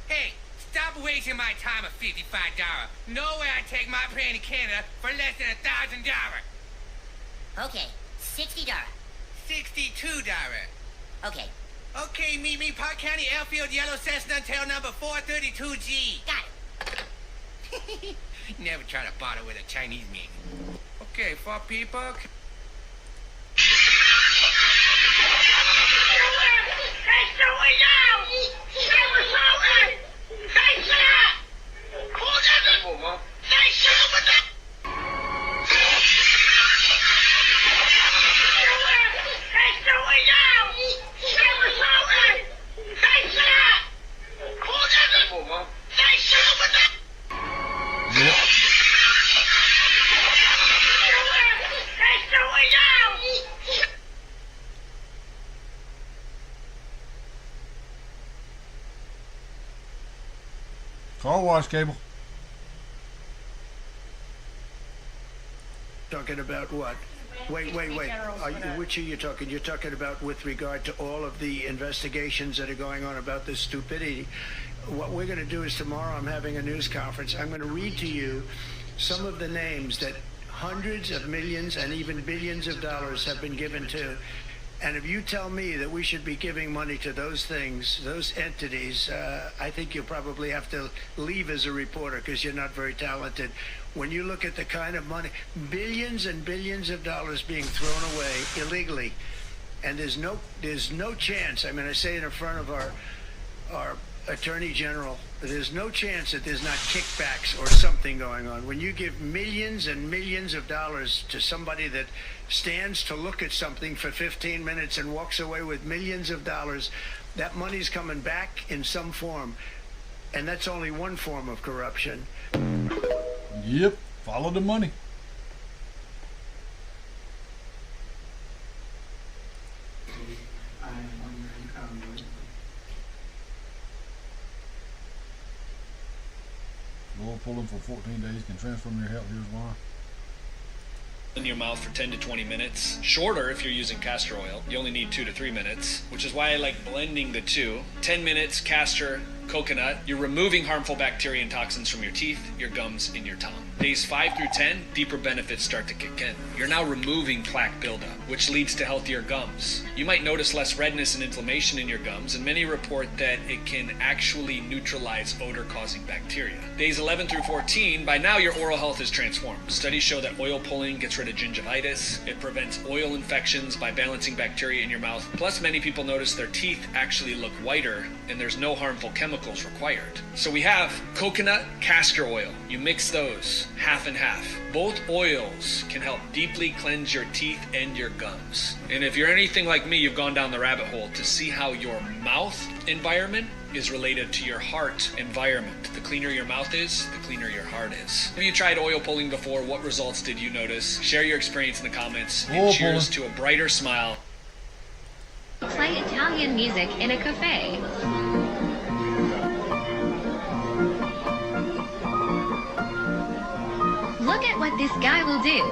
Hey, stop wasting my time at $55. No way I take my plane to Canada for less than $1,000. Okay, $60. $62. Okay. Okay, meet me, Park County Airfield, Yellow Cessna, tail number 432G. Got it. Never try to bother with a Chinese man. Okay, 4 people. Car wash, Cable. Talking about what? Wait. Which are you talking? You're talking about with regard to all of the investigations that are going on about this stupidity. What we're going to do is tomorrow I'm having a news conference. I'm going to read to you some of the names that hundreds of millions and even billions of dollars have been given to. And if you tell me that we should be giving money to those things, those entities, I think you'll probably have to leave as a reporter because you're not very talented. When you look at the kind of money, billions and billions of dollars being thrown away illegally, and there's no chance. I mean, I say it in front of our Attorney General, there's no chance that there's not kickbacks or something going on. When you give millions and millions of dollars to somebody that stands to look at something for 15 minutes and walks away with millions of dollars, that money's coming back in some form. And that's only one form of corruption. Yep, follow the money. Oil pulling for 14 days can transform your health. Here's why. In your mouth for 10 to 20 minutes. Shorter if you're using castor oil. You only need 2 to 3 minutes, which is why I like blending the two. 10 minutes castor, coconut. You're removing harmful bacteria and toxins from your teeth, your gums, and your tongue. Days 5 through 10, deeper benefits start to kick in. You're now removing plaque buildup, which leads to healthier gums. You might notice less redness and inflammation in your gums, and many report that it can actually neutralize odor-causing bacteria. Days 11 through 14, by now your oral health is transformed. Studies show that oil pulling gets rid of gingivitis. It prevents oil infections by balancing bacteria in your mouth. Plus, many people notice their teeth actually look whiter, and there's no harmful chemicals required. So we have coconut, castor oil. You mix those half and half. Both oils can help deeply cleanse your teeth and your gums. And if you're anything like me, you've gone down the rabbit hole to see how your mouth environment is related to your heart environment. The cleaner your mouth is, the cleaner your heart is. Have you tried oil pulling before? What results did you notice? Share your experience in the comments. And cheers to a brighter smile. Play Italian music in a cafe. Look at what this guy will do.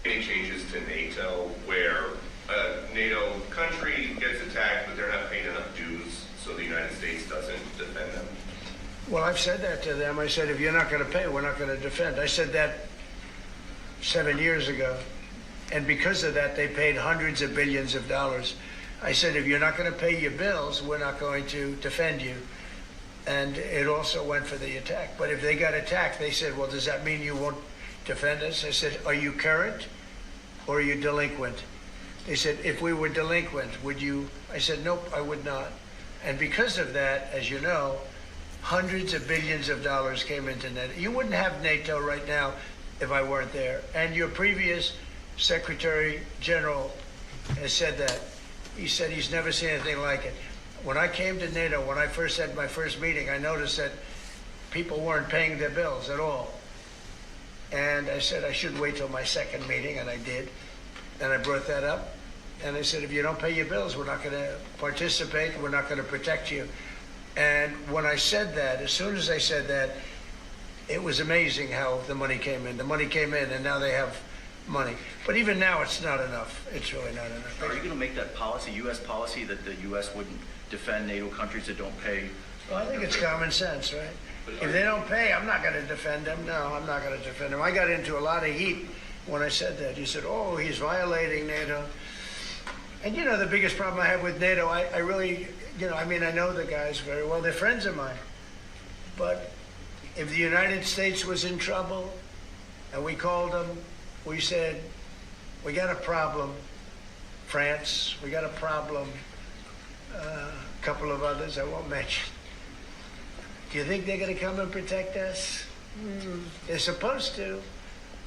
Any changes to NATO where a NATO country gets attacked but they're not paying enough dues so the United States doesn't defend them? Well, I've said that to them. I said, if you're not going to pay, we're not going to defend. I said that 7 years ago. And because of that, they paid hundreds of billions of dollars. I said, if you're not going to pay your bills, we're not going to defend you. And it also went for the attack. But if they got attacked, they said, well, does that mean you won't defend us? I said, are you current or are you delinquent? They said, if we were delinquent, would you? I said, nope, I would not. And because of that, as you know, hundreds of billions of dollars came into NATO. You wouldn't have NATO right now if I weren't there. And your previous Secretary General has said that. He said he's never seen anything like it. When I came to NATO, when I first had my first meeting, I noticed that people weren't paying their bills at all. And I said I should wait till my second meeting, and I did. And I brought that up. And I said, if you don't pay your bills, we're not going to participate. We're not going to protect you. And when I said that, as soon as I said that, it was amazing how the money came in. The money came in, and now they have money. But even now, it's not enough. It's really not enough. Are you going to make that policy, U.S. policy, that the U.S. wouldn't defend NATO countries that don't pay? Well, I think it's common sense, right? If they don't pay, I'm not going to defend them. No, I'm not going to defend them. I got into a lot of heat when I said that. You said, oh, he's violating NATO. And, you know, the biggest problem I have with NATO, I really, you know, I mean, I know the guys very well. They're friends of mine. But if the United States was in trouble and we called them, we said, we got a problem, France, we got a problem, a couple of others I won't mention. Do you think they're going to come and protect us? They're supposed to.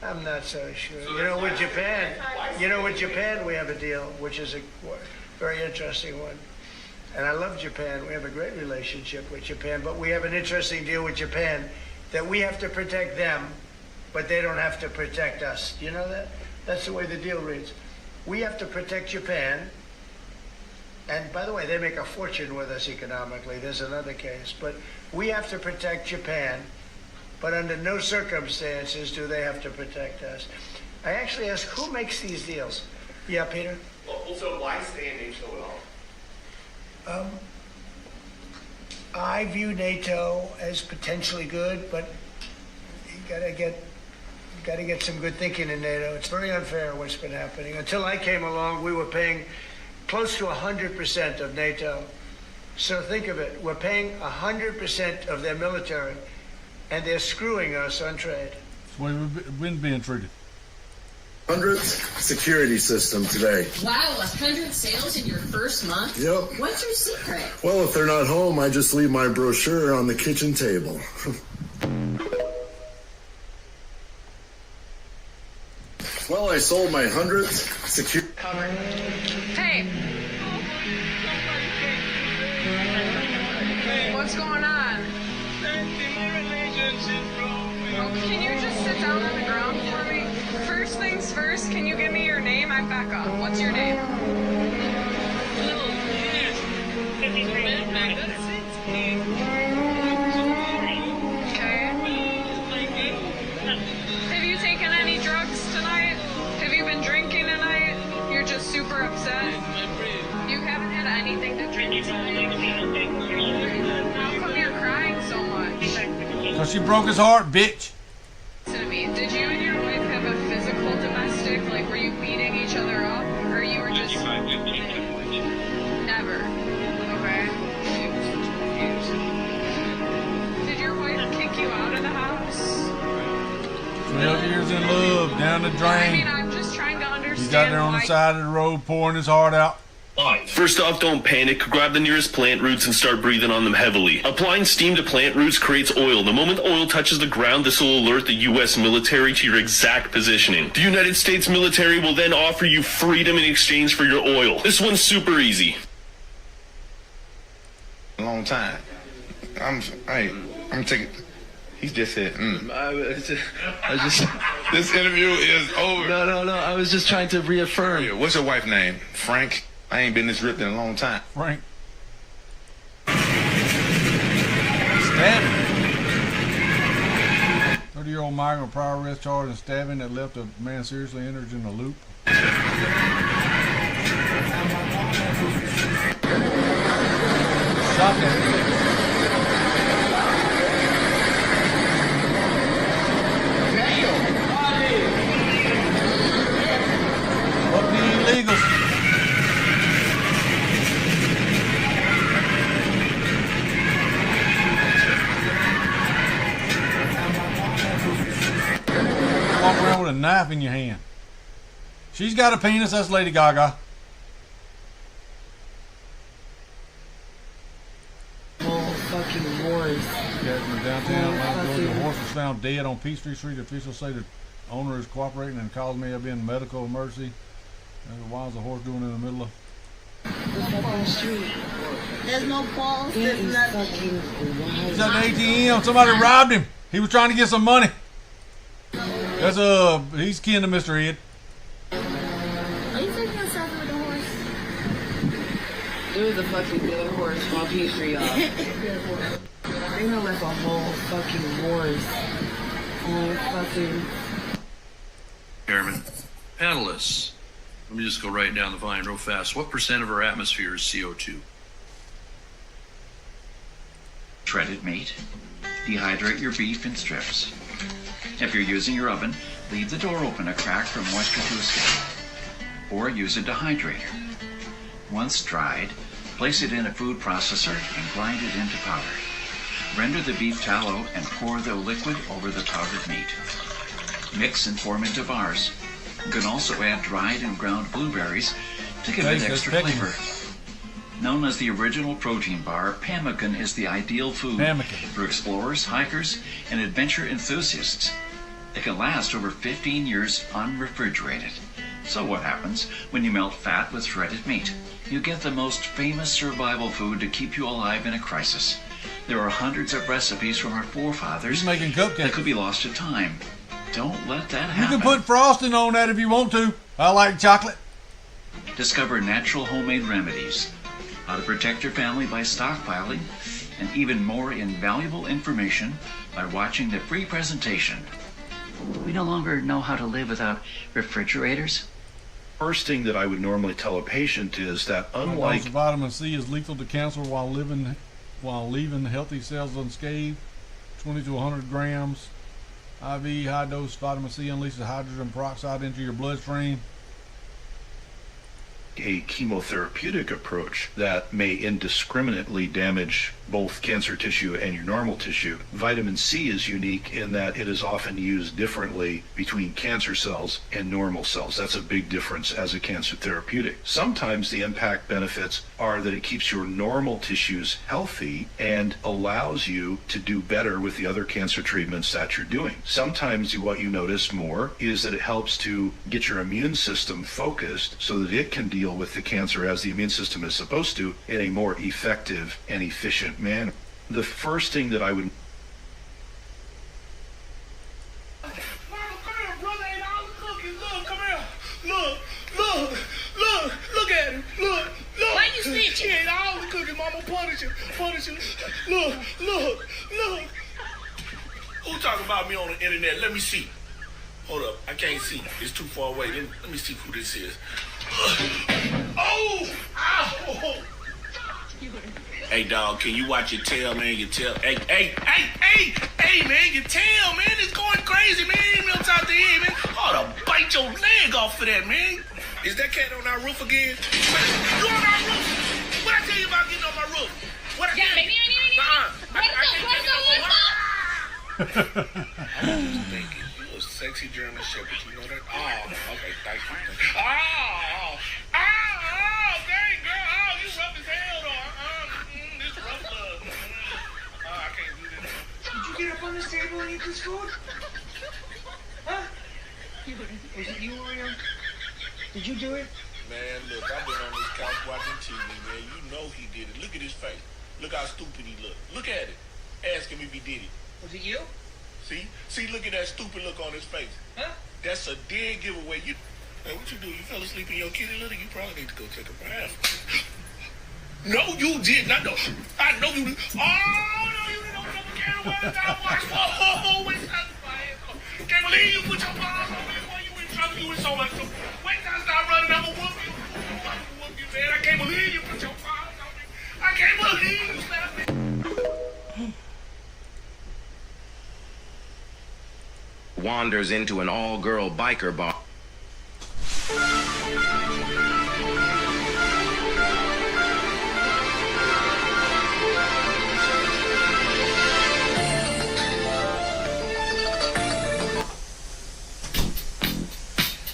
I'm not so sure. You know, with Japan, we have a deal, which is a very interesting one. And I love Japan. We have a great relationship with Japan, but we have an interesting deal with Japan that we have to protect them, but they don't have to protect us. Do you know that? That's the way the deal reads. We have to protect Japan, And by the way, they make a fortune with us economically. There's another case. But we have to protect Japan, but under no circumstances do they have to protect us. I actually ask, who makes these deals? Yeah, Peter? Well, also, why stay in NATO at all? I view NATO as potentially good, but you gotta get some good thinking in NATO. It's very unfair what's been happening. Until I came along, we were paying close to 100% of NATO. So think of it. We're paying 100% of their military, and they're screwing us on trade. That's the way we've been being treated. 100th security system today. Wow, 100 sales in your first month? Yep. What's your secret? Well, if they're not home, I just leave my brochure on the kitchen table. Well, I sold my 100th security... Hey! What's going on? Oh, can you just sit down on the ground for me? First things first, can you give me your name? I'm Becca. What's your name? Okay. Have you taken any drugs tonight? Have you been drinking tonight? You're just super upset? You haven't had anything to drink tonight? How come you're crying so much? Because she broke his heart, bitch. Listen to me. Did you and your wife have a physical domestic? Like, were you beating each other up? Or you were just... Never. Okay. Did your wife kick you out of the house? 12 years in love, down the drain. I mean, I'm just trying to understand. He's out there on the side of the road pouring his heart out. First off, don't panic. Grab the nearest plant roots and start breathing on them heavily. Applying steam to plant roots creates oil. The moment oil touches the ground, this will alert the U.S. military to your exact positioning. The United States military will then offer you freedom in exchange for your oil. This one's super easy. A long time. I'm taking... He just said, This interview is over. No. I was just trying to reaffirm. What's your wife's name? Frank? I ain't been this ripped in a long time. Frank. Stabbing. 30-year-old migrant with prior arrest charge and stabbing that left a man seriously injured in a loop. Shocking. What the illegals? Walk around with a knife in your hand. She's got a penis, that's Lady Gaga. Oh, fucking wars. In downtown, the horse was found dead on Peachtree Street. Officials say the owner is cooperating and calls me up in medical emergency. Why is the horse doing in the middle of the fucking street? There's no balls, there's nothing. He's at the ATM. Somebody robbed him. He was trying to get some money. That's he's kin to Mr. Ed. Are you taking a selfie with the horse? There was a fucking dead horse on Peachtree, y'all. They know like a whole fucking horse on fucking... Chairman, panelists, let me just go right down the line real fast. What % of our atmosphere is CO2? Shredded meat. Dehydrate your beef in strips. If you're using your oven, leave the door open a crack for moisture to escape. Or use a dehydrator. Once dried, place it in a food processor and grind it into powder. Render the beef tallow and pour the liquid over the powdered meat. Mix and form into bars. You can also add dried and ground blueberries to give it extra flavor. Known as the original protein bar, pemmican is the ideal food for explorers, hikers, and adventure enthusiasts. It can last over 15 years unrefrigerated. So what happens when you melt fat with shredded meat? You get the most famous survival food to keep you alive in a crisis. There are hundreds of recipes from our forefathers making cupcakes that could be lost to time. Don't let that You happen. can put frosting on that if you want to. I like chocolate. Discover natural homemade remedies. how to protect your family by stockpiling, and even more invaluable information by watching the free presentation. We no longer know how to live without refrigerators. First thing that I would normally tell a patient is that unlike vitamin C is lethal to cancer while leaving healthy cells unscathed. 20 to 100 grams. IV high dose vitamin C unleashes hydrogen peroxide into your bloodstream. a chemotherapeutic approach that may indiscriminately damage both cancer tissue and your normal tissue. Vitamin C is unique in that it is often used differently between cancer cells and normal cells. That's a big difference as a cancer therapeutic. Sometimes the impact benefits are that it keeps your normal tissues healthy and allows you to do better with the other cancer treatments that you're doing. Sometimes what you notice more is that it helps to get your immune system focused so that it can deal with the cancer as the immune system is supposed to in a more effective and efficient manner. The first thing that I would Look at him. Look. Why you snitching? He ate all the cookies, mama. Punish him. Look. Who talking about me on the internet? Let me see. Hold up. I can't see. It's too far away. Let me see who this is. Oh! Ow! Hey, dog, can you watch your tail, man? Your tail. Hey, man, your tail, man, it's going crazy, man. You know, top the head, man. Oh, to bite your leg off for that, man. Is that cat on our roof again? You on our roof? What I tell you about getting on my roof? What I tell you? I was just thinking, you a sexy German Shepherd, you know that? Oh, okay, thank you. Oh, dang, girl. Oh, you rough as hell, though. This rough love. I can't do this. Did you get up on this table and eat this food? Huh? Was it you, Oreo? Did you do it? Man, look, I've been on this couch watching TV, man. You know he did it. Look at his face. Look how stupid he look. Look at it. Ask him if he did it. Was it you? See, look at that stupid look on his face. Huh? That's a dead giveaway. Hey, what you do? You fell asleep in your kitty litter? You probably need to go take a bath. No, you did not. No, I know you did. Oh, no, you didn't open up a can of worms. I watched. Oh, wait, can't believe you put your paws on me before you in trouble. You in so much trouble. Wait till I start running. I'm gonna whoop you. Man. I can't believe you put your paws on me. I can't believe you slapped me. Wanders into an all-girl biker bar.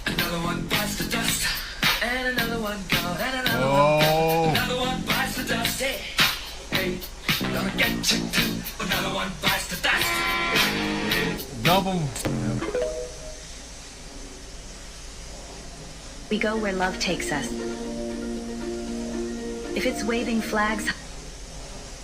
Another one bites the dust, and another one gone, and another one. Another one bites the dust. Hey, gonna get you too. Another one bites the dust. Dump them. We go where love takes us. If it's waving flags,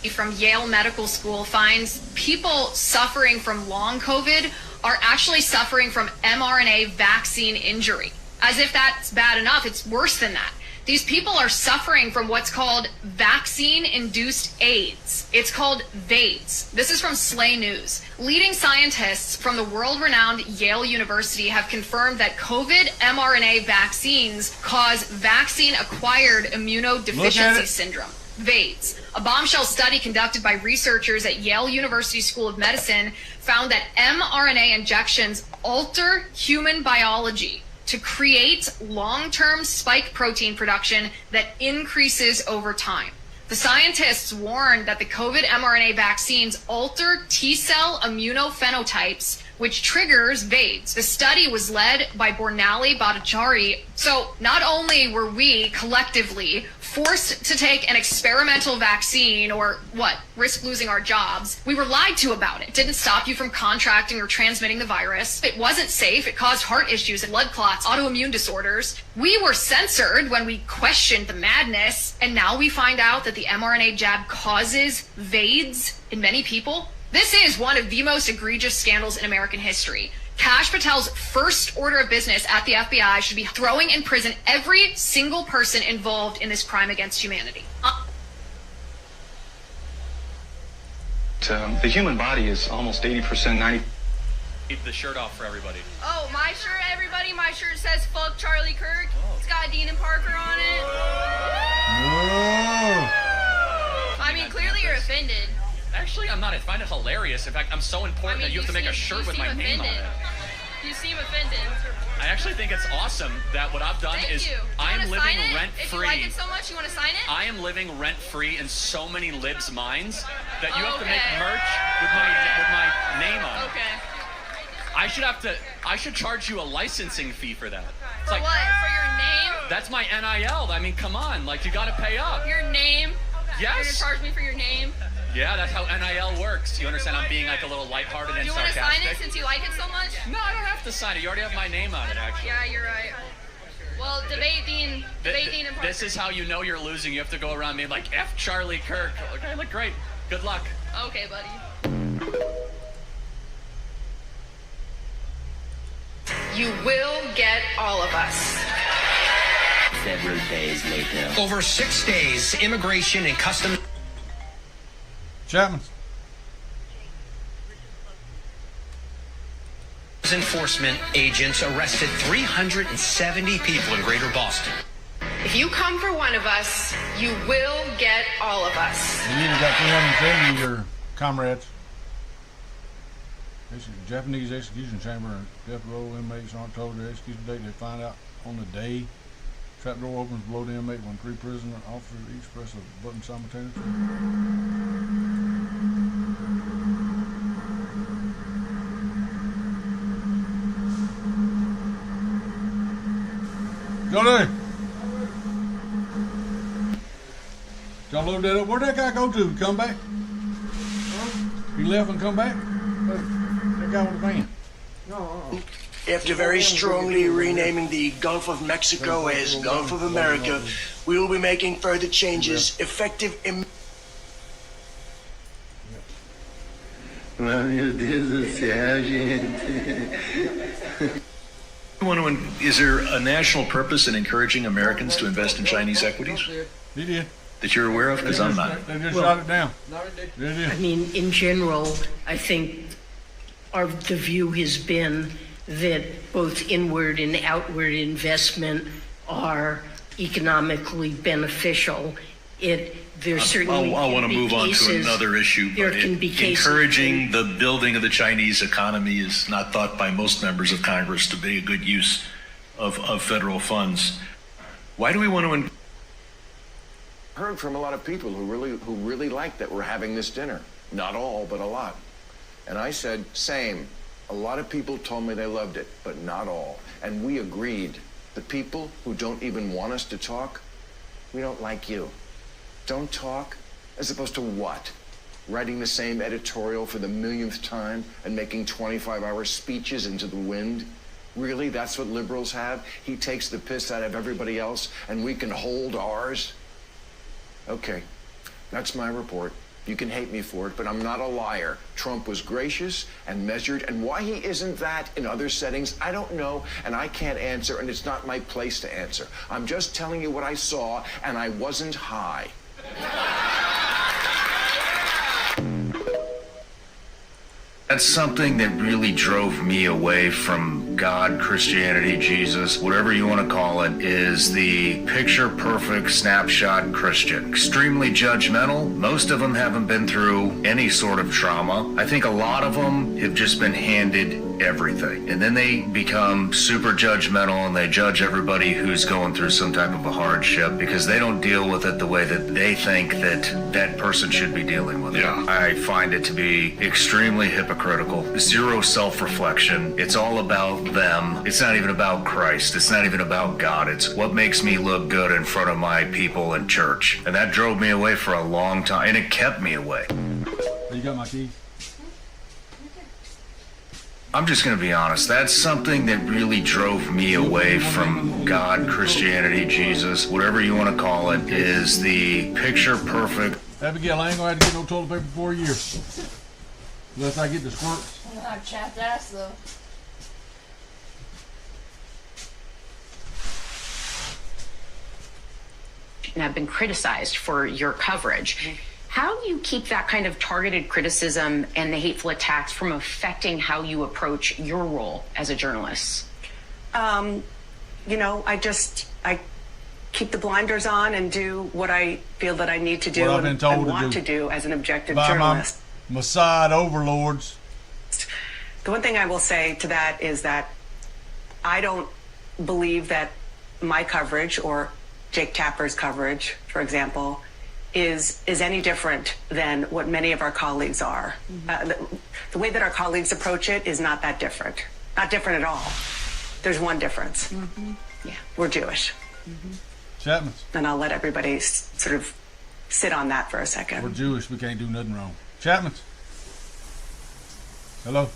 from Yale Medical School finds people suffering from long COVID are actually suffering from mRNA vaccine injury. As if that's bad enough, it's worse than that. These people are suffering from what's called vaccine-induced AIDS. It's called VAIDS. This is from Slay News. Leading scientists from the world-renowned Yale University have confirmed that COVID mRNA vaccines cause vaccine-acquired immunodeficiency syndrome, VAIDS. A bombshell study conducted by researchers at Yale University School of Medicine found that mRNA injections alter human biology to create long-term spike protein production that increases over time. The scientists warned that the COVID mRNA vaccines alter T-cell immunophenotypes, which triggers VAIDS. The study was led by Bornali Bhattacharya. So not only were we collectively forced to take an experimental vaccine or risk losing our jobs, we were lied to about it. It didn't stop you from contracting or transmitting the virus. It wasn't safe. It caused heart issues and blood clots, autoimmune disorders. We were censored when we questioned the madness, and now we find out that the mRNA jab causes VAIDS in many people. This is one of the most egregious scandals in American history. Kash Patel's first order of business at the FBI should be throwing in prison every single person involved in this crime against humanity. The human body is almost 80%, 90%. Keep the shirt off for everybody. Oh, my shirt, everybody. My shirt says "Fuck Charlie Kirk." It's got Dean and Parker on it. I mean, clearly you're offended. Actually, I'm not. I find it hilarious. In fact, I'm so important that you have to make a shirt with my name on it. You seem offended. I actually think it's awesome that what I've done is I am living rent-free. If you like it so much, you want to sign it? I am living rent-free in so many libs' minds that you have to make merch with my name on it. Okay. I should charge you a licensing fee for that. It's For like, what? For your name? that's my NIL. I mean, come on, like you got to pay up. Your name? Yes. You're gonna charge me for your name? Yeah, that's how NIL works. You understand? I'm being like a little lighthearted and Do you want to sarcastic. sign it since you like it so much? No, I don't have to sign it. You already have my name on it, actually. Yeah, you're right. Well, debate Dean and Parker. This is how you know you're losing. You have to go around being like, F Charlie Kirk. Okay, look great. Good luck. Okay, buddy. You will get all of us. Several days later. Over 6 days, Immigration and Customs Chapman. Enforcement agents arrested 370 people in Greater Boston. If you come for one of us, you will get all of us. You either got 370 of your comrades. Japanese execution chamber and death row inmates aren't told their execution date. They find out on the day. Trap door opens below the inmate when 3 prisoner officers each press a button simultaneously. Go there. Y'all load that up. Where'd that guy go to? Come back? He left and come back? That guy with the van. After very strongly renaming the Gulf of Mexico as Gulf of America, we will be making further changes effective in... Is there a national purpose in encouraging Americans to invest in Chinese equities? He did. That you're aware of? Because I'm not. They just shot it down. I mean, in general, I think the view has been that both inward and outward investment are economically beneficial. There certainly I want to move on to another issue. There can be cases. Encouraging the building of the Chinese economy is not thought by most members of Congress to be a good use of federal funds. Why do we want to? Heard from a lot of people who really like that we're having this dinner. Not all, but a lot. And I said, same. A lot of people told me they loved it, but not all. And we agreed. The people who don't even want us to talk, we don't like you. Don't talk, as opposed to what? Writing the same editorial for the millionth time and making 25-hour speeches into the wind? Really, that's what liberals have? He takes the piss out of everybody else and we can hold ours? Okay, that's my report. You can hate me for it, but I'm not a liar. Trump was gracious and measured, and why he isn't that in other settings, I don't know, and I can't answer, and it's not my place to answer. I'm just telling you what I saw, and I wasn't high. That's something that really drove me away from God, Christianity, Jesus, whatever you want to call it, is the picture-perfect snapshot Christian. Extremely judgmental. Most of them haven't been through any sort of trauma. I think a lot of them have just been handed everything. And then they become super judgmental and they judge everybody who's going through some type of a hardship because they don't deal with it the way that they think that person should be dealing with it. I find it to be extremely hypocritical. Zero self-reflection. It's all about them. It's not even about Christ. It's not even about God. It's what makes me look good in front of my people in church. And that drove me away for a long time. And it kept me away. You got my keys? I'm just going to be honest. That's something that really drove me away from God, Christianity, Jesus, whatever you want to call it, is the picture-perfect. Abigail, I ain't going to have to get no toilet paper for a year. Unless I get the squirts. I've chapped ass though. And have been criticized for your coverage. How do you keep that kind of targeted criticism and the hateful attacks from affecting how you approach your role as a journalist? You know, I keep the blinders on and do what I feel that I need to do and want to do as an objective journalist. My Mossad overlords. The one thing I will say to that is that I don't believe that my coverage or Jake Tapper's coverage, for example, is any different than what many of our colleagues are. The way that our colleagues approach it is not that different. Not different at all. There's one difference. Yeah, we're Jewish. Chapman. And I'll let everybody sort of sit on that for a second. We're Jewish. We can't do nothing wrong. Chapman. Hello.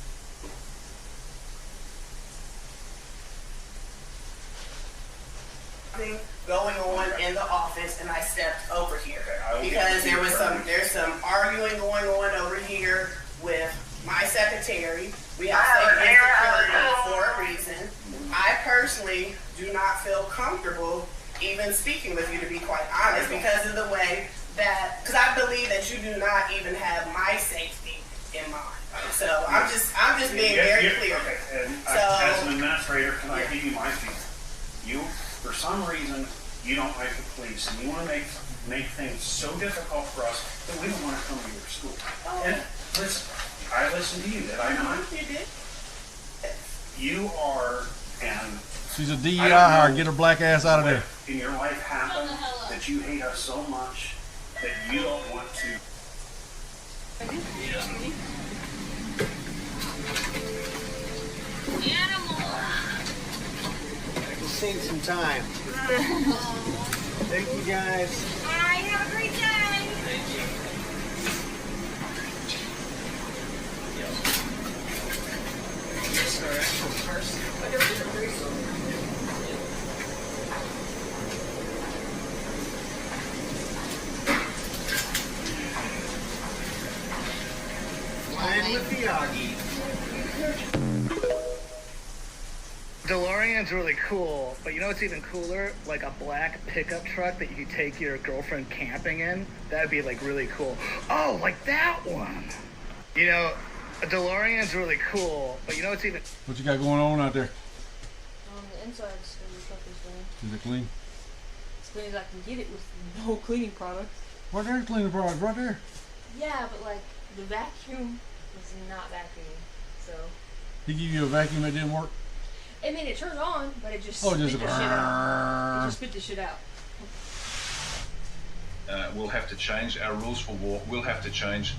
Going on in the office, and I stepped over here because there's some arguing going on over here with my secretary. We have safety and security for a reason. I personally do not feel comfortable even speaking with you, to be quite honest, because of the way that, because I believe that you do not even have my safety in mind. So I'm just being very clear. Okay, and so, as an administrator, can I give you my feeling? You, for some reason, you don't like the police, and you want to make things so difficult for us that we don't want to come to your school. And listen, I listened to you, did I not? You did. You are, and she's a DEI hire. Get her black ass out of there. In your life happened that you hate us so much that you don't want to. We'll save some time. Thank you, guys. Bye. Have a great day. Thank you. This is our actual person. I got the threesome. Flying with the Augie. DeLorean's really cool, but you know what's even cooler? Like a black pickup truck that you could take your girlfriend camping in. That'd be like really cool. Oh, like that one. You know, a DeLorean's really cool, but you know what's even... What you got going on out there? The inside's the truck is clean. Is it clean? As clean as I can get it with no cleaning products. Right there's cleaning products, right there. Yeah, but like the vacuum is not vacuuming, so. He give you a vacuum that didn't work? I mean, it turned on, but it just Oh, spit just the shit out. It just spit the shit out. We'll have to change our rules for war. We'll have to change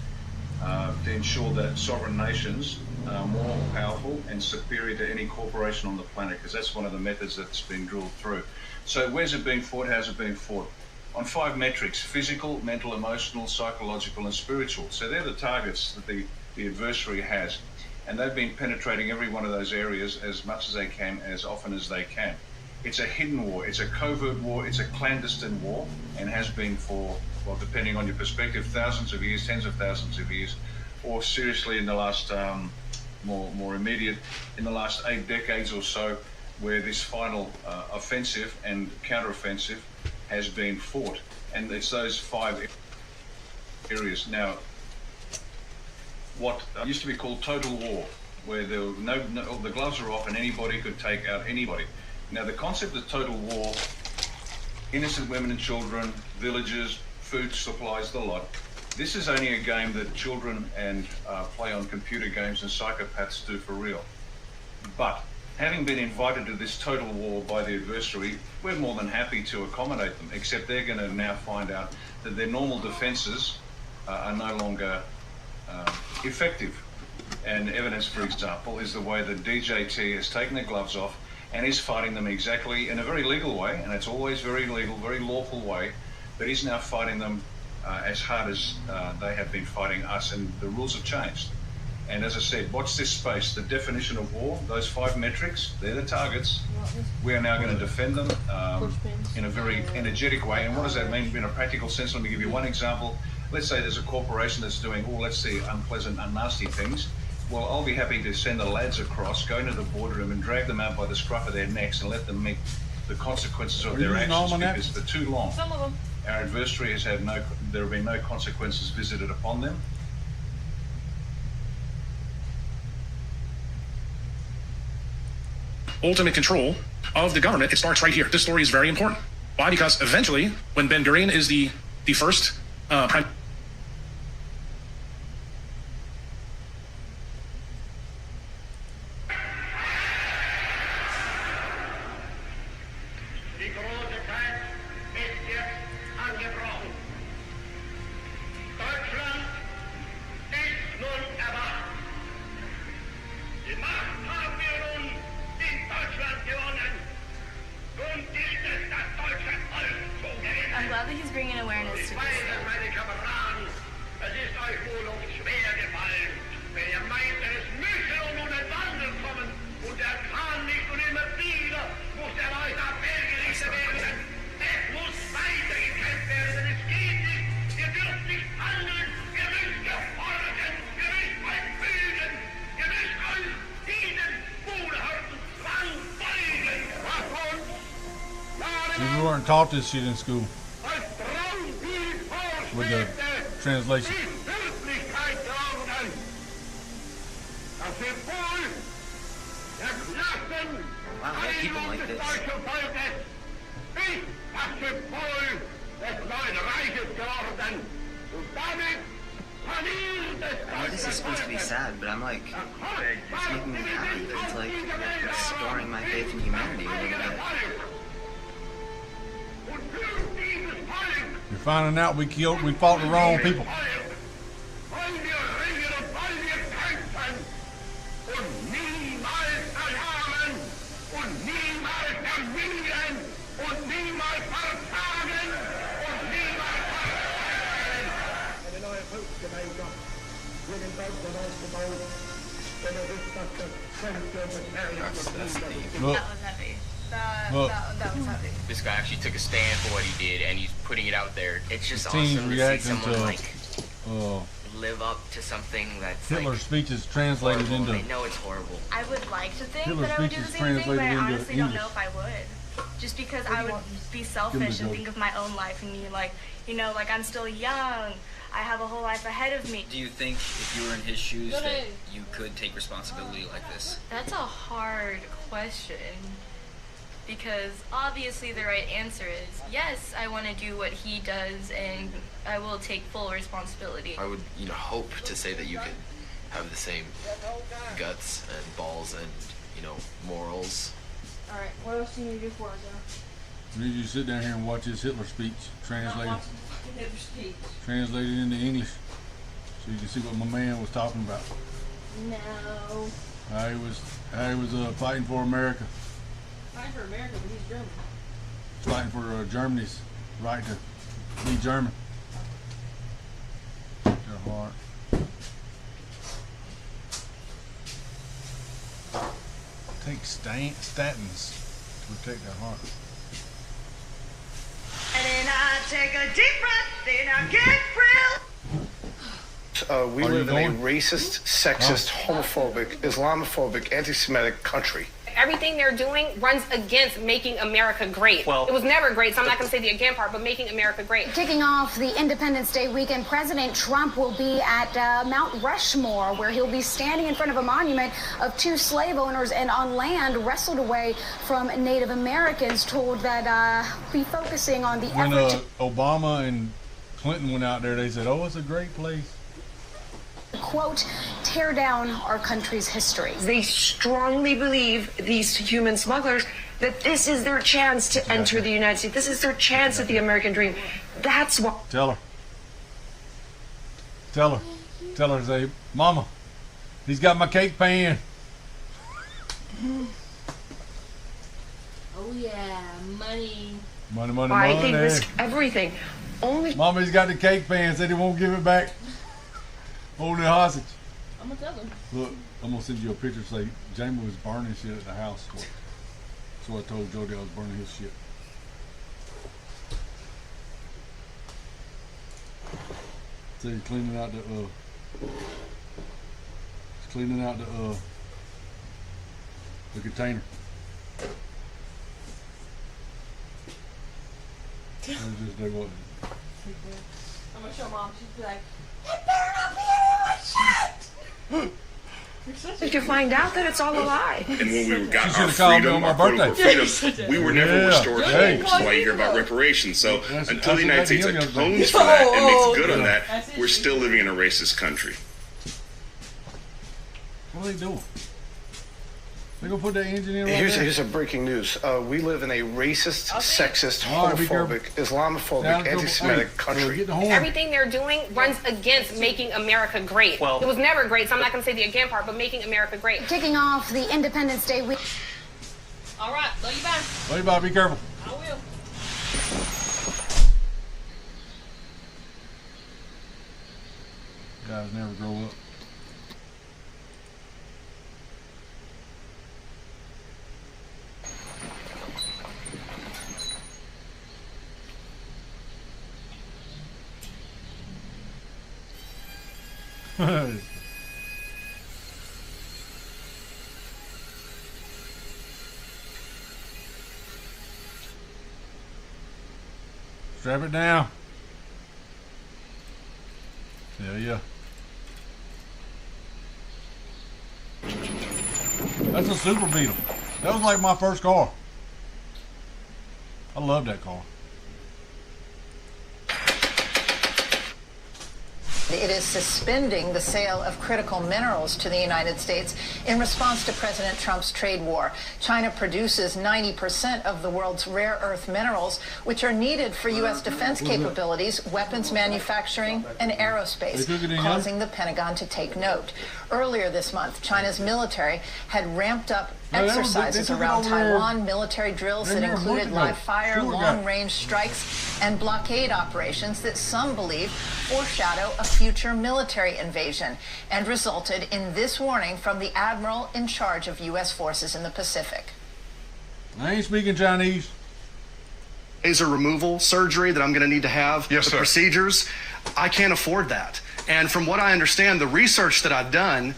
to ensure that sovereign nations are more powerful and superior to any corporation on the planet, because that's one of the methods that's been drilled through. So where's it being fought? How's it being fought? On 5 metrics: physical, mental, emotional, psychological, and spiritual. So they're the targets that the adversary has. And they've been penetrating every one of those areas as much as they can, as often as they can. It's a hidden war, it's a covert war, it's a clandestine war, and has been for, well, depending on your perspective, thousands of years, tens of thousands of years, or seriously in the last, more immediate, in the last 8 decades or so, where this final offensive and counteroffensive has been fought. And it's those 5 areas. Now, what used to be called total war, where there were the gloves are off and anybody could take out anybody. Now the concept of total war, innocent women and children, villages, food supplies, the lot. This is only a game that children and play on computer games and psychopaths do for real. But having been invited to this total war by the adversary, we're more than happy to accommodate them, except they're going to now find out that their normal defenses are no longer effective. And evidence, for example, is the way that DJT has taken their gloves off and is fighting them exactly in a very legal way, and it's always very legal, very lawful way, but he's now fighting them as hard as they have been fighting us, and the rules have changed. And as I said, watch this space. The definition of war, those 5 metrics, they're the targets. We are now going to defend them in a very energetic way. And what does that mean in a practical sense? Let me give you one example. Let's say there's a corporation that's doing, let's see, unpleasant and nasty things. Well, I'll be happy to send the lads across, go into the boardroom and drag them out by the scruff of their necks and let them meet the consequences of their actions, because for too long. Some of them. Our adversary has had there have been no consequences visited upon them. Ultimate control of the government, it starts right here. This story is very important. Why? Because eventually, when Ben Gurion is the first prime. I'm glad that he's bringing awareness to this. We weren't taught this shit in school with the translation. Wow, there are people like this. I know this is supposed to be sad, but I'm like, it's making me happy. It's like restoring my faith in humanity a little bit. You're finding out we fought the wrong people. Look. That was heavy. That was heavy. This guy actually took a stand for what he did, and he's putting it out there. It's just Teens awesome to see reacting someone to, like live up to something that's Hitler's speech is translated horrible. into. They know it's horrible. I would like to think Hitler's that I would do speech the is same thing, but I translated into honestly don't English. know if I would. Just because I would be selfish and think of my own life and be like, like I'm still young. I have a whole life ahead of me. Do you think if you were in his shoes that you could take responsibility like this? That's a hard question. Because obviously the right answer is yes, I want to do what he does and I will take full responsibility. I would, hope to say that you could have the same guts and balls and, morals. All right, what else do you need to do for us, I need you to sit down here and watch his Hitler speech translated into English, so you can see what my man was talking about. No. How he was fighting for America. Fighting for America, but he's German. Fighting for Germany's right to be German. Their heart. Take statins to protect their heart. And then I take a deep breath, then I get real. We live in a racist, sexist, homophobic, Islamophobic, anti-Semitic country. Everything they're doing runs against making America great. Well, it was never great, so I'm not going to say the again part, but making America great. Kicking off the Independence Day weekend, President Trump will be at Mount Rushmore, where he'll be standing in front of a monument of two slave owners and on land wrestled away from Native Americans, told that be focusing on the When effort to Obama and Clinton went out there, they said, "Oh, it's a great place." quote, tear down our country's history. They strongly believe, these human smugglers, that this is their chance to enter the United States. This is their chance at the American dream. That's what. Tell her, say, "Mama, he's got my cake pan." Oh yeah, money. Money. Why they risk everything. Only. Mama, he's got the cake pan. Said he won't give it back. Holding it hostage. I'm gonna tell them. Look, I'm gonna send you a picture. Say Jamie was burning shit at the house. So I told Jody I was burning his shit. So he's cleaning out the container. Just do what? I'm gonna show Mom. She'd be like, Did you find out that it's all a lie? And when we got She our should've called me freedom, on my our quote-unquote birthday. freedom, we were never Yeah. restored Hey. home. That's why you hear about reparations. So That's- until the that's United what States they atones do. for that and Oh, makes good on yeah. that, we're still living in a racist country. What are they doing? They gonna put that engine in right Here's there? a breaking news. We live in a racist, sexist, All right, be careful. homophobic, Islamophobic, Now, go- anti-Semitic hey, country. get the horn. Everything they're doing runs against making America great. Well- It was never great, so I'm not going to say the again part, but making America great. Kicking off the Independence Day week. all right, love you back. Love you, Bob. Be careful. I will. Guys never grow up. Strap it down. Yeah. That's a Super Beetle. That was like my first car. I love that car. It is suspending the sale of critical minerals to the United States in response to President Trump's trade war. China produces 90% of the world's rare earth minerals, which are needed for U.S. defense capabilities, weapons manufacturing, and aerospace, causing the Pentagon to take note. Earlier this month, China's military had ramped up exercises around Taiwan, military drills that included live fire, long-range strikes, and blockade operations that some believe foreshadow a future military invasion, and resulted in this warning from the admiral in charge of U.S. forces in the Pacific. I ain't speaking Chinese. Laser removal surgery that I'm going to need to have, Yes, the sir. procedures, I can't afford that. And from what I understand, the research that I've done,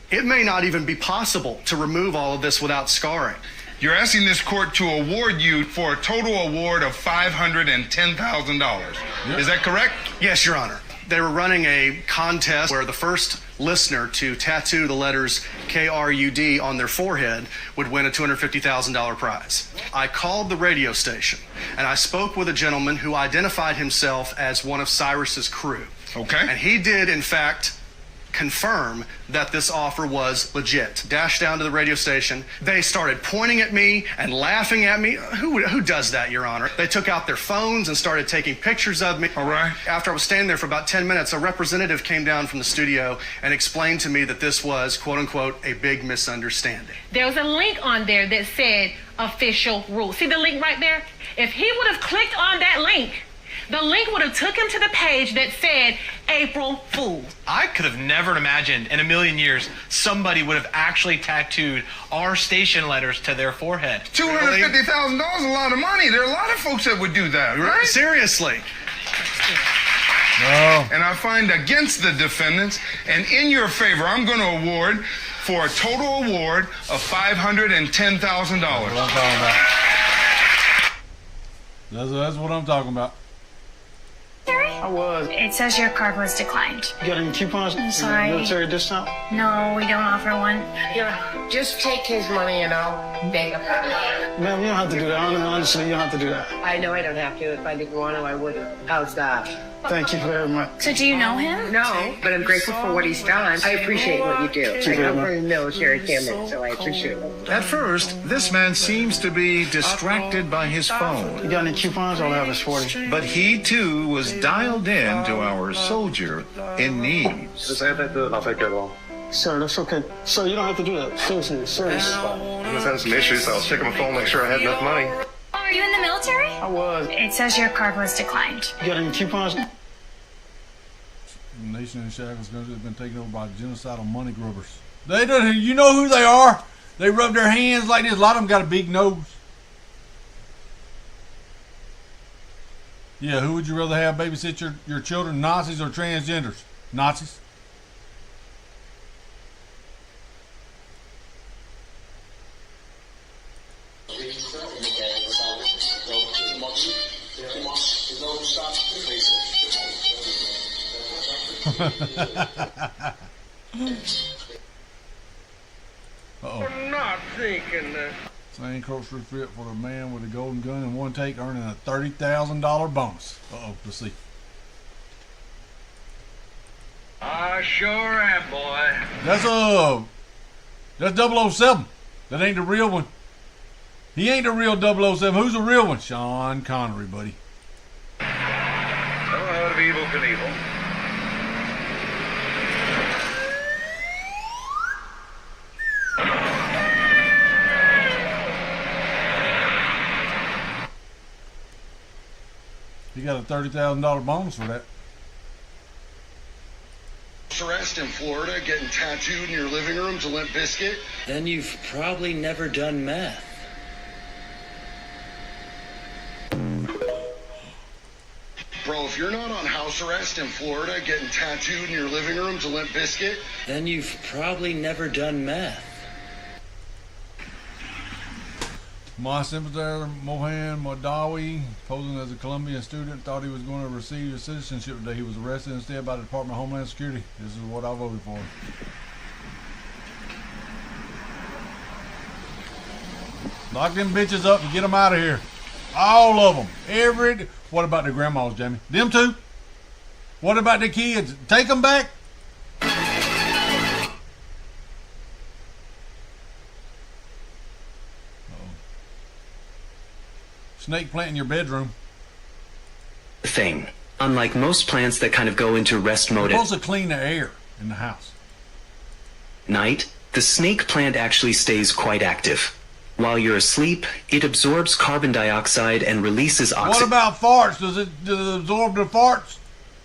it may not even be possible to remove all of this without scarring. You're asking this court to award you for a total award of $510,000. Yep. Is that correct? Yes, Your Honor. They were running a contest where the first listener to tattoo the letters KRUD on their forehead would win a $250,000 prize. I called the radio station and I spoke with a gentleman who identified himself as one of Cyrus's crew. Okay. And he did, in fact, confirm that this offer was legit. Dashed down to the radio station. They started pointing at me and laughing at me. Who does that, Your Honor? They took out their phones and started taking pictures of me. All right. After I was standing there for about 10 minutes, a representative came down from the studio and explained to me that this was, quote unquote, a big misunderstanding. There was a link on there that said official rules. See the link right there? If he would have clicked on that link, the link would have took him to the page that said April Fool. I could have never imagined in a million years somebody would have actually tattooed our station letters to their forehead. $250,000 is a lot of money. There are a lot of folks that would do that, right? Seriously. No. And I find against the defendants, and in your favor, I'm going to award for a total award of $510,000. That's what I'm talking about. I was. It says your card was declined. You got any coupons? I'm sorry. Military discount? No, we don't offer one. Yeah, just take his money and I'll beg him. Ma'am, you don't have to do that. Honestly, you don't have to do that. I know I don't have to. If I didn't want to, I wouldn't. How's that? Thank you very much. So do you know him? No, but I'm grateful for what he's done. I appreciate what you do. I come from the military family, so I appreciate it. At first, this man seems to be distracted by his phone. You got any coupons? All I have is 40. But he too was dialed in to our soldier in need. Sir, that's okay. Sir, you don't have to do that. Seriously, sir. I must have some issues, so I'll check my phone, make sure I have enough money. Are you in the military? I was. It says your card was declined. You got any coupons? The nation in shackles has been taken over by genocidal money grubbers. They don't. You know who they are? They rub their hands like this. A lot of them got a big nose. Yeah, who would you rather have babysit your children, Nazis or transgenders? Nazis. Uh-oh. I'm not thinking that. Same grocery fit for the man with a golden gun in one take, earning a $30,000 bonus. Uh-oh, let's see. I sure am, boy. That's 007. That ain't the real one. He ain't the real 007. Who's the real one? Sean Connery, buddy. Out of Evil Knievel. He got a $30,000 bonus for that. Arrest in Florida, getting tattooed in your living room to Limp Bizkit. Then you've probably never done meth. Bro, if you're not on house arrest in Florida, getting tattooed in your living room to Limp Bizkit. Then you've probably never done meth. My sympathizer, Mohan Madawi, posing as a Colombian student, thought he was going to receive his citizenship today. He was arrested instead by the Department of Homeland Security. This is what I voted for. Lock them bitches up and get them out of here. All of them. What about the grandmas, Jamie? Them two? What about the kids? Take them back? Snake plant in your bedroom. Thing. Unlike most plants that kind of go into rest mode You're supposed to clean the air in the house. Night, the snake plant actually stays quite active. While you're asleep, it absorbs carbon dioxide and releases What about farts? Does it absorb the farts?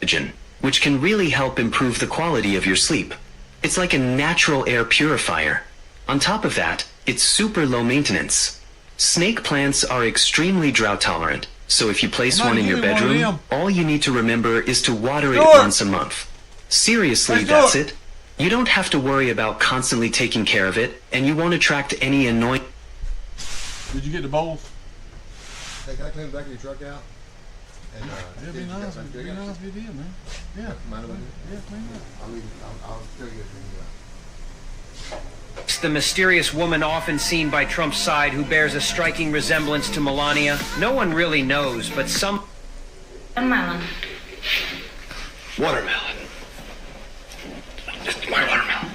oxygen, which can really help improve the quality of your sleep. It's like a natural air purifier. On top of that, it's super low maintenance. Snake plants are extremely drought tolerant, so if you place one in your bedroom, all you need to remember is to water it once a month. Seriously, that's it. You don't have to worry about constantly taking care of it, and you won't attract any annoying... Did you get the bowls? Hey, can I clean the back of your truck out? And, It'd be nice if you did, man. Yeah. Mind if I do? Yeah, clean it up. I'll show you It's the mysterious woman often seen by Trump's side who bears a striking resemblance to Melania. No one really knows, but some... Watermelon. Watermelon. It's my watermelon.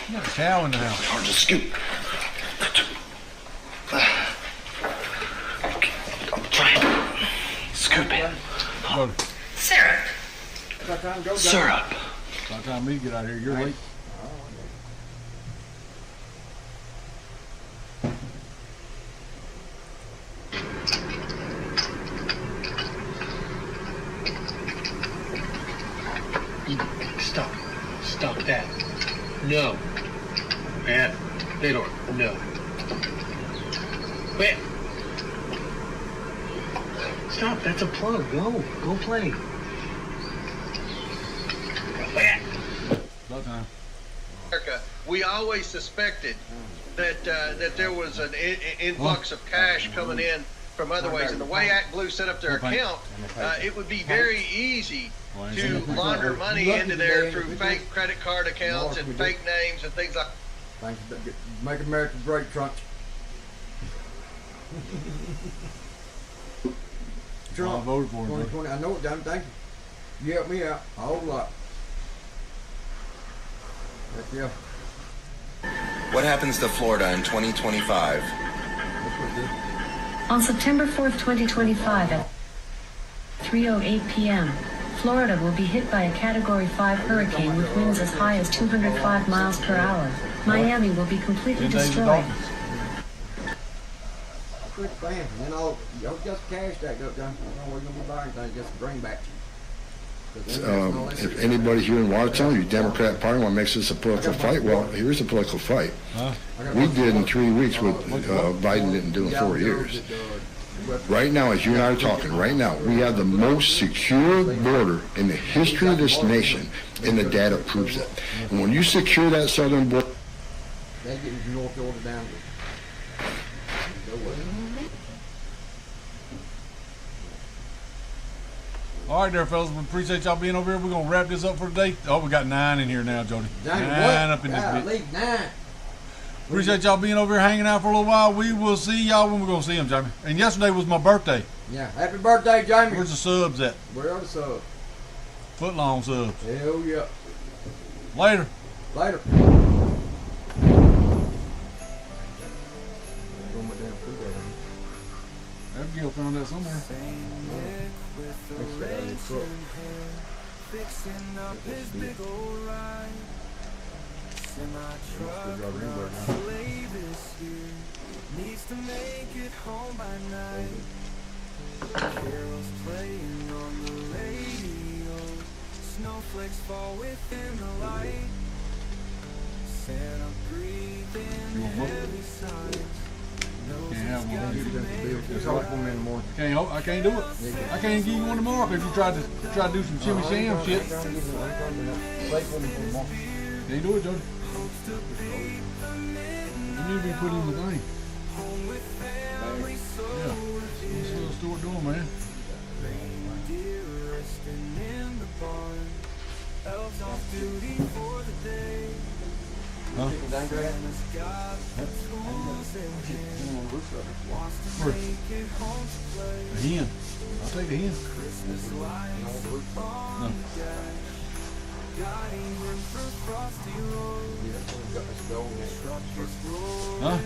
You got a cow in the house. Hard to scoop. I'm trying to scoop it. Syrup. Syrup. By the time me get out of here, you're late. Stop. Stop that. No. And Fedor, no. Quit. Stop, that's a plug. Go. Go play. America, we always suspected that there was an influx of cash coming in from other ways. And the way ActBlue set up their account, it would be very easy to launder money into there through fake credit card accounts and fake names and things like that. Make America great, Trump. Trump, I voted for him. 2020. I know it, John. Thank you. You helped me out a whole lot. Heck yeah. What happens to Florida in 2025? On September 4th, 2025 at 3:08 p.m., Florida will be hit by a Category 5 hurricane with winds as high as 205 miles per hour. Miami will be completely destroyed. Quit playing, and then y'all just cash that up, John. I don't know where you're going to be buying things just to bring back to you. If anybody here in Watertown, you Democrat Party, want to make this a political fight, well, here's a political fight. We did in 3 weeks what Biden didn't do in 4 years. Right now, as you and I are talking, right now, we have the most secure border in the history of this nation, and the data proves it. And when you secure that southern border... They get North Florida down. All right, there, fellas. We appreciate y'all being over here. We're gonna wrap this up for today. Oh, we got 9 in here now, Jody. 9 up in this bitch. 9. Appreciate y'all being over here hanging out for a little while. We will see y'all when we're gonna see them, Jamie. And yesterday was my birthday. Yeah, happy birthday, Jamie. Where's the subs at? Where are the subs? Footlong subs. Hell yeah. Later. Later. Abigail found that somewhere. Needs to make it home by night. Carols playing on the radio. Snowflakes fall within the light. Santa breathing heavy sighs. Can't have one. Just hope for me in the morning. I can't do it. I can't give you one tomorrow if you try to do some Jimmy Sam shit. Can't do it, Jody. You need to be put in the thing. Yeah. That's what Stuart doing, man. Huh? Where? A hen. I'll take the hen. No. Huh?